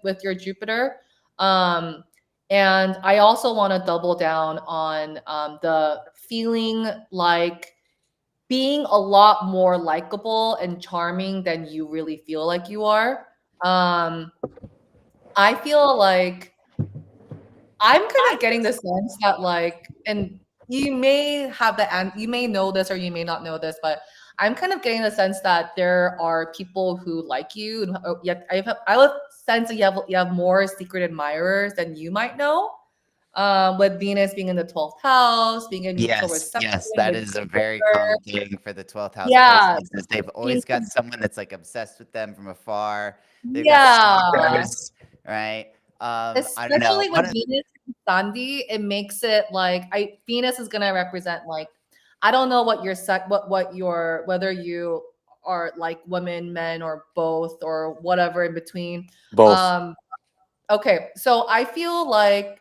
with your Jupiter. Um, and I also want to double down on the feeling like being a lot more likable and charming than you really feel like you are. Um, I feel like I'm kind of getting the sense that like, and you may have and you may know this or you may not know this, but I'm kind of getting the sense that there are people who like you, and yet I have a sense that you have more secret admirers than you might know. With Venus being in the 12th house, being in mutual Yes, reception yes, that with is a very Jupiter. common thing for the 12th house Yeah, placements is they've being, always got someone that's like obsessed with them from afar. They've got yeah. stalkers, right? I don't know. Especially with One of Venus and Sandy, it makes it like Venus is gonna represent like I don't know what your what your whether you are like women, men, or both or whatever in between. Both. Um, okay, so I feel like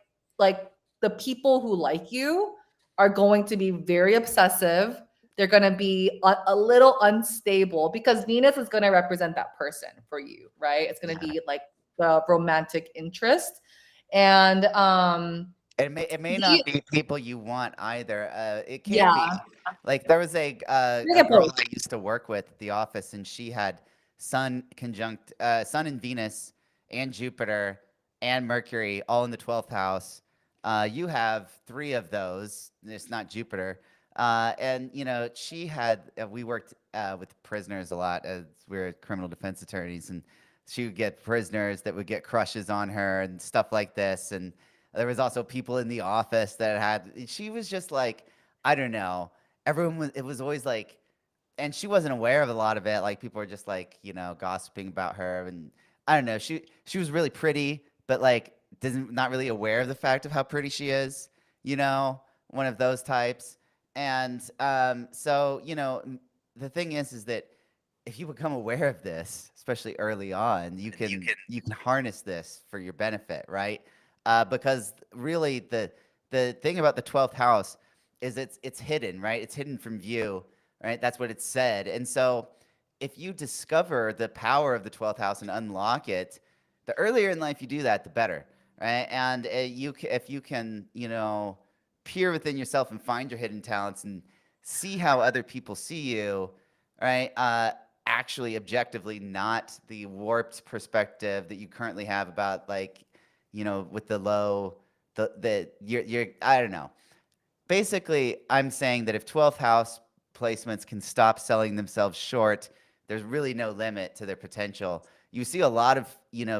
the people who like you are going to be very obsessive. They're going to be a little unstable because Venus is going to represent that person for you, right? It's going to Yeah. be like the romantic interest. And It may the not be people you want either. It can yeah, be. Like there was they a get girl both. I used to work with at the office, and she had Sun and Venus and Jupiter and Mercury all in the 12th house. You have three of those. It's not Jupiter. And she had. We worked with prisoners a lot as we were criminal defense attorneys, and she would get prisoners that would get crushes on her and stuff like this, and there was also people in the office that had she was just like, I don't know. It was always like, and she wasn't aware of a lot of it. Like people were just like, gossiping about her, and I don't know. She was really pretty, but like doesn't not really aware of the fact of how pretty she is, one of those types. And so, the thing is that if you become aware of this, especially early on, you can harness this for your benefit, right? Because really, the thing about the 12th house is it's hidden, right? It's hidden from view, right? That's what it said. And so, if you discover the power of the 12th house and unlock it, the earlier in life you do that, the better, right? And if you can, peer within yourself and find your hidden talents and see how other people see you, right? Actually, objectively, not the warped perspective that you currently have about like, with the low, the you're I don't know. Basically, I'm saying that if 12th house placements can stop selling themselves short, there's really no limit to their potential. You see a lot of,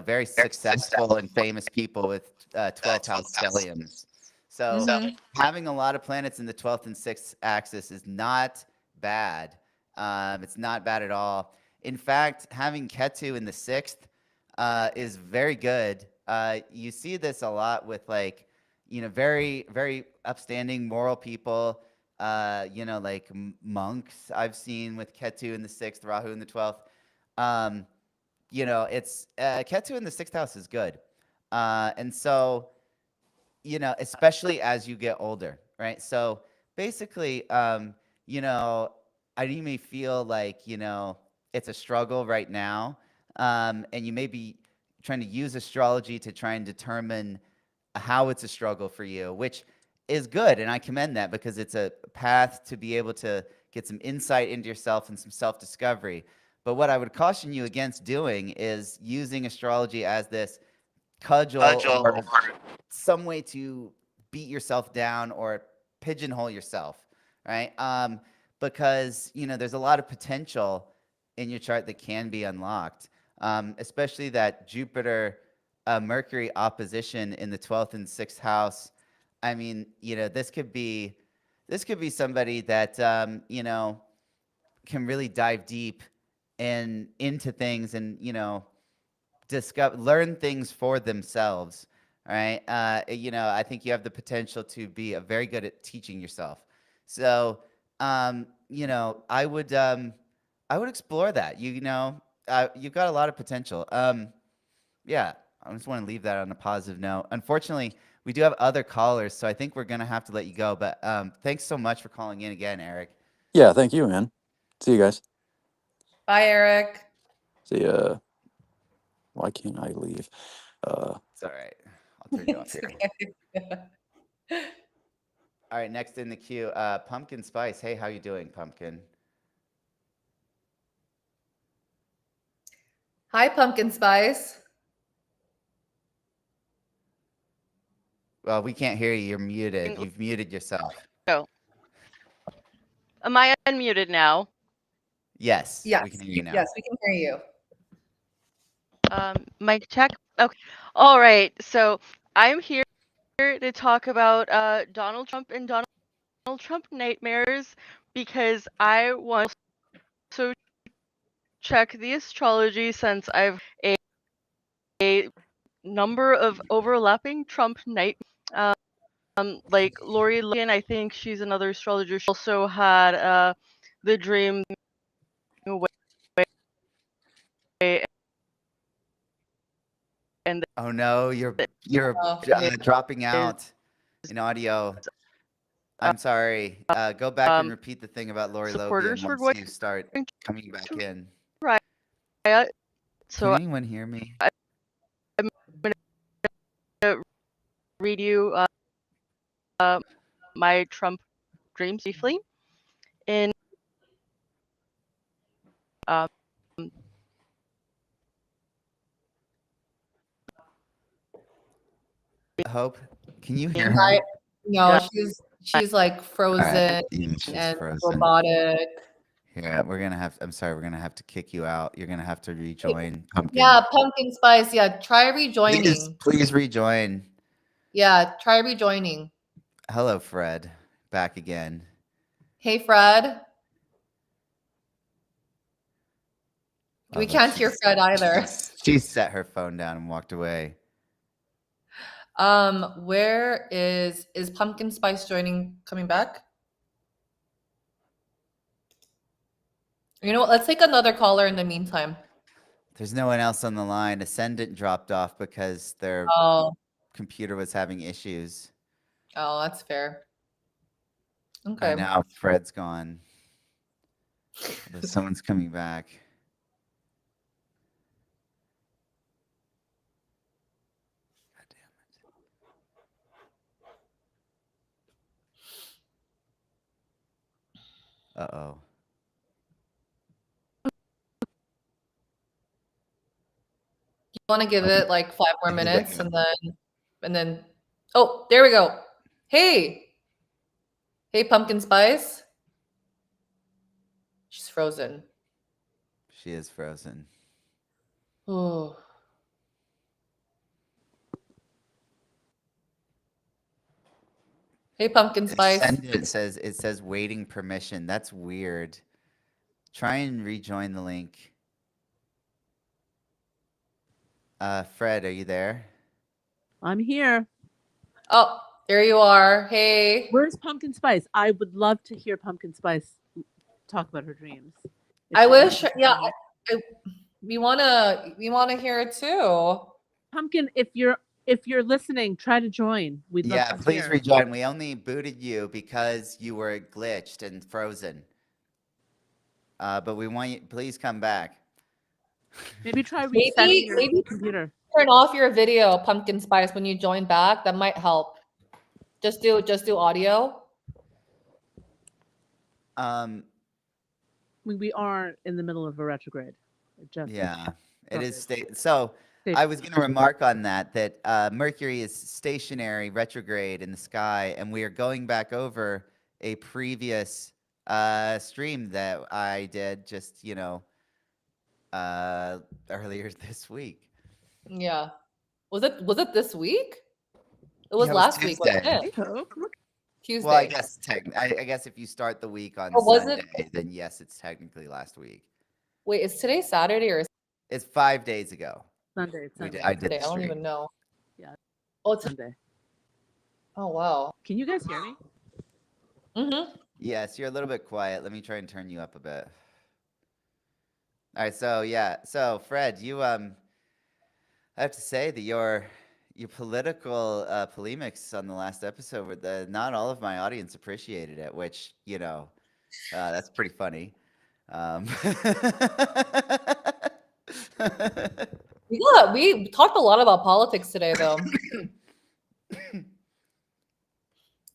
very successful and famous people with 12th house stelliums. So Mm-hmm. having a lot of planets in the 12th and 6th axis is not bad. It's not bad at all. In fact, having Ketu in the 6th is very good. You see this a lot with like, very, very upstanding moral people, like monks I've seen with Ketu in the 6th, Rahu in the 12th. Um, it's Ketu in the 6th house is good. And so, especially as you get older, right? So basically, you know, you may feel like, it's a struggle right now. And you may be trying to use astrology to try and determine how it's a struggle for you, which is good. And I commend that because it's a path to be able to get some insight into yourself and some self discovery. But what I would caution you against doing is using astrology as this cudgel or some way to beat yourself down or pigeonhole yourself, right? Because there's a lot of potential in your chart that can be unlocked, especially that Jupiter Mercury opposition in the 12th and 6th house. I mean, this could be somebody that can really dive deep and into things and learn things for themselves. All right. I think you have the potential to be very good at teaching yourself. So, I would explore that. You've got a lot of potential. Yeah, I just want to leave that on a positive note. Unfortunately, we do have other callers, so I think we're gonna have to let you go. But thanks so much for calling in again, Eric. Yeah, thank you, man. See you guys. Bye, Eric. See why can't I leave? It's all right. I'll turn you off It's here. okay. All right, next in the queue, Pumpkin Spice. Hey, how you doing, Pumpkin? Hi, Pumpkin Spice. Well, we can't hear you. You're muted. You've muted yourself. Oh. Am I unmuted now? Yes, Yes. we can hear you now. Yes, we can hear you. Mic check. Okay. All right. So I'm here to talk about Donald Trump and Donald Trump nightmares because I want to also check the astrology since I've a number of overlapping Trump nightmares. Like Lori Lynn, I think she's another astrologer. She also had the dream away and Oh no, you're Oh, dropping out in audio. I'm sorry. Go back and repeat the thing about Lori Logan supporters were once going you start coming back to in. riot. Can So anyone hear me? I'm gonna read you my Trump dreams briefly. In um, Hope, can you hear her? no, she's like All frozen right. Yeah, she's and frozen. robotic. Here, I'm sorry, we're gonna have to kick you out. You're gonna have to rejoin, Pumpkin. Yeah, Pumpkin Spice. Yeah, try Please, rejoining. please rejoin. Yeah, try rejoining. Hello, Fred. Back again. Hey, Fred. Oh, We look, can't hear Fred either. she set her phone down and walked away. Where is Pumpkin Spice coming back? You know what? Let's take another caller in the meantime. There's no one else on the line. Ascendant dropped off because their Oh, computer was having issues. oh, that's fair. Okay. And now Fred's gone. Although someone's coming back. God damn it. Uh-oh. You want to give Oh, it like 5 more he's like, minutes and then oh, there we go. Hey. Hey, pumpkin spice. She's frozen. she is frozen. Oh. Hey, pumpkin spice. It says waiting permission. That's weird. Try and rejoin the link. Fred, are you there? I'm here. Oh, there you are. Hey. Where's Pumpkin Spice? I would love to hear Pumpkin Spice talk about her dreams. I wish, yeah, we wanna hear it too. Pumpkin, if you're listening, try to join. We'd love Yeah, to please hear. rejoin. We only booted you because you were glitched and frozen. But we want you, please come back. Maybe try resetting your Maybe computer. turn off your video, pumpkin spice, when you join back. That might help. Just do audio. We are in the middle of a retrograde. Yeah, it is started. so I was going to remark on that Mercury is stationary retrograde in the sky, and we are going back over a previous stream that I did just, earlier this week. Yeah. Was it this week? It was Yeah, last week, wasn't Tuesday. it? I hope. Tuesday. Well, I guess if you start the week on Oh, was it? Sunday, then yes, it's technically last week. Wait, is today Saturday or It's 5 days ago. Sunday. It's Sunday. I did today? the I don't stream. even know. Yeah. Oh, it's Sunday. Oh, wow. Can you guys hear me? Mm-hmm. Yes, you're a little bit quiet. Let me try and turn you up a bit. All right, so Fred, you I have to say that your political polemics on the last episode were not all of my audience appreciated it, which that's pretty funny. We talked a lot about politics today, though.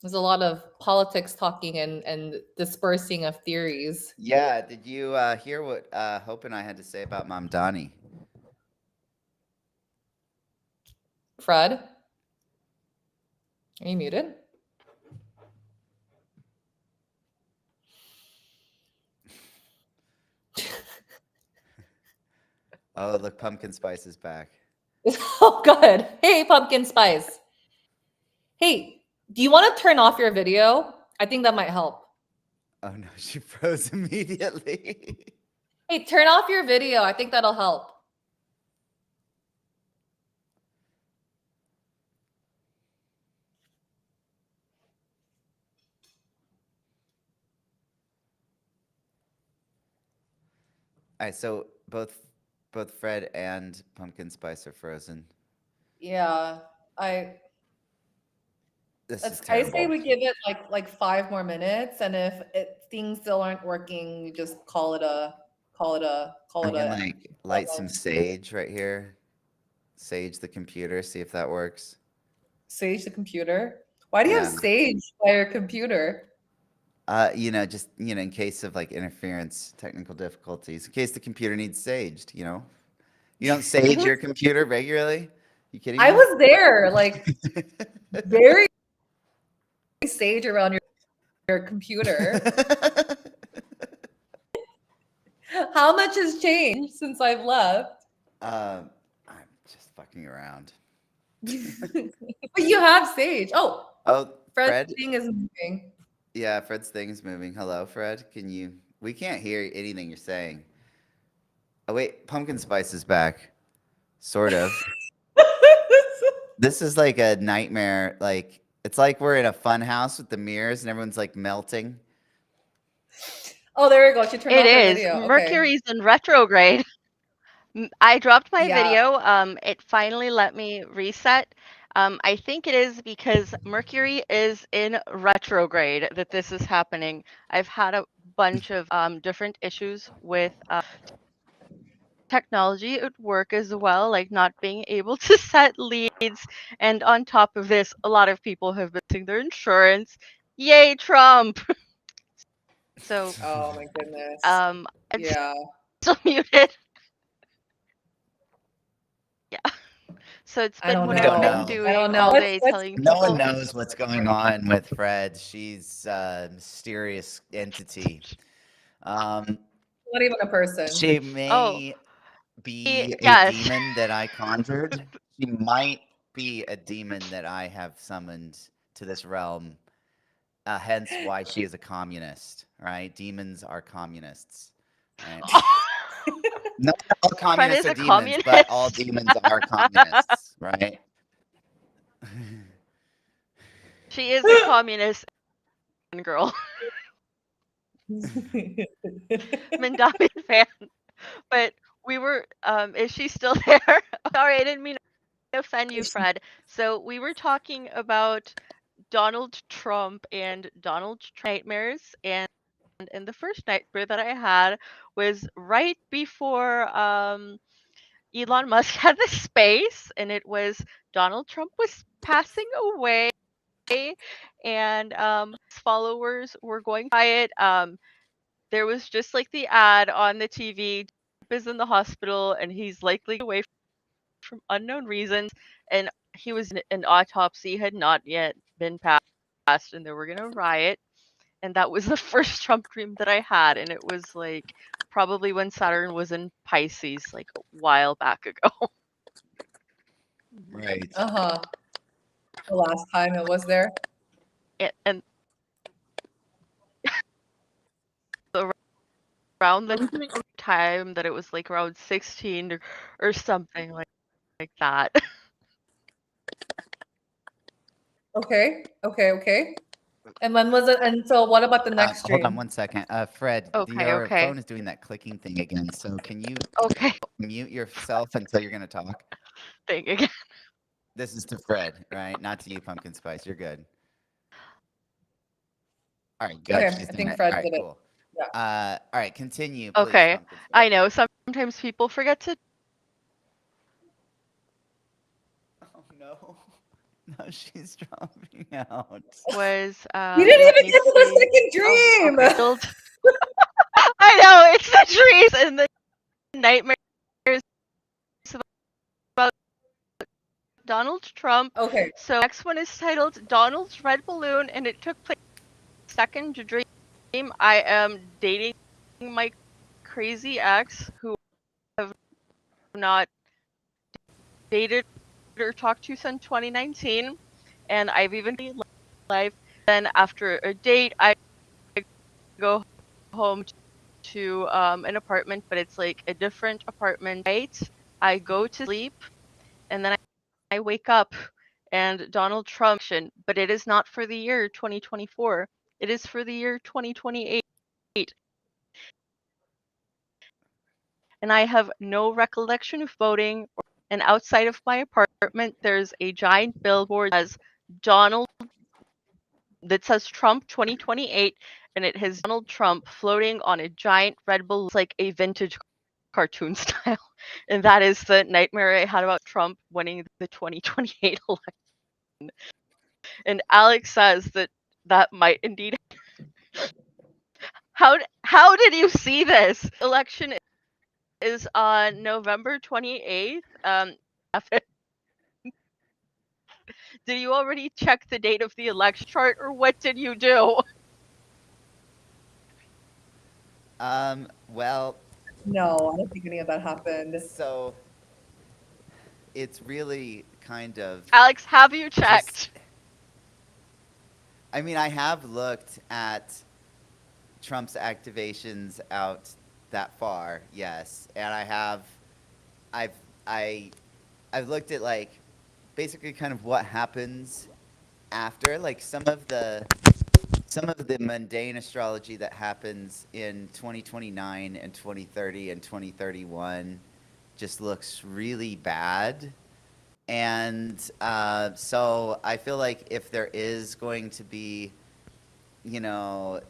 There's a lot of politics talking and dispersing of theories. Yeah, did you hear what Hope and I had to say about Mom Donnie? Fred, are you muted? Oh, look, Pumpkin Spice is back. Oh, good. Hey, pumpkin spice. Hey, do you want to turn off your video? I think that might help. Oh no, she froze immediately. Hey, turn off your video. I think that'll help. All right, so both Fred and Pumpkin Spice are frozen. Yeah, This is I terrible. say we give it like 5 more minutes, and if things still aren't working, we just call it a. I'm gonna light some sage right here. Sage the computer, see if that works. Sage the computer. Why do you have Sage by your computer? Just in case of like interference, technical difficulties, in case the computer needs saged. You don't sage your computer regularly. You kidding me? I was there, like very sage around your computer. How much has changed since I've left? I'm just fucking around. But you have Sage. Oh, Fred's thing is moving. Yeah, Fred's thing is moving. Hello, Fred. We can't hear anything you're saying. Oh wait, Pumpkin Spice is back. Sort of. This is like a nightmare. Like it's like we're in a fun house with the mirrors and everyone's like melting. Oh, there we go. She turned off her video. It is. Mercury's in retrograde. I dropped my video. It finally let me reset. I think it is because Mercury is in retrograde that this is happening. I've had a bunch of different issues with technology at work as well, like not being able to set leads. And on top of this, a lot of people have been missing their insurance. Yay, Trump! So Oh my goodness. I'm Yeah. still muted. Yeah. So it's I been don't what We I've don't know. been know. I don't doing know. all day, telling No one people. knows what's going on with Fred. She's a mysterious entity. Um, Not even a person. she Oh, may be a yes. demon that I conjured. She might be a demon that I have summoned to this realm. Hence why she is a communist, right? Demons are communists, right? Not all Fred communists is are a demons, but all communist. demons are communists, right? She is a communist girl. Mandami fan. But we were is she still there? Sorry, I didn't mean to offend you, Fred. So we were talking about Donald Trump and Donald nightmares, and the first nightmare that I had was right before Elon Musk had the space, and it was Donald Trump was passing away, and his followers were going by it. There was just like the ad on the TV. Trump is in the hospital, and he's likely away from unknown reasons, and he was an autopsy had not yet been passed, and they were gonna riot, and that was the first Trump dream that I had, and it was like probably when Saturn was in Pisces, like a while back ago. Right. Uh-huh. The last time it was there. And around Are the we doing? time that it was like around 16 or something like that. Okay. And when was it? And so what about the next Hold on stream? 1 second. Fred, Okay, your okay, phone is doing that clicking thing again. So can you okay. mute yourself until you're going to talk? Thing again. This is to Fred, right? Not to you, Pumpkin Spice. You're good. All right, good. Okay, She's I doing think it. Fred All right, did it. cool. Yeah. All right, continue, please, Okay, Pumpkin Spice. I know sometimes people forget to. Oh no. No, she's dropping out. Was You didn't let even me get to the see. second Oh, dream. okay. I know it's the trees and the nightmares about Donald Trump. Okay. So next one is titled Donald's Red Balloon, and it took place second dream. I am dating my crazy ex who have not dated or talked to since 2019, and I've even been life. Then after a date, I go home to an apartment, but it's like a different apartment. Right? I go to sleep, and then I wake up, and Donald Trump, but it is not for the year 2024. It is for the year 2028. And I have no recollection of voting. And outside of my apartment, there's a giant billboard that says Donald that says Trump 2028, and it has Donald Trump floating on a giant red balloon, like a vintage cartoon style. And that is the nightmare I had about Trump winning the 2028 election. And Alex says that that might indeed. How did you see this? Election is on November 28th. Did you already check the date of the election chart, or what did you do? Well, No, I don't think any of that happened. so it's really kind of Alex, have you just checked? I mean, I have looked at Trump's activations out that far, yes, and I've I I've looked at like basically kind of what happens after, like some of the mundane astrology that happens in 2029 and 2030 and 2031 just looks really bad. And so I feel like if there is going to be, you know,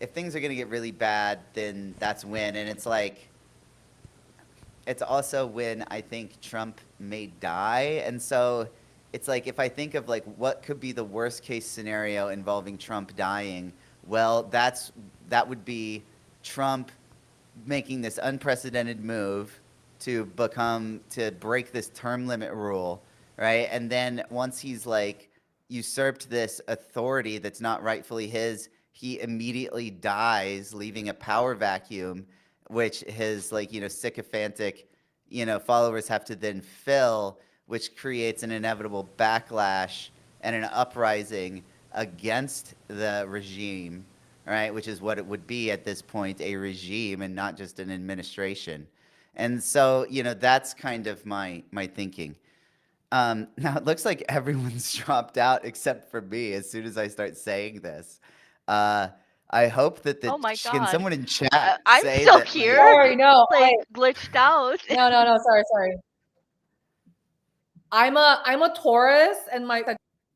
if things are going to get really bad, then that's when. And it's like, it's also when I think Trump may die. And so it's like, if I think of like what could be the worst case scenario involving Trump dying, well, that would be Trump making this unprecedented move to break this term limit rule, right? And then once he's like usurped this authority that's not rightfully his, he immediately dies, leaving a power vacuum, which his sycophantic, followers have to then fill, which creates an inevitable backlash and an uprising against the regime, right? Which is what it would be at this point, a regime and not just an administration. And so, that's kind of my thinking. Now it looks like everyone's dropped out except for me as soon as I start saying this. Uh, I hope that Oh my can God. someone in chat I'm say still that here. Sorry, no, Like glitched out. no, sorry. I'm a Taurus, and my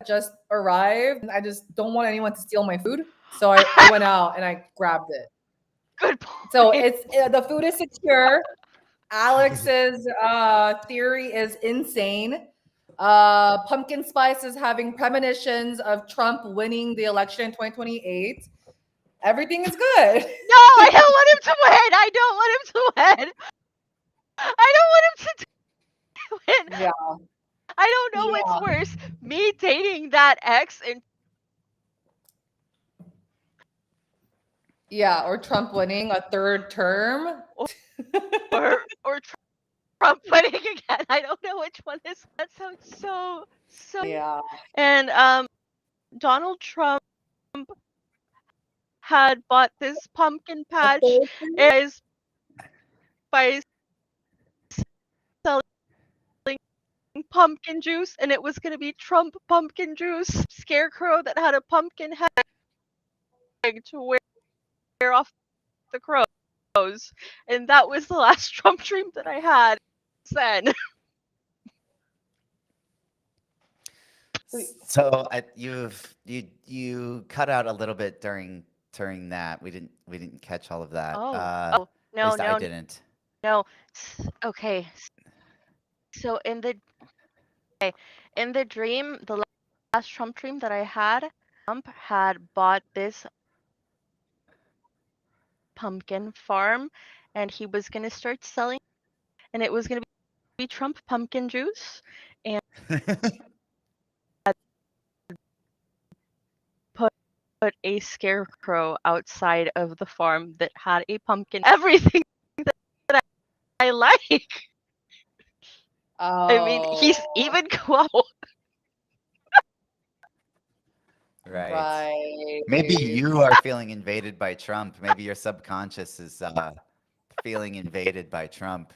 just arrived. And I just don't want anyone to steal my food, so I went out and I grabbed it. Good point. So it's the food is secure. Alex's theory is insane. Pumpkin Spice is having premonitions of Trump winning the election in 2028. Everything is good. No, I don't want him to win. I don't want him to win. I don't want him to win. Yeah. I don't know what's worse, me dating that ex and or Trump winning a third term. or Trump winning again. I don't know which one is. That sounds so. Yeah. And Donald Trump had bought this pumpkin patch by selling pumpkin juice, and it was going to be Trump pumpkin juice scarecrow that had a pumpkin head to wear off the crows, and that was the last Trump dream that I had then. So you cut out a little bit during that. We didn't catch all of that. No, At least I didn't. no. Okay. So in the dream, the last Trump dream that I had, Trump had bought this pumpkin farm, and he was gonna start selling, and it was gonna be Trump pumpkin juice, and put a scarecrow outside of the farm that had a pumpkin. Everything that I like. Oh. I mean, he's even cool. Right. Maybe you are feeling invaded by Trump. Maybe your subconscious is feeling invaded by Trump.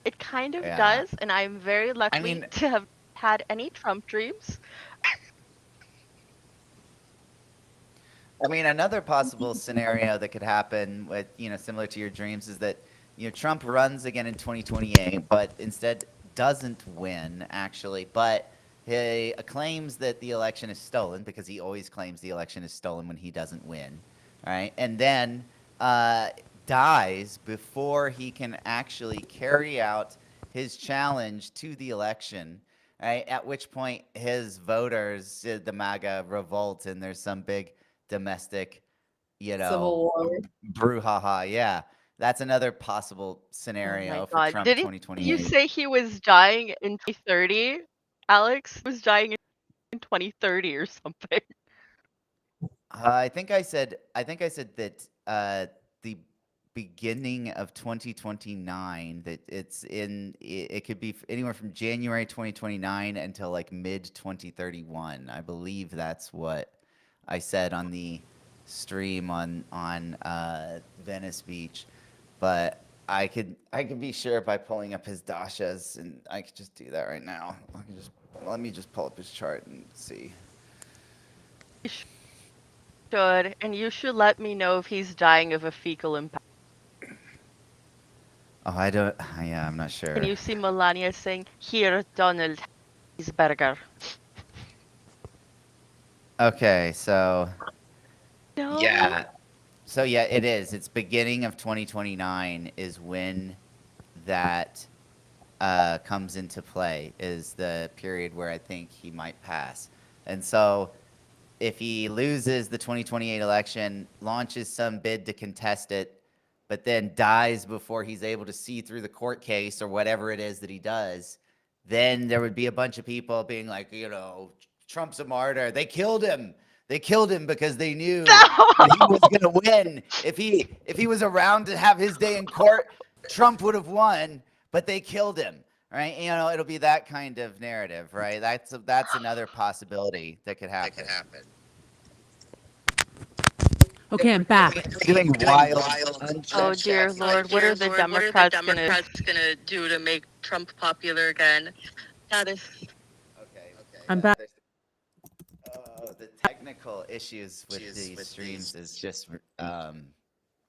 It kind of does, and I'm very lucky to have had any Trump dreams. I mean, another possible scenario that could happen with, similar to your dreams is that, Trump runs again in 2028, but instead doesn't win, actually, but he claims that the election is stolen because he always claims the election is stolen when he doesn't win, right? And then dies before he can actually carry out his challenge to the election, right? At which point his voters, the MAGA, revolt, and there's some big domestic, Civil War. brouhaha. Yeah, that's another possible scenario for Trump. Didn't 2028. you say he was dying in 2030? Alex was dying in 2030 or something. I think I said that the beginning of 2029, that it could be anywhere from January 2029 until like mid 2031. I believe that's what I said on the stream on Venice Beach, but I could be sure by pulling up his dashas, and I could just do that right now. Let me just pull up his chart and see. Should, and you should let me know if he's dying of a fecal impact. Oh, I don't. Yeah, I'm not sure. Can you see Melania saying, "Here, Donald, his burger"? Okay, so. No. Yeah. So yeah, it is. It's beginning of 2029 is when that comes into play is the period where I think he might pass. And so if he loses the 2028 election, launches some bid to contest it, but then dies before he's able to see through the court case or whatever it is that he does, then there would be a bunch of people being like, Trump's a martyr. They killed him. They killed him because they knew that he was going to win. If he was around to have his day in court, Trump would have won, but they killed him. Right? It'll be that kind of narrative, right? That's another possibility that could happen. Okay, I'm back. Doing wild. Oh dear Lord, what are the Democrats gonna do to make Trump popular again? That is. Okay. I'm back. The technical issues with these streams is just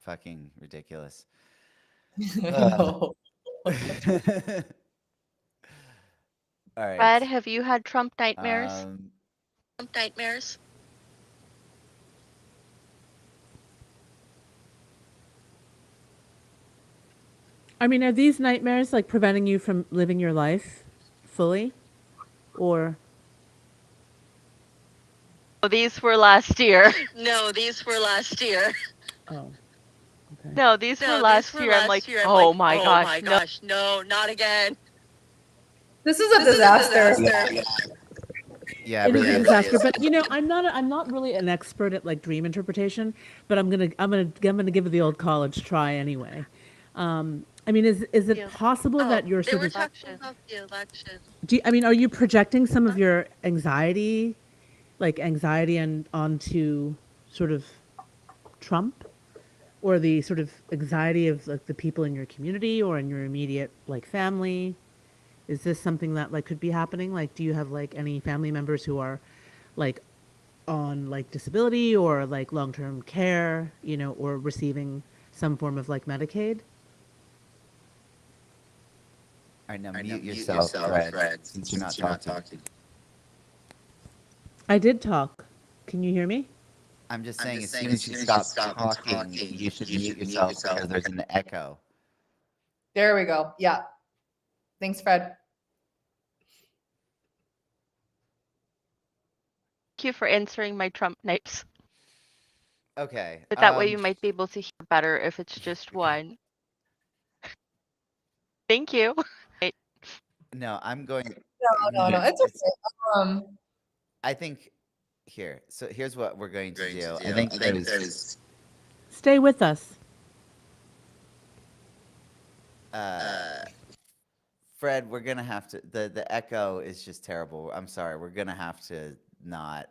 fucking ridiculous. No. All right. Fred, have you had Trump nightmares? Trump nightmares? I mean, are these nightmares like preventing you from living your life fully? Or Oh, these were last year. oh, okay. No, these were last year. I'm like, oh my gosh, no, not again. This is a disaster. Yeah, It is really a is. disaster, but I'm not really an expert at like dream interpretation, but I'm gonna give it the old college try anyway. I mean, is it Yeah. possible that you're They sort were of talking about the election. are you projecting some of your anxiety, and onto sort of Trump, or the sort of anxiety of like the people in your community or in your immediate like family? Is this something that like could be happening? Like, do you have like any family members who are like on like disability or like long-term care, or receiving some form of like Medicaid? All right, now mute yourself, Fred, since you're not talking. I did talk. Can you hear me? I'm just saying, as soon as you stop talking, you should mute yourself because there's an echo. There we go. Yeah. Thanks, Fred. Thank you for answering my Trump nightmares. Okay. But that way you might be able to hear better if it's just one. Thank you. No, I'm going. No. It's okay. I think So here's what we're going to do. I think there's. Stay with us. Fred, we're gonna have to. The echo is just terrible. I'm sorry. We're gonna have to not.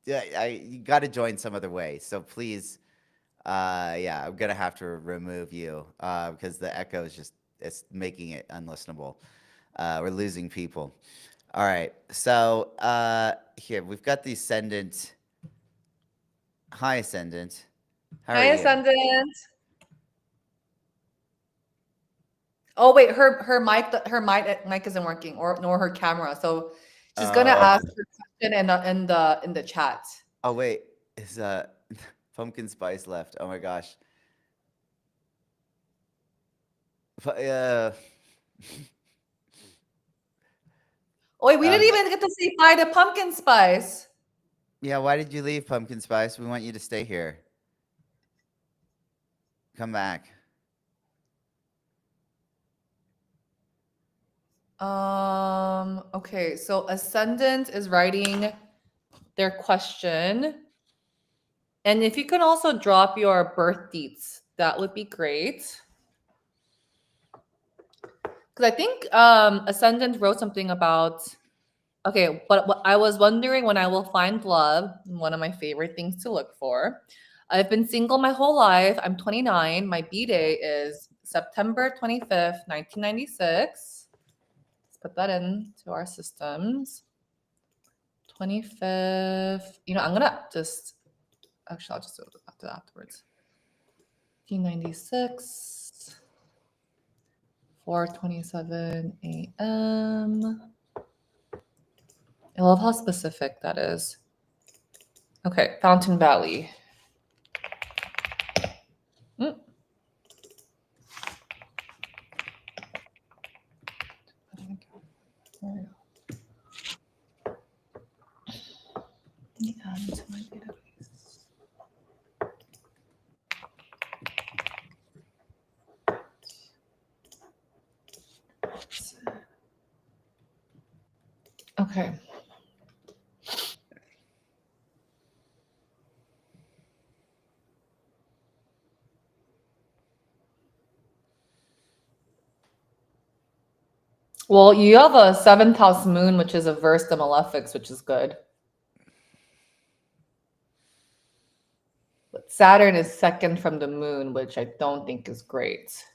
Yeah, you got to join some other way. So please, yeah, I'm gonna have to remove you because the echo is it's making it unlistenable. We're losing people. All right. So here we've got the Ascendant. Hi, Ascendant. How are Hi, you? Ascendant. Oh wait, her mic isn't working, nor her camera. So she's gonna ask her question in the chat. Oh wait, is Pumpkin Spice left? Oh my gosh. Oh wait, we didn't even get to say bye to Pumpkin Spice. Yeah, why did you leave, Pumpkin Spice? We want you to stay here. Come back. Okay, so Ascendant is writing their question. And if you can also drop your birth dates, that would be great. Because I think Ascendant wrote something about, okay, but what I was wondering when I will find love, one of my favorite things to look for. I've been single my whole life. I'm 29. My B-day is September 25th, 1996. Let's put that into our systems. 25th. I'm going to just, actually, I'll just do it afterwards. 1996. 4:27 a.m. I love how specific that is. Okay, Fountain Valley. me add into my database. Okay. Well, you have a seventh house moon, which is a verse to malefics, which is good. But Saturn is second from the moon, which I don't think is great.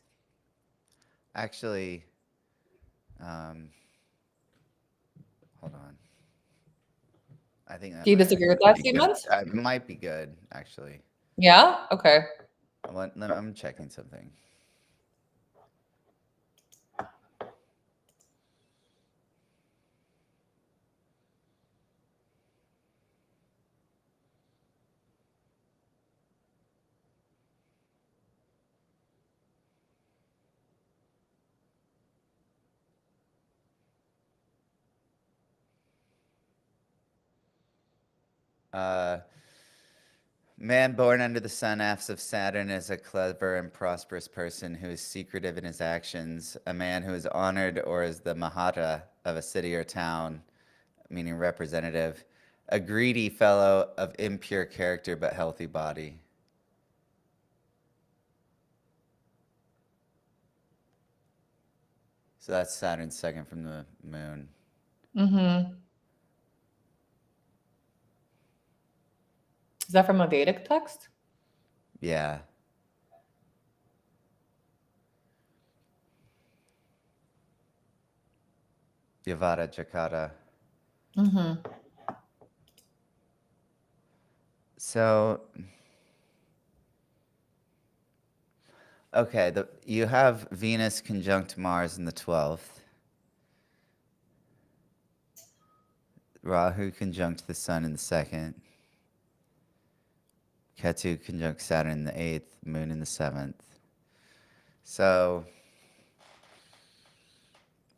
Actually, hold on. I think that Do you might disagree with actually that be good. statement? It might be good, actually. Yeah? Okay. I'm checking something. Man born under the sun apse of Saturn is a clever and prosperous person who is secretive in his actions, a man who is honored or is the Mahata of a city or town, meaning representative, a greedy fellow of impure character but healthy body. So that's Saturn's second from the moon. Mm-hmm. Is that from a Vedic text? Yeah. Yavata Jakata. Mm-hmm. So, okay, you have Venus conjunct Mars in the 12th. Rahu conjunct the Sun in the 2nd. Ketu conjunct Saturn in the 8th, Moon in the 7th. So,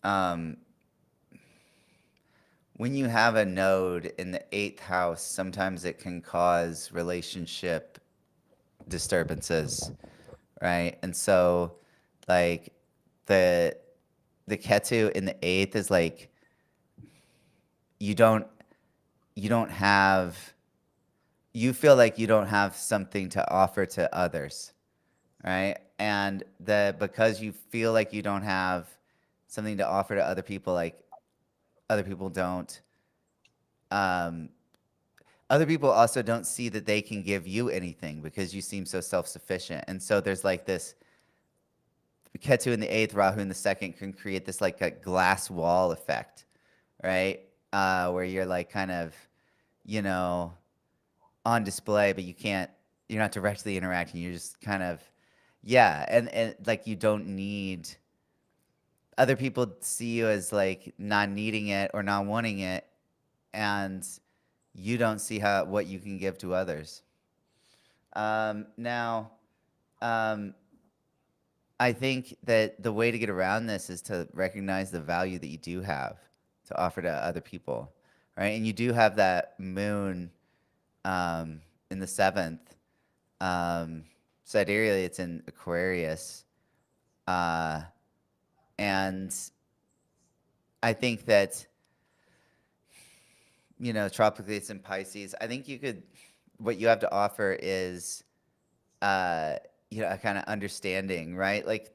when you have a node in the 8th house, sometimes it can cause relationship disturbances, right? And so, like, the Ketu in the 8th is like, you don't have, you feel like you don't have something to offer to others, right? And because you feel like you don't have something to offer to other people, like other people don't, other people also don't see that they can give you anything because you seem so self-sufficient. And so there's like this Ketu in the 8th, Rahu in the 2nd can create this like a glass wall effect, right? Where you're like kind of, you know, on display, but you're not directly interacting. You're just kind of, yeah. And like, you don't need, other people see you as like not needing it or not wanting it. And you don't see what you can give to others. Now, I think that the way to get around this is to recognize the value that you do have to offer to other people, right? And you do have that moon in the 7th. Sidereally, it's in Aquarius. And I think that, tropically it's in Pisces. I think what you have to offer is, a kind of understanding, right? Like,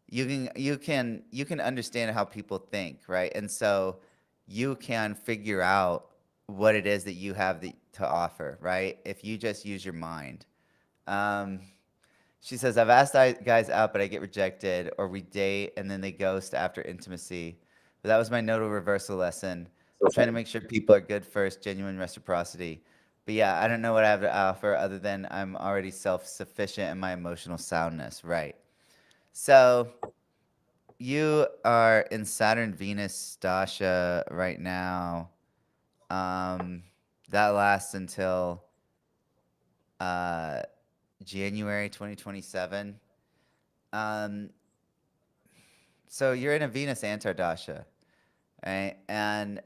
you can understand how people think, right? And so you can figure out what it is that you have to offer, right? If you just use your mind. She says, I've asked guys out, but I get rejected, or we date and then they ghost after intimacy. But that was my nodal reversal lesson. I'm trying to make sure people are good first, genuine reciprocity. But yeah, I don't know what I have to offer other than I'm already self-sufficient in my emotional soundness, right? So you are in Saturn Venus Dasha right now. That lasts until January 2027. So you're in a Venus Antardasha, right? And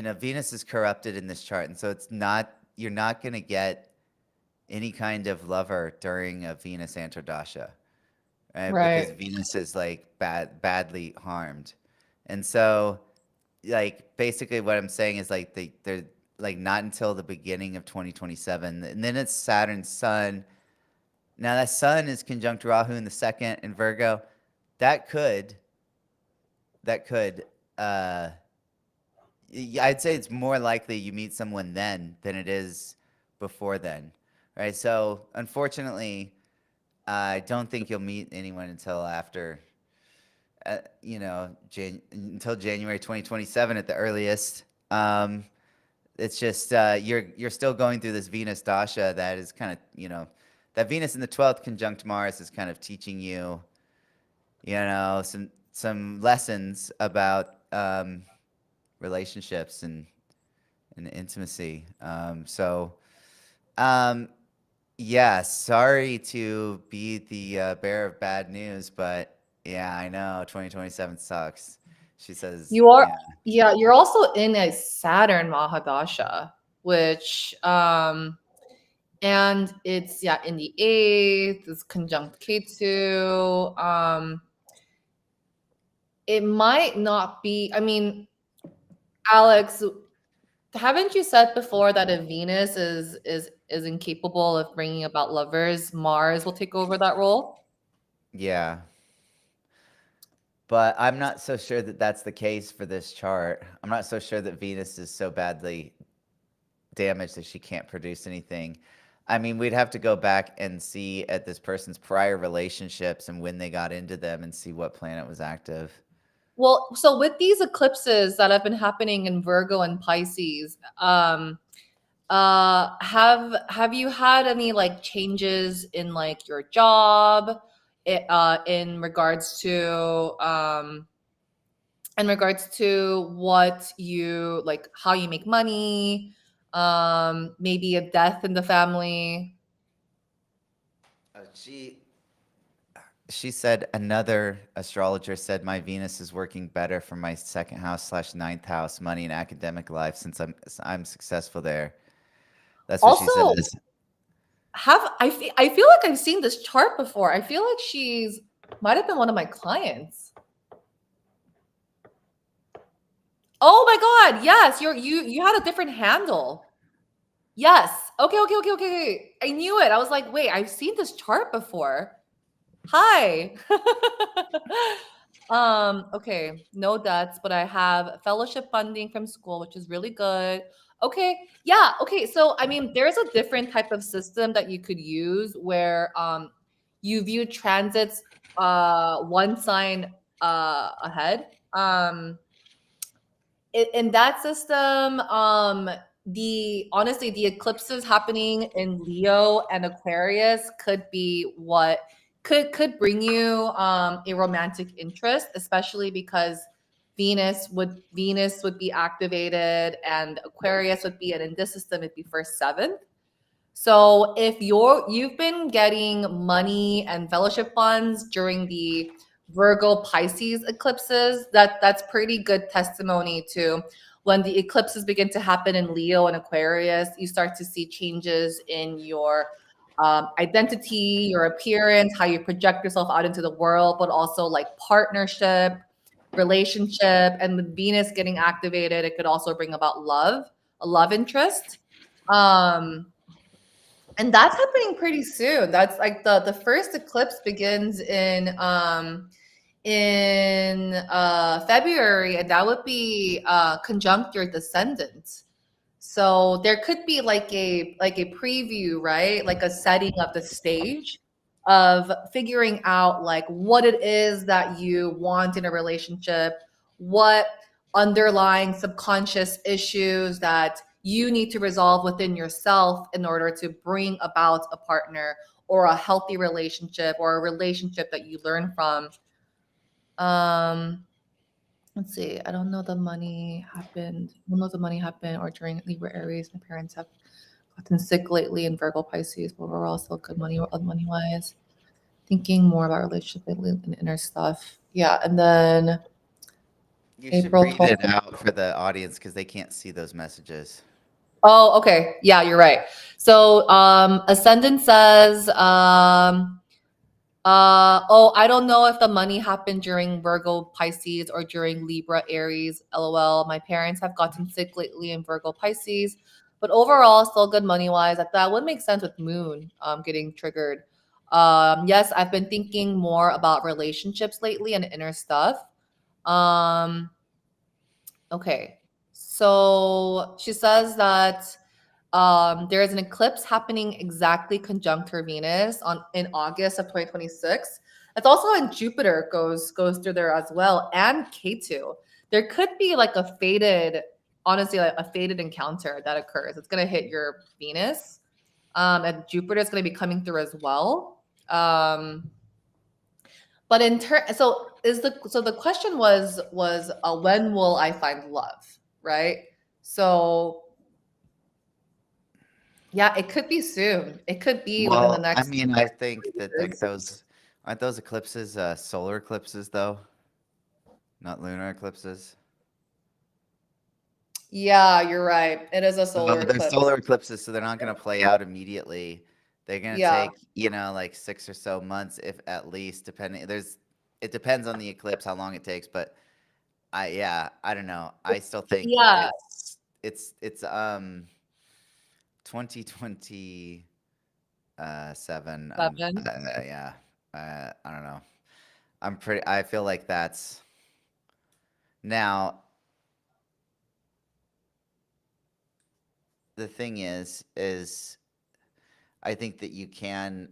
Venus is corrupted in this chart, and so you're not going to get any kind of lover during a Venus Antrodasha, right? Because Right. Venus is like badly harmed. And so like basically what I'm saying is like they're like not until the beginning of 2027. And then it's Saturn Sun. Now that Sun is conjunct Rahu in the second in Virgo. That could uh I'd say it's more likely you meet someone then than it is before then, right? So unfortunately, I don't think you'll meet anyone until after, until January 2027 at the earliest. It's just you're still going through this Venus dasha that is kind of that Venus in the 12th conjunct Mars is kind of teaching you, some lessons about relationships and intimacy. Yeah, sorry to be the bearer of bad news, but yeah, I know 2027 sucks. She says, You are, yeah, yeah, you're also in a Saturn Mahadasha, which and it's in the eighth, it's conjunct K2. It might not be, I mean, Alex, haven't you said before that if Venus is incapable of bringing about lovers, Mars will take over that role? yeah. But I'm not so sure that that's the case for this chart. I'm not so sure that Venus is so badly damaged that she can't produce anything. I mean, we'd have to go back and see at this person's prior relationships and when they got into them and see what planet was active. Well, so with these eclipses that have been happening in Virgo and Pisces, have you had any like changes in like your job, in regards to what you like, how you make money, maybe a death in the family? She said another astrologer said my Venus is working better for my second house / ninth house, money and academic life since I'm successful there. That's what she Also, says. I feel like I've seen this chart before. I feel like she's might have been one of my clients. Oh my God. Yes, you had a different handle. Yes. Okay. I knew it. I was like, wait, I've seen this chart before. Hi. Okay, no debts, but I have fellowship funding from school, which is really good. Okay. Yeah, okay. So I mean, there's a different type of system that you could use where you view transits one sign ahead. In that system, the honestly the eclipses happening in Leo and Aquarius could be what could bring you a romantic interest, especially because Venus would be activated and Aquarius would be, and in this system it'd be first seventh. So if you've been getting money and fellowship funds during the Virgo Pisces eclipses, that's pretty good testimony to when the eclipses begin to happen in Leo and Aquarius, you start to see changes in your identity, your appearance, how you project yourself out into the world, but also like partnership, relationship, and with Venus getting activated, it could also bring about love, a love interest. And that's happening pretty soon. That's like the first eclipse begins in February, and that would be conjunct your descendant. So there could be like a preview, right? Like a setting of the stage of figuring out like what it is that you want in a relationship, what underlying subconscious issues that you need to resolve within yourself in order to bring about a partner or a healthy relationship or a relationship that you learn from. Let's see. I don't know the money happened. I don't know if the money happened or during Libra Aries. My parents have gotten sick lately in Virgo Pisces, but we're also good money wise. Thinking more about relationship and inner stuff. Yeah, and then You should April read 12th. it out for the audience because they can't see those messages. Oh, okay. Yeah, you're right. So, Ascendant says, oh, I don't know if the money happened during Virgo Pisces or during Libra Aries. LOL. My parents have gotten sick lately in Virgo Pisces, but overall, still good money wise. That would make sense with Moon getting triggered. Yes, I've been thinking more about relationships lately and inner stuff. Um, okay. So she says that there is an eclipse happening exactly conjunct her Venus in August of 2026. It's also in Jupiter goes through there as well, and K2. There could be like a fated, honestly, like a fated encounter that occurs. It's gonna hit your Venus, and Jupiter is gonna be coming through as well. But in turn, so the question was when will I find love, right? So yeah, it could be soon. It could be within the Well, I next mean, I think that like years. aren't those eclipses solar eclipses though, not lunar eclipses. Yeah, you're right. It is a So solar they're eclipse. solar eclipses, so they're not going to play out immediately. They're going to Yeah. take, like 6 or so months, if at least, depending. It depends on the eclipse how long it takes, but I don't know. I still think Yeah. it's 2027. 7. Yeah. I don't know. I feel like that's now. The thing is I think that you can,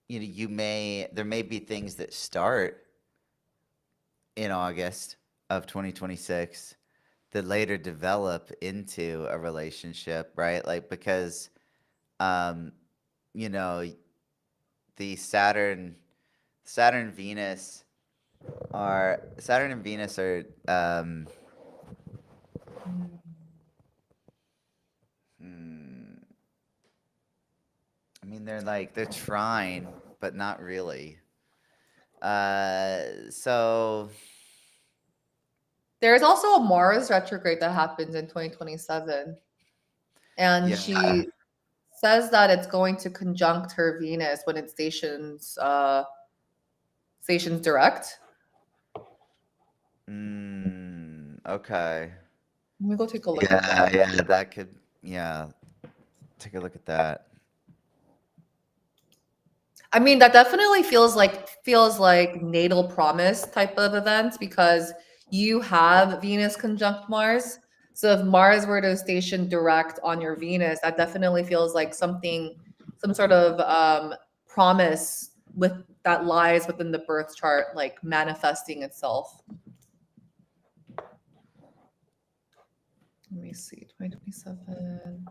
there may be things that start in August of 2026 that later develop into a relationship, right? Like, because, um, you know, the Saturn, Venus Saturn and Venus are, hmm, I mean, they're trying, but not really. So There's also a Mars retrograde that happens in 2027. And yeah. she says that it's going to conjunct her Venus when it stations direct. Okay. Let me go take a look at Yeah, that. yeah, that could, yeah. Take a look at that. I mean, that definitely feels like natal promise type of event because you have Venus conjunct Mars. So if Mars were to station direct on your Venus, that definitely feels like some sort of promise with that lies within the birth chart, like manifesting itself. Let me see, 2027.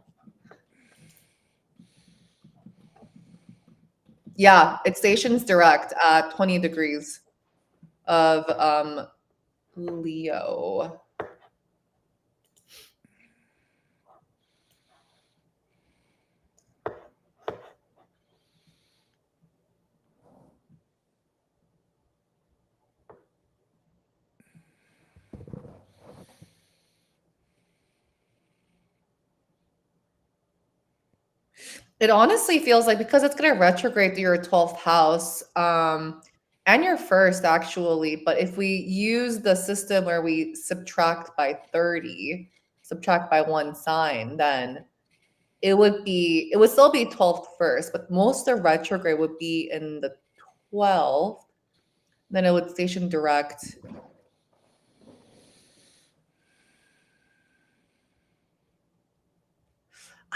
Yeah, it stations direct at 20 degrees of Leo. It honestly feels like because it's going to retrograde through your 12th house, and your first actually. But if we use the system where we subtract by 30, subtract by one sign, then it would still be 12th first, but most of retrograde would be in the 12th. Then it would station direct.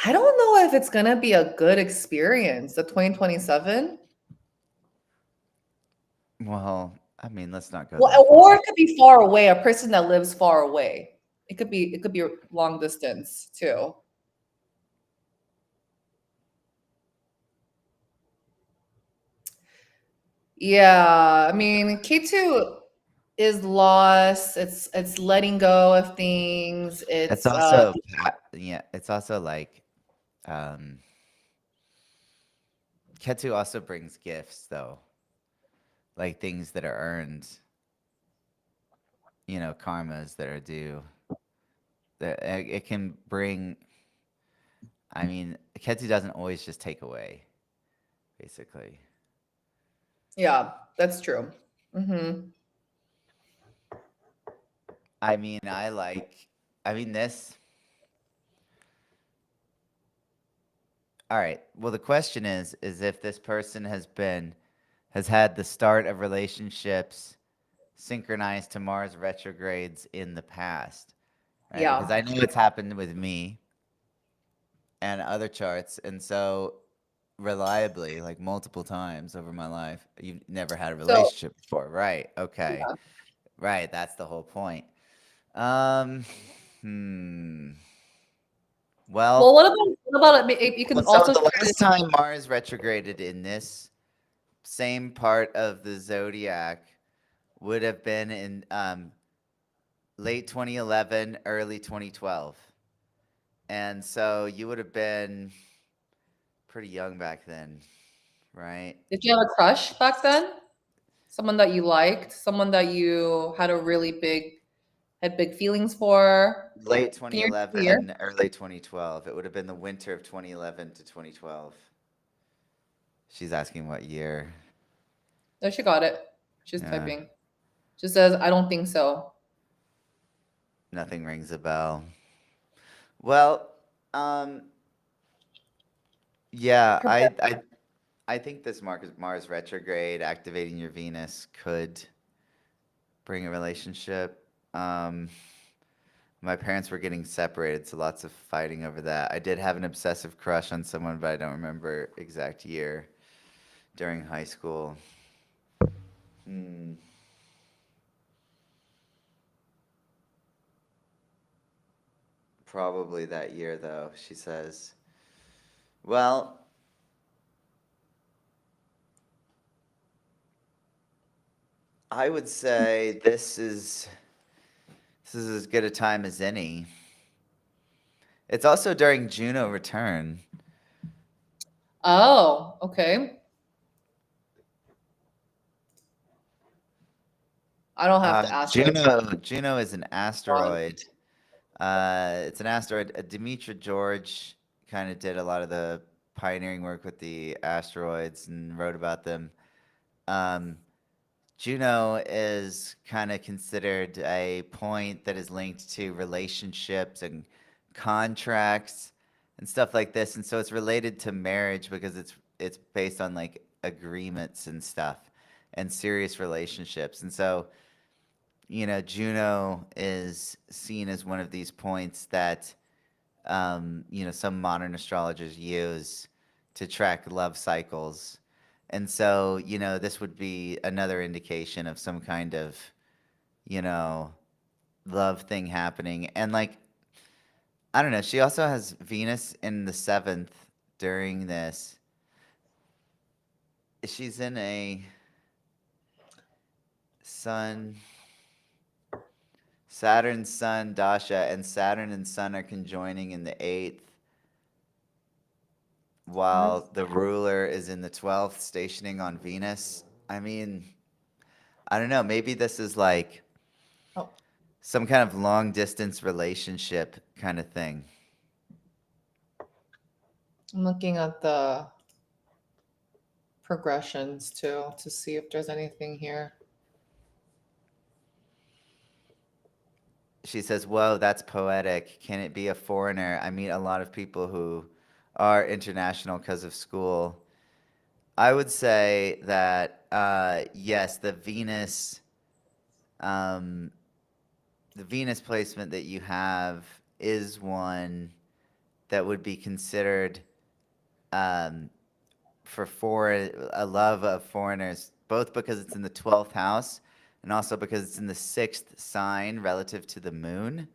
I don't know if it's going to be a good experience, the 2027. Well, I mean, let's not go that Well, far. or it could be far away, a person that lives far away. It could be long distance too. Yeah, I mean, K2 is loss. It's letting go of things. It's It's also, yeah, it's also like, um, Ketu also brings gifts, though, like things that are earned. karmas that are due. That it can bring. I mean, Ketu doesn't always just take away, basically. Yeah, that's true. Mm-hmm. I mean, this. All right. Well, the question is if this person has had the start of relationships synchronized to Mars retrogrades in the past, right? Because Yeah. I know it's happened with me and other charts, and so reliably, like multiple times over my life, you've never had a So, relationship before, right? Okay, yeah. right. That's the whole point. Um, hmm. Well, Well, what about you can so also the try to, last time Mars retrograded in this same part of the zodiac would have been in late 2011, early 2012. And so you would have been pretty young back then, right? did you have a crush back then? Someone that you liked, someone that you had big feelings for. Late Can you repeat the year? 2011, early 2012. It would have been the winter of 2011 to 2012. She's asking what year. No, she got it. She's Yeah, typing. She says, I don't think so. nothing rings a bell. Well, um, yeah, I think this Mars retrograde activating your Venus could bring a relationship. My parents were getting separated, so lots of fighting over that. I did have an obsessive crush on someone, but I don't remember exact year during high school. Hmm. Probably that year, though, she says. Well, I would say this is as good a time as any. It's also during Juno return. Oh, okay. I don't have to ask this. Juno is an Ron. asteroid. It's an asteroid. Demetra George kind of did a lot of the pioneering work with the asteroids and wrote about them. Um, Juno is kind of considered a point that is linked to relationships and contracts and stuff like this, and so it's related to marriage because it's based on like agreements and stuff and serious relationships, and so Juno is seen as one of these points that some modern astrologers use to track love cycles. And so, this would be another indication of some kind of, you know, love thing happening. And like, I don't know, she also has Venus in the seventh during this. She's in a Sun, Saturn, Sun, Dasha, and Saturn and Sun are conjoining in the eighth, while the ruler is in the 12th, stationing on Venus. I mean, I don't know. Maybe this is like Oh, some kind of long distance relationship kind of thing. I'm looking at the progressions too to see if there's anything here. She says, "Whoa, that's poetic. Can it be a foreigner? I meet a lot of people who are international because of school." I would say that yes, um, the Venus placement that you have is one that would be considered um, for a love of foreigners, both because it's in the 12th house and also because it's in the sixth sign relative to the moon,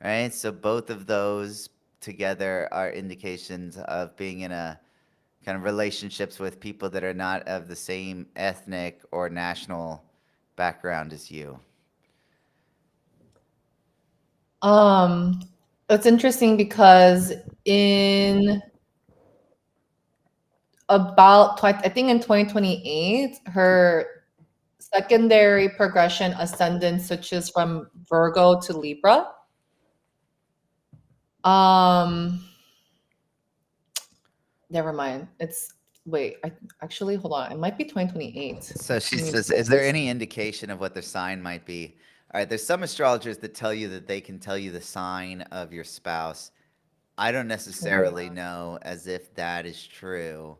right? So both of those together are indications of being in a kind of relationships with people that are not of the same ethnic or national background as you. Um, it's interesting because in I think in 2028, her secondary progression ascendant switches from Virgo to Libra. Never mind. Actually, hold on. It might be 2028. So she says, is there any indication of what their sign might be? All right, there's some astrologers that tell you that they can tell you the sign of your spouse. I don't necessarily know as if that is true.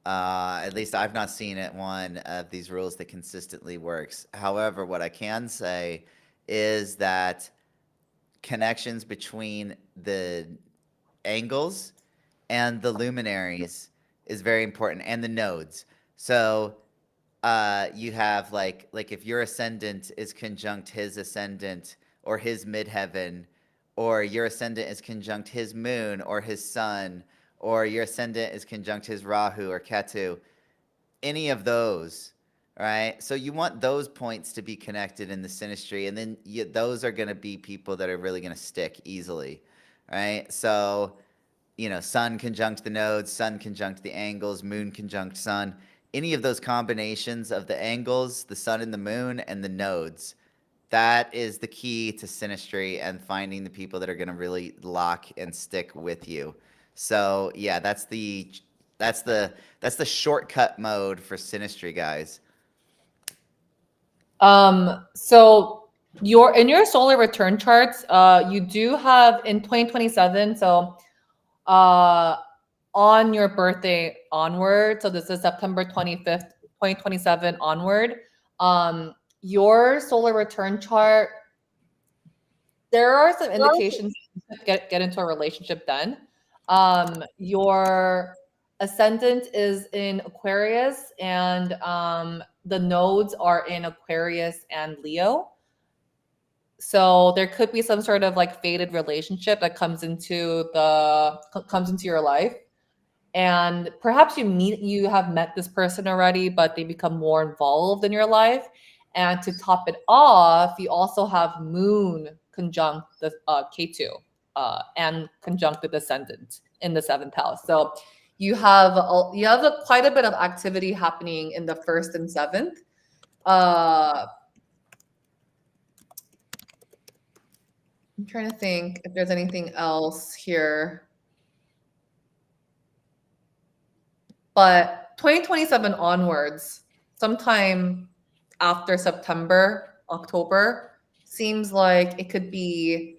At least I've not seen it one of these rules that consistently works. However, what I can say is that connections between the angles and the luminaries is very important, and the nodes. So you have like if your ascendant is conjunct his ascendant or his midheaven, or your ascendant is conjunct his moon or his sun, or your ascendant is conjunct his Rahu or Ketu, any of those, right? So you want those points to be connected in the synastry, and then those are going to be people that are really going to stick easily, right? So, sun conjunct the nodes, sun conjunct the angles, moon conjunct sun. Any of those combinations of the angles, the sun and the moon, and the nodes, that is the key to synastry and finding the people that are going to really lock and stick with you. So yeah, that's the shortcut mode for synastry, guys. So in your solar return charts, you do have in 2027. So, on your birthday onward, so this is September 25th, 2027 onward, your solar return chart, there are some indications get into a relationship then. Your ascendant is in Aquarius, and the nodes are in Aquarius and Leo. So there could be some sort of like fated relationship that comes into your life. And perhaps you have met this person already, but they become more involved in your life. And to top it off, you also have Moon conjunct the K2 and conjunct the Descendant in the 7th house. So you have quite a bit of activity happening in the 1st and 7th. I'm trying to think if there's anything else here. But 2027 onwards, sometime after September, October, seems like it could be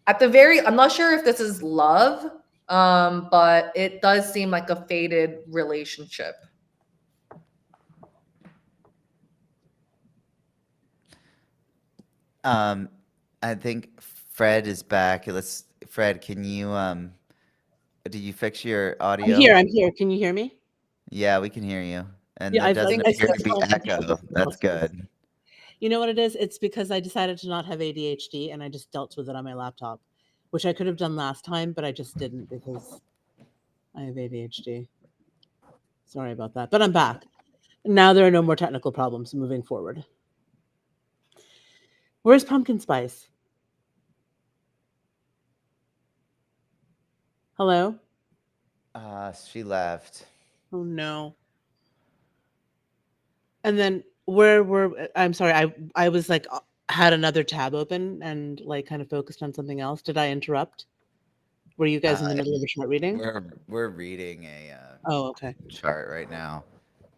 I'm not sure if this is love, but it does seem like a fated relationship. I think Fred is back. Fred, can you did you fix your audio? I'm here. Can you hear me? Yeah, we can hear you. And Yeah, there I doesn't think appear to be echo. That's good. You know what it is? It's because I decided to not have ADHD and I just dealt with it on my laptop, which I could have done last time, but I just didn't because I have ADHD. Sorry about that, but I'm back. Now there are no more technical problems moving forward. Where's Pumpkin Spice? Hello? She left. Oh no. And then I'm sorry, I was like had another tab open and like kind of focused on something else. Did I interrupt? Were you guys in the middle of a chart reading? We're reading a okay. chart right now.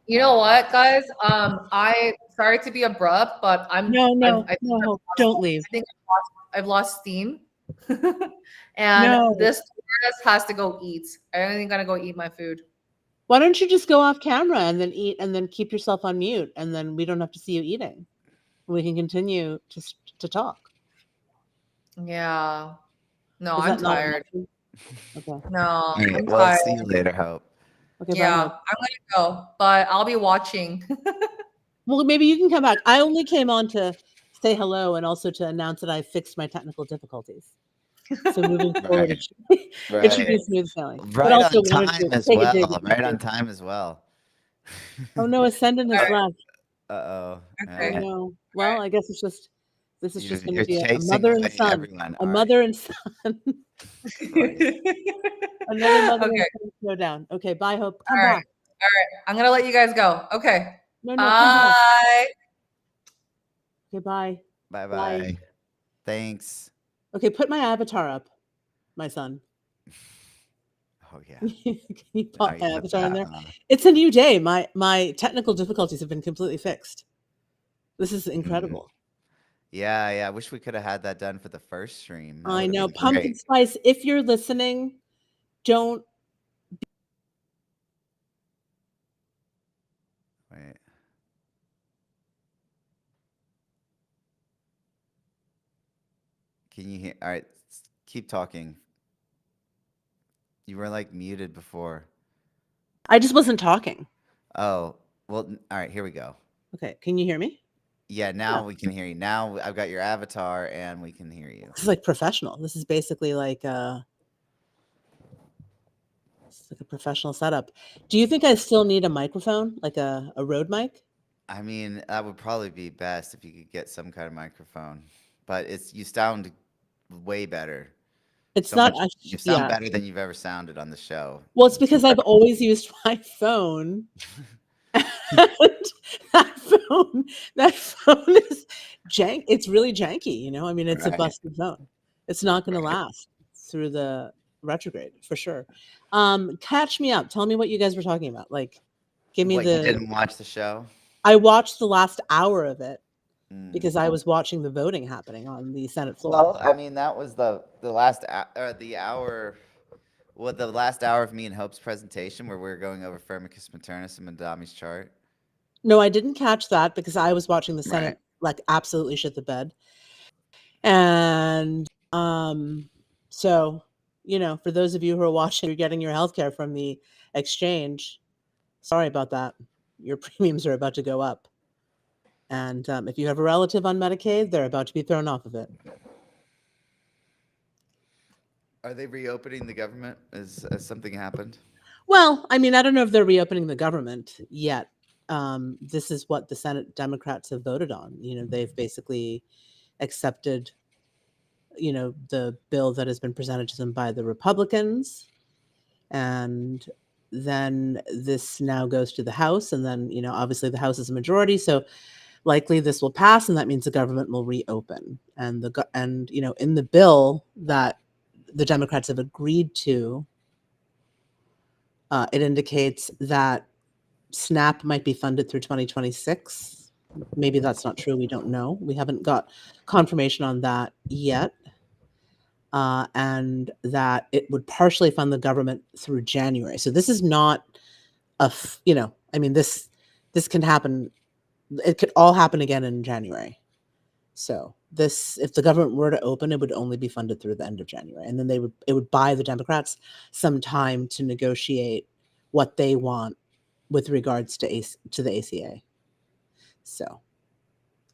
You know what, guys? I sorry to be abrupt, but No, don't leave. I think I've lost steam, and this Taurus has to go eat. I think I'm gonna go eat my food. Why don't you just go off camera and then eat, and then keep yourself on mute, and then we don't have to see you eating. We can continue to talk. Yeah. No, I'm tired. Okay. No, I'm well, tired. see you later, Hope. Okay, yeah, I'm gonna go, but I'll be watching. Well, maybe you can come back. I only came on to say hello and also to announce that I fixed my technical difficulties. So moving forward, it should be smooth sailing. Right on time as well. Right on time as well. Oh no, Ascendant is left. Uh-oh. Okay. Oh, no. Well, I guess this is just going to be a mother and son. Mother and son. Another mother and son throw down. Okay, bye, Hope. Come back. All right. I'm going to let you guys go. Okay. No, no, come back. Bye. Okay, bye. Bye Bye. bye. Thanks. Okay, put my avatar up, my son. Oh yeah. Can you Now pop you my put avatar in that, there? huh? It's a new day. My technical difficulties have been completely fixed. This is Mhm. incredible. Yeah, yeah. I wish we could have had that done for the first stream. That I would have know. been Pumpkin great. spice, if you're listening, don't. Wait. Can you hear? All right. Keep talking. You were like muted before. I just wasn't talking. Oh, well, all right. Here we go. Okay, can you hear me? Yeah, Yeah. now we can hear you. Now I've got your avatar and we can hear you. This is like professional. This is basically like it's like a professional setup. Do you think I still need a microphone, like a Rode mic? I mean, that would probably be best if you could get some kind of microphone. But you sound way better. It's So not. much you sound Yeah. better than you've ever sounded on the show. Well, it's because I've always used my phone. And that phone, that phone is jank. It's really janky, you know. I mean, it's a Right. busted phone. It's not going to Right. last through the retrograde for sure. Catch me up. Tell me what you guys were talking about. Like, give me What, you the. didn't watch the show? I watched the last hour of it Mm. because I was watching the voting happening on the Senate floor. Well, I mean, that was the last the hour. Well, the last hour of me and Hope's presentation where we were going over Firmicus Maternus and Madami's chart. No, I didn't catch that because I was watching the Right. Senate like absolutely shit the bed. And so, you know, for those of you who are watching, you're getting your healthcare from the exchange. Sorry about that. Your premiums are about to go up. And if you have a relative on Medicaid, they're about to be thrown off of it. Are they reopening the government? Has something happened? Well, I mean, I don't know if they're reopening the government yet. This is what the Senate Democrats have voted on. You know, they've basically accepted, you know, the bill that has been presented to them by the Republicans. And then this now goes to the House. And then, you know, obviously the House is a majority. So likely this will pass. And that means the government will reopen. And and, you know, in the bill that the Democrats have agreed to, it indicates that SNAP might be funded through 2026. Maybe that's not true. We don't know. We haven't got confirmation on that yet. And that it would partially fund the government through January. So this is not you know, I mean, this can happen. It could all happen again in January. So this, if the government were to open, it would only be funded through the end of January, and then it would buy the Democrats some time to negotiate what they want with regards to the ACA. So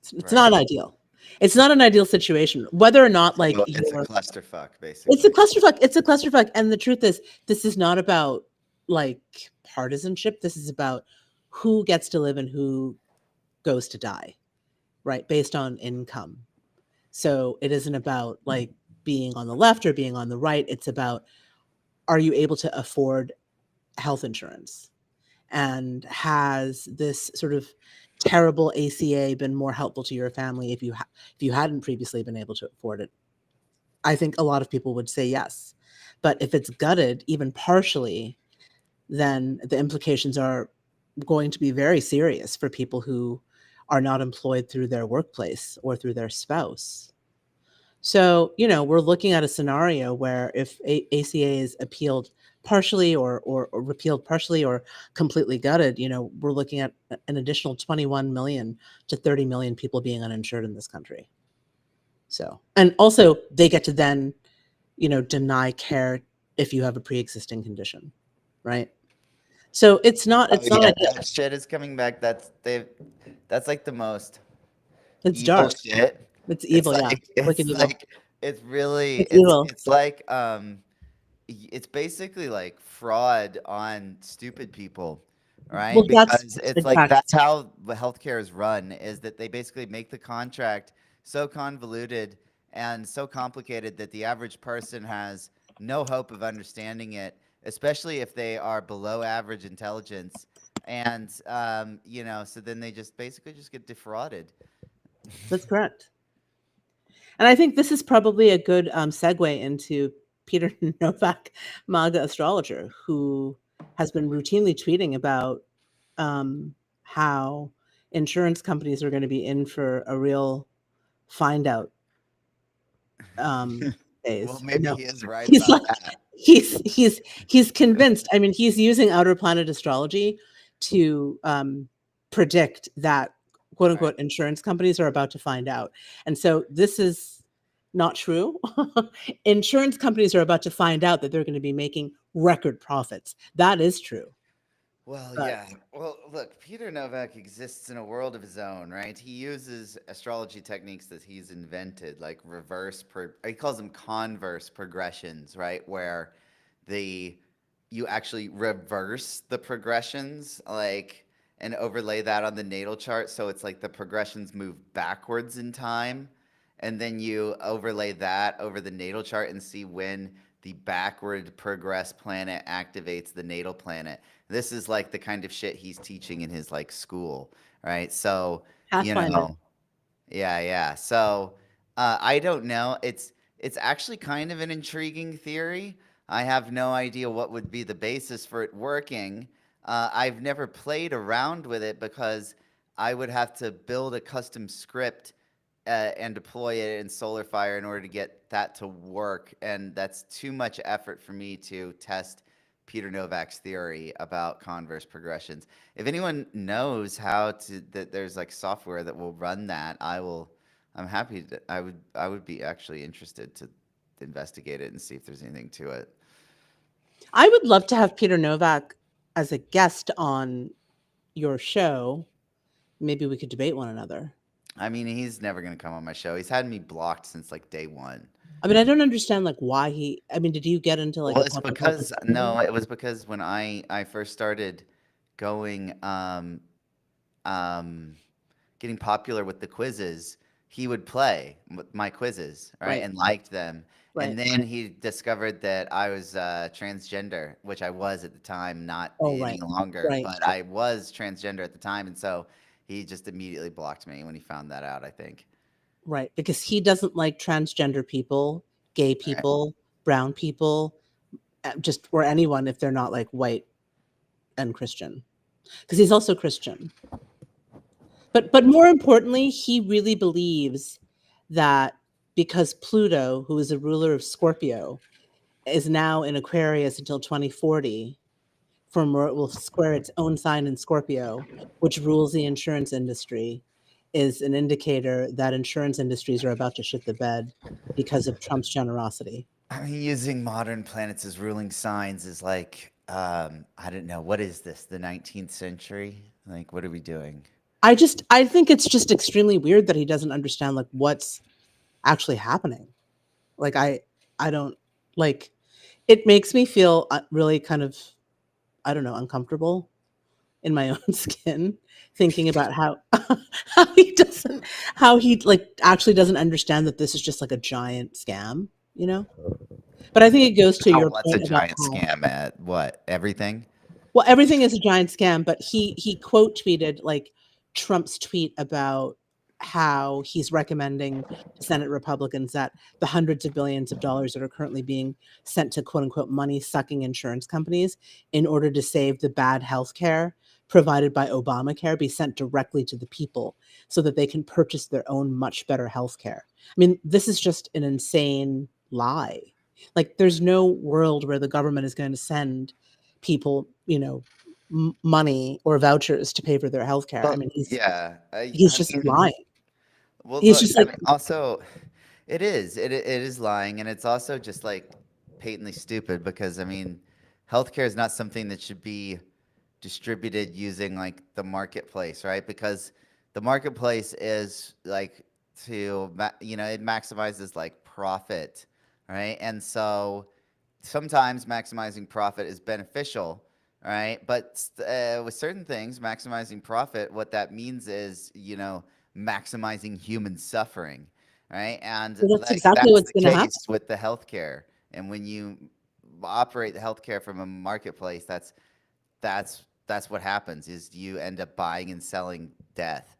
it's Right. not ideal. It's not an ideal situation, whether or not like So it's a clusterfuck, it's a basically. clusterfuck. It's a clusterfuck. And the truth is, this is not about like partisanship. This is about who gets to live and who goes to die, right? Based on income. So it isn't about like being on the left or being on the right. It's about, are you able to afford health insurance? And has this sort of terrible ACA been more helpful to your family if you hadn't previously been able to afford it? I think a lot of people would say yes. But if it's gutted, even partially, then the implications are going to be very serious for people who are not employed through their workplace or through their spouse. So, you know, we're looking at a scenario where if ACA is appealed partially or repealed partially or completely gutted, you know, we're looking at an additional 21 million to 30 million people being uninsured in this country. So, and also they get to then, you know, deny care if you have a pre-existing condition, right? So it's not Oh yeah, ideal. that shit is coming back. That's like the most It's evil dark. shit. It's It's evil, yeah. like Wicked it's evil. like it's really It's evil. it's like it's basically like fraud on stupid people, right? Well, that's Because it's like exactly. that's how the healthcare is run, is that they basically make the contract so convoluted and so complicated that the average person has no hope of understanding it, especially if they are below average intelligence. And so then they just basically just get defrauded. That's correct. And I think this is probably a good segue into Peter Novak, MAGA astrologer, who has been routinely tweeting about how insurance companies are going to be in for a real find out days. Well, maybe he is right He's about like that. he's convinced. I mean, he's using outer planet astrology to predict that quote unquote insurance companies are about to find out. And so this is not true. Insurance companies are about to find out that they're going to be making record profits. That is true. Well, But- yeah. Well, look, Peter Novak exists in a world of his own, right? He uses astrology techniques that he's invented, like he calls them converse progressions, right? Where you actually reverse the progressions, like, and overlay that on the natal chart. So it's like the progressions move backwards in time. And then you overlay that over the natal chart and see when the backward progressed planet activates the natal planet. This is like the kind of shit he's teaching in his like school, right? So, Pathfinder. yeah. So, I don't know. It's actually kind of an intriguing theory. I have no idea what would be the basis for it working. I've never played around with it because I would have to build a custom script and deploy it in SolarFire in order to get that to work, and that's too much effort for me to test Peter Novak's theory about converse progressions. If anyone knows that there's like software that will run that, I'm happy to. I would be actually interested to investigate it and see if there's anything to it. I would love to have Peter Novak as a guest on your show. Maybe we could debate one another. I mean, he's never going to come on my show. He's had me blocked since like day one. I mean, I don't understand like why did you get into like Well, a it's public because health no, it was because when I first started going getting popular with the quizzes, he would play my quizzes, right, and liked them. Right. And then he discovered that I was transgender, which I was at the time, not any longer, Right. but I was transgender at the time, and so he just immediately blocked me when he found that out, I think. Right, because he doesn't like transgender people, gay people, brown people, just or anyone if they're not like white and Christian. Because he's also Christian. But more importantly, he really believes that because Pluto, who is a ruler of Scorpio, is now in Aquarius until 2040, from where it will square its own sign in Scorpio, which rules the insurance industry, is an indicator that insurance industries are about to shit the bed because of Trump's generosity. I mean, using modern planets as ruling signs is like, I don't know, what is this, the 19th century? Like, what are we doing? I think it's just extremely weird that he doesn't understand like what's actually happening. Like I don't like, it makes me feel really kind of, I don't know, uncomfortable in my own skin thinking about how how he like actually doesn't understand that this is just like a giant scam, you know? But I think it goes to your What's a point about giant scam at what? Everything? well, everything is a giant scam, but he quote tweeted like Trump's tweet about how he's recommending to Senate Republicans that the hundreds of billions of dollars that are currently being sent to quote unquote money sucking insurance companies in order to save the bad health care provided by Obamacare be sent directly to the people so that they can purchase their own much better health care. I mean, this is just an insane lie. Like there's no world where the government is going to send people, you know, money or vouchers to pay for their health care. I mean, he's just lying. Well, He's look, just I like, mean, also, it is lying, and it's also just like patently stupid because I mean, healthcare is not something that should be distributed using like the marketplace, right? Because the marketplace is like it maximizes like profit, right? And so sometimes maximizing profit is beneficial, right? But with certain things, maximizing profit, what that means is, maximizing human suffering, right? And well, that's like exactly that's what's the going to happen. case with the healthcare. And when you operate the healthcare from a marketplace, that's that's what happens is you end up buying and selling death.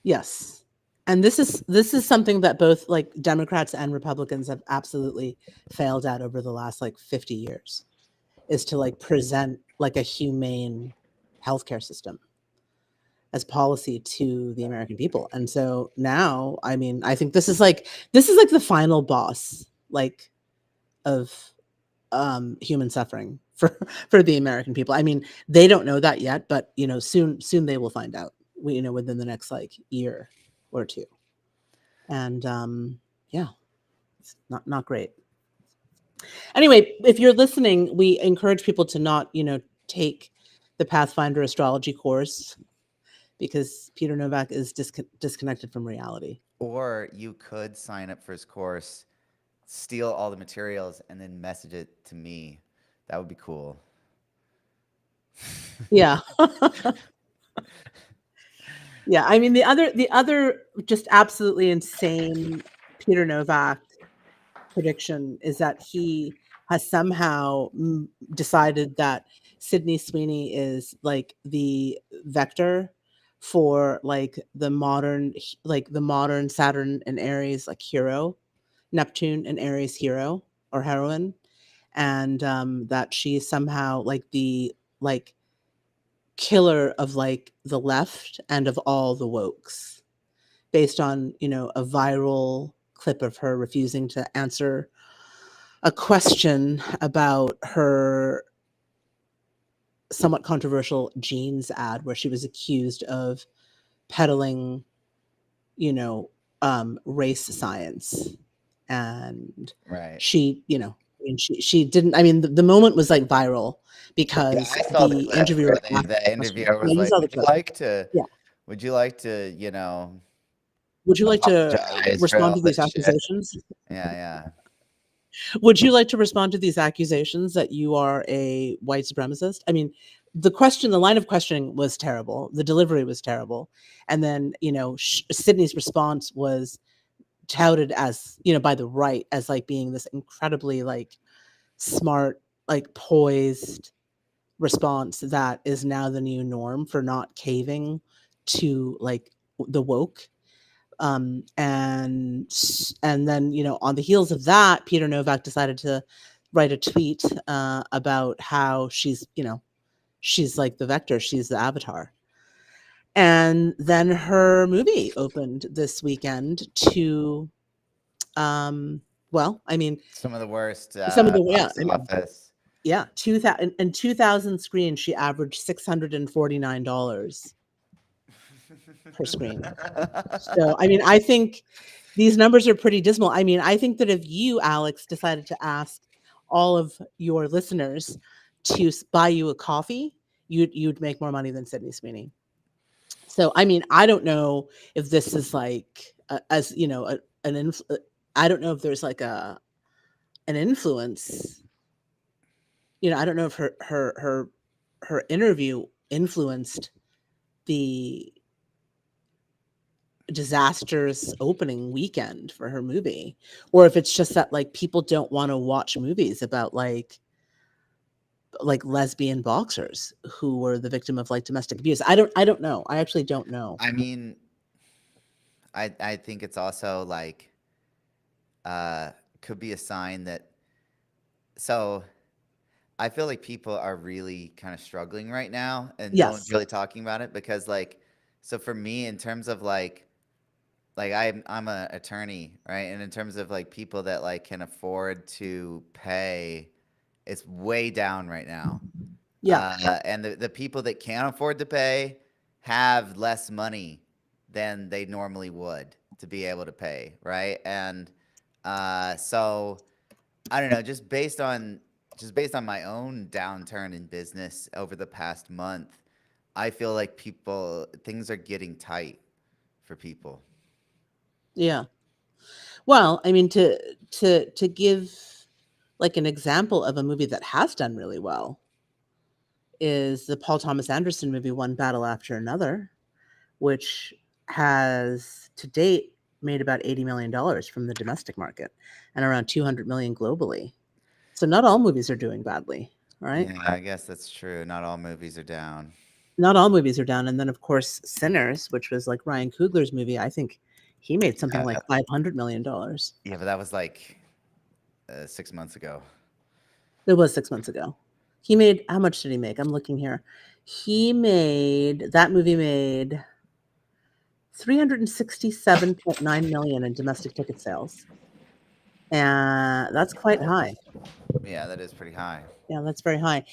Yes. And this is something that both like Democrats and Republicans have absolutely failed at over the last like 50 years, is to like present like a humane healthcare system as policy to the American people. And so now, I mean, I think this is like the final boss like of human suffering for the American people. I mean, they don't know that yet, but you know, soon they will find out. You know, within the next like year or two. And yeah, it's not great. Anyway, if you're listening, we encourage people to not, you know, take the Pathfinder astrology course because Peter Novak is disconnected from reality. Or you could sign up for his course, steal all the materials, and then message it to me. That would be cool. Yeah. Yeah, I mean the other just absolutely insane Peter Novak prediction is that he has somehow decided that Sydney Sweeney is like the vector for like the modern Saturn and Aries like hero, Neptune and Aries hero or heroine, and that she's somehow like the like killer of like the left and of all the wokes, based on, you know, a viral clip of her refusing to answer a question about her somewhat controversial jeans ad where she was accused of peddling, you know, race science. And Right. she, you know, and she didn't, I mean, the moment was like viral Yeah, because I saw the the clip interviewer where asked the the question. interviewer Yeah, was you like, saw the clip. Yeah. would you like to, you know, Would you like to apologize for respond all to these this shit? accusations? Yeah, yeah. Would you like to respond to these accusations that you are a white supremacist? I mean, the line of questioning was terrible. The delivery was terrible. And then, you know, Sydney's response was touted as, you know, by the right as like being this incredibly like smart, like poised response that is now the new norm for not caving to like the woke. And then, you know, on the heels of that, Peter Novak decided to write a tweet about how she's, you know, she's like the vector, she's the avatar. And then her movie opened this weekend to, well, I mean, Some of the worst some of the, yeah, box I mean, office. yeah, 2000 in 2000 screens, she averaged $649 per screen. So, I mean, I think these numbers are pretty dismal. I mean, I think that if you, Alex, decided to ask all of your listeners to buy you a coffee, you'd make more money than Sydney Sweeney. So, I mean, I don't know if this is like as you know I don't know if there's like an influence. You know, I don't know if her interview influenced the disastrous opening weekend for her movie, or if it's just that like people don't want to watch movies about like lesbian boxers who were the victim of like domestic abuse. I don't know. I actually don't know. I mean, I think it's also like could be a sign that, so I feel like people are really kind of struggling right now and no one's Yes. really talking about it because like, so for me in terms of like I'm a attorney, right? And in terms of like people that like can afford to pay, it's way down right now. Yeah. And the people that can't afford to pay have less money than they normally would to be able to pay, right? And so I don't know, just based on my own downturn in business over the past month, I feel like things are getting tight for people. Yeah. Well, I mean, to give like an example of a movie that has done really well is the Paul Thomas Anderson movie One Battle After Another, which has to date made about $80 million from the domestic market and around 200 million globally. So not all movies are doing badly. right? Yeah, I guess that's true. Not all movies are down. Not all movies are down, and then of course Sinners, which was like Ryan Coogler's movie. I think he made something like $500 million. Yeah, but that was like 6 months ago. It was 6 months ago. He made how much did he make? I'm looking here. That movie made 367.9 million in domestic ticket sales, and that's quite high. Yeah, that is pretty high. Yeah, that's very high.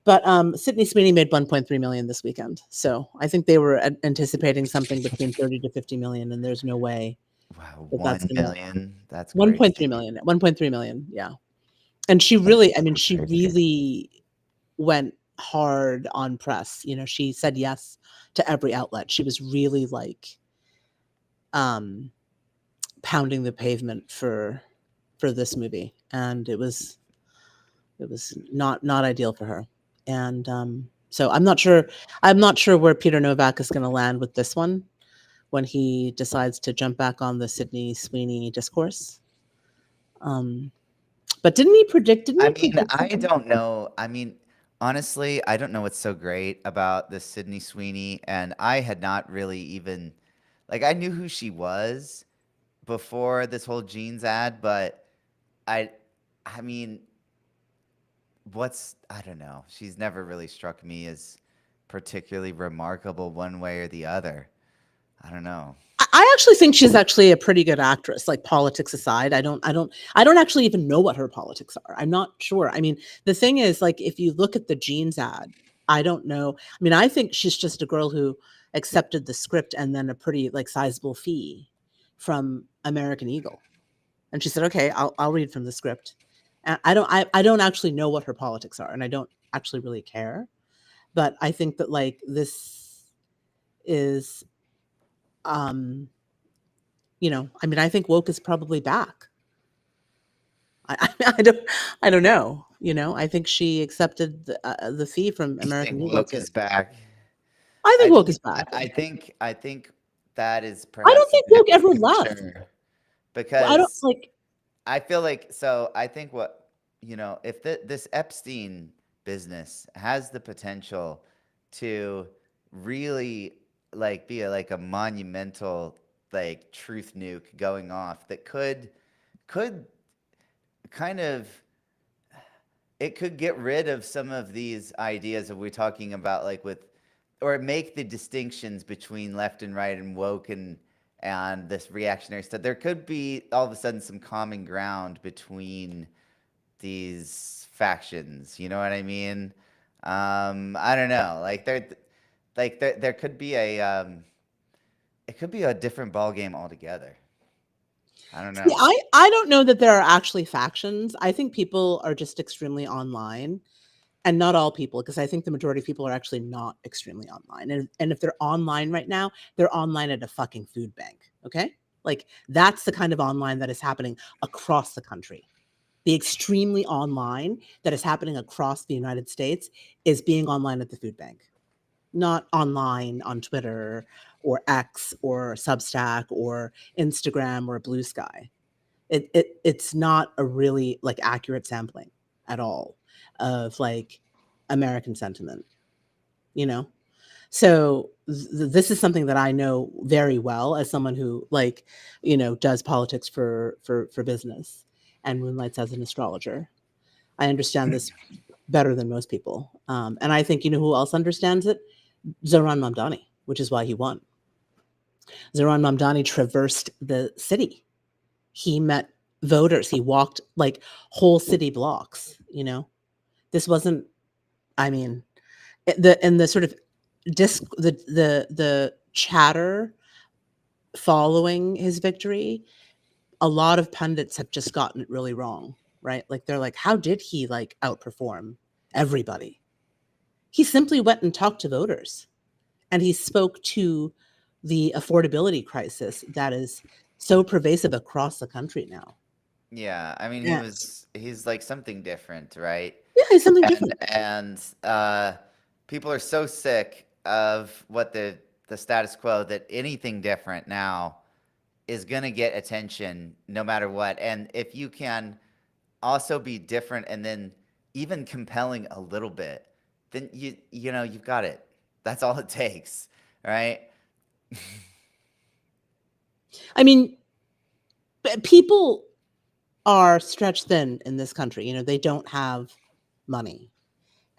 But Sydney Sweeney made 1.3 million this weekend, so I think they were anticipating something between 30 to 50 million, and there's no way Wow, that that's 1 gonna million. That's 1.3 crazy. million. 1.3 million. Yeah, and she really, I mean, she Crazy. really went hard on press. You know, she said yes to every outlet. She was really like pounding the pavement for this movie, and it was not ideal for her. And so I'm not sure where Peter Novak is going to land with this one when he decides to jump back on the Sydney Sweeney discourse. But didn't he predict I something? don't know. Honestly, I don't know what's so great about this Sydney Sweeney, and I had not really even like I knew who she was before this whole jeans ad, but I I mean, I don't know. She's never really struck me as particularly remarkable one way or the other. I don't know. I actually think she's actually a pretty good actress, like politics aside. I don't actually even know what her politics are. I'm not sure. I mean, the thing is, like, if you look at the jeans ad, I don't know. I mean, I think she's just a girl who accepted the script and then a pretty like sizable fee from American Eagle. And she said, okay, I'll read from the script. And I don't actually know what her politics are, and I don't actually really care. But I think that like this is I mean, I think woke is probably back. I don't know. I think she accepted the fee from You think American Eagle woke too. is back? I think I woke is think back. I think that is I don't perhaps think even woke a ever left. premature I don't because like. I feel like I think if this Epstein business has the potential to really like be like a monumental like truth nuke going off that could kind of it could get rid of some of these ideas that we're talking about like with or make the distinctions between left and right and woke and this reactionary stuff. There could be all of a sudden some common ground between these factions. You know what I mean? I don't know. There could be it could be a different ball game altogether. I don't See, know. I don't know that there are actually factions. I think people are just extremely online, and not all people, because I think the majority of people are actually not extremely online. And if they're online right now, they're online at a fucking food bank. Okay, like that's the kind of online that is happening across the country. The extremely online that is happening across the United States is being online at the food bank, not online on Twitter or X or Substack or Instagram or Blue Sky. It's not a really like accurate sampling at all of like American sentiment, you know? So this is something that I know very well as someone who like, does politics for business and moonlights as an astrologer. I understand this better than most people. And I think, who else understands it? Zohran Mamdani, which is why he won. Zohran Mamdani traversed the city. He met voters. He walked like whole city blocks. This wasn't. I mean, the sort of the chatter following his victory. A lot of pundits have just gotten it really wrong, right? Like they're like, how did he like outperform everybody? He simply went and talked to voters, and he spoke to the affordability crisis that is so pervasive across the country now. Yeah, Yeah, he's like something different, right? yeah, it's something And different. people are so sick of what the status quo that anything different now is gonna get attention no matter what. And if you can also be different and then even compelling a little bit, then you've got it. That's all it takes, right? I mean, people are stretched thin in this country. They don't have money,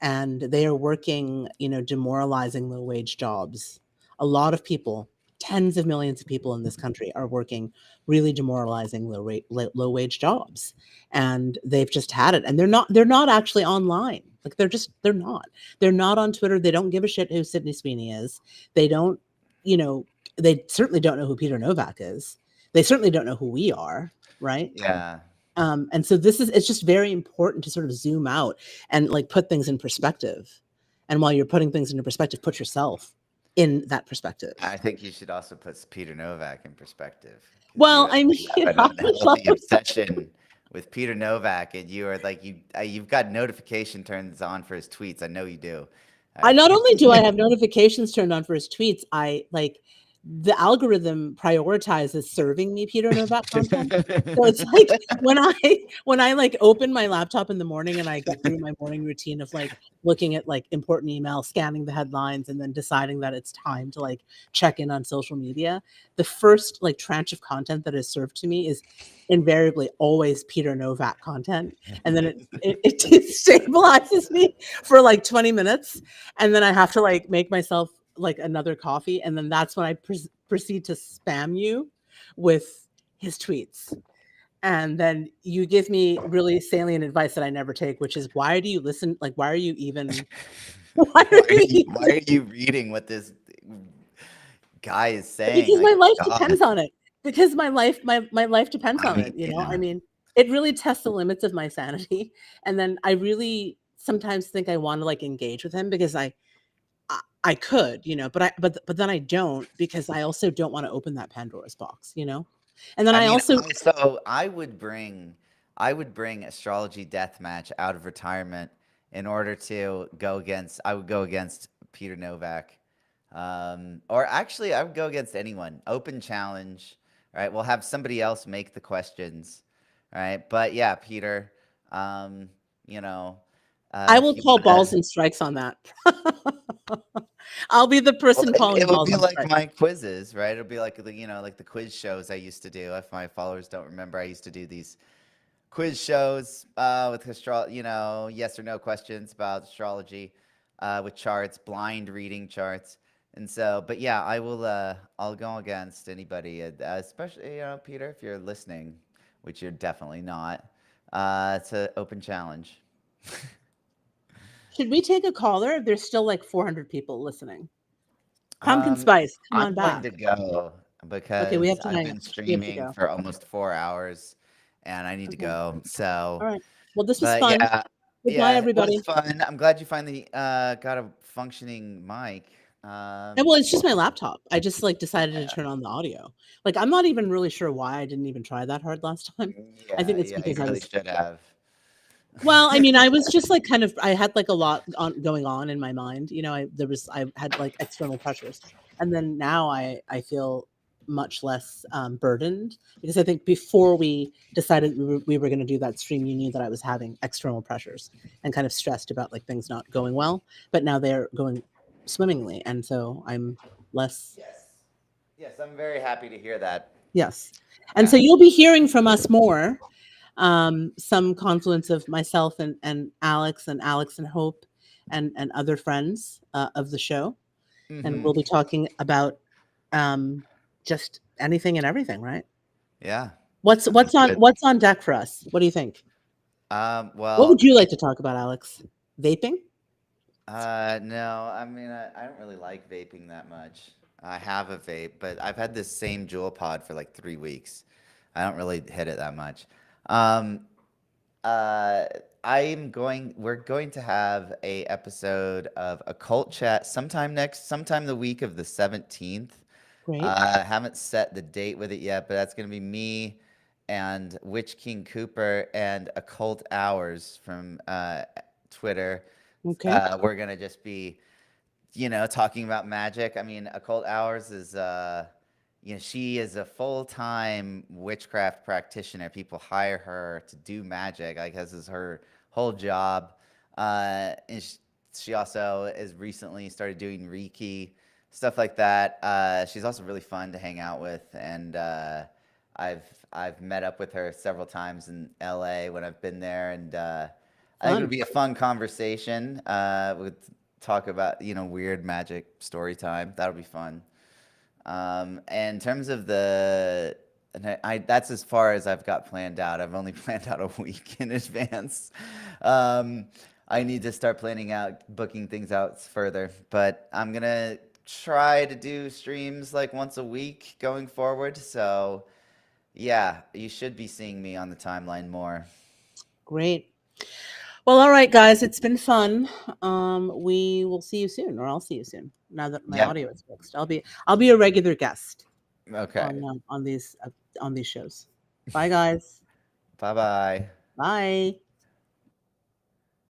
and they are working, demoralizing low wage jobs. A lot of people, tens of millions of people in this country, are working really demoralizing low wage jobs, and they've just had it. And they're not actually online. Like they're not on Twitter. They don't give a shit who Sydney Sweeney is. They don't, you know, they certainly don't know who Peter Novak is. They certainly don't know who we are, right? Yeah. And so it's just very important to sort of zoom out and like put things in perspective. And while you're putting things into perspective, put yourself in that perspective. I think you should also put Peter Novak in perspective, because Well, I mean, you have I an would unhealthy obsession with Peter Novak, and you are like you've got notification turns on for his tweets. I know you do. not only do I have notifications turned on for his tweets, I like the algorithm prioritizes serving me Peter Novak content. So it's like when I like open my laptop in the morning and I get through my morning routine of like looking at like important emails, scanning the headlines, and then deciding that it's time to like check in on social media, the first like tranche of content that is served to me is invariably always Peter Novak content. And then it destabilizes me for like 20 minutes. And then I have to like make myself like another coffee. And then that's when I proceed to spam you with his tweets. And then you give me really salient advice that I never take, which is why do you listen? Like, why are you even, why are you Why are you reading what this guy is saying? because my Like, life God. depends on it. Because my life depends on it. Yeah. I mean, it really tests the limits of my sanity. And then I really sometimes think I want to like engage with him because I could, but then I don't because I also don't want to open that Pandora's box. And then I I mean, also I would bring Astrology Deathmatch out of retirement in order to go against. I would go against Peter Novak, or actually, I would go against anyone. Open challenge, right? We'll have somebody else make the questions, right? But yeah, Peter, um, you know, I if will you call wanna, balls and strikes on that. I'll be the well, person calling it would balls be and like strikes. my quizzes, right? It'll be like like the quiz shows I used to do. If my followers don't remember, I used to do these quiz shows with yes or no questions about astrology, with charts, blind reading charts. And so, but yeah, I'll go against anybody, especially, Peter, if you're listening, which you're definitely not. It's an open challenge. Should we take a caller? There's still like 400 people listening. Pumpkin Um, spice, come on I'm going back. to go Okay, we because have to I've hang up. been We have to streaming go. for almost 4 hours and I need to Okay. go. All So, right. Well, this was but fun. yeah, Goodbye, yeah, it was everybody. fun. I'm glad you finally got a functioning mic. Well, it's just my laptop. I just like decided to turn on the audio. Like I'm not even really sure why I didn't even try that hard last time. I think it's Yeah, you because I really was should have. well, I mean, I was just like I had like a lot going on in my mind. I had like external pressures. And then now I feel much less burdened because I think before we decided we were going to do that stream, you knew that I was having external pressures and kind of stressed about like things not going well, but now they're going swimmingly. And so I'm less. Yes. Yes, I'm very happy to hear that. Yes. And so Yeah. you'll be hearing from us more. Some confluence of myself and Alex and Hope and other friends of the show. And Mm-hmm. we'll be talking about um, just anything and everything, right? Yeah. What's Sounds what's on good. what's on deck for us? What do you think? What Well, would you like to talk about, Alex? Vaping? no, I mean, I don't really like vaping that much. I have a vape, but I've had this same Juul pod for like 3 weeks. I don't really hit it that much. Um, uh, we're going to have a episode of Occult Chat sometime the week of the 17th. Great. I haven't set the date with it yet, but that's going to be me and Witch King Cooper and Occult Hours from Twitter. Okay. We're going to just be, talking about magic. I mean, Occult Hours she is a full-time witchcraft practitioner. People hire her to do magic. Like this is her whole job. And she also has recently started doing Reiki, stuff like that. She's also really fun to hang out with, and I've met up with her several times in LA when I've been there, and I think it would be a fun conversation. We'd talk about weird magic story time. That'll be fun. And in terms of that's as far as I've got planned out. I've only planned out a week in advance. I need to start planning out, booking things out further, but I'm gonna try to do streams like once a week going forward. So yeah, you should be seeing me on the timeline more. Great. Well, all right, guys, it's been fun. We will see you soon, or I'll see you soon. Now that my audio is fixed, I'll be a regular guest. Okay. On these shows. Bye, guys. Bye-bye. Bye.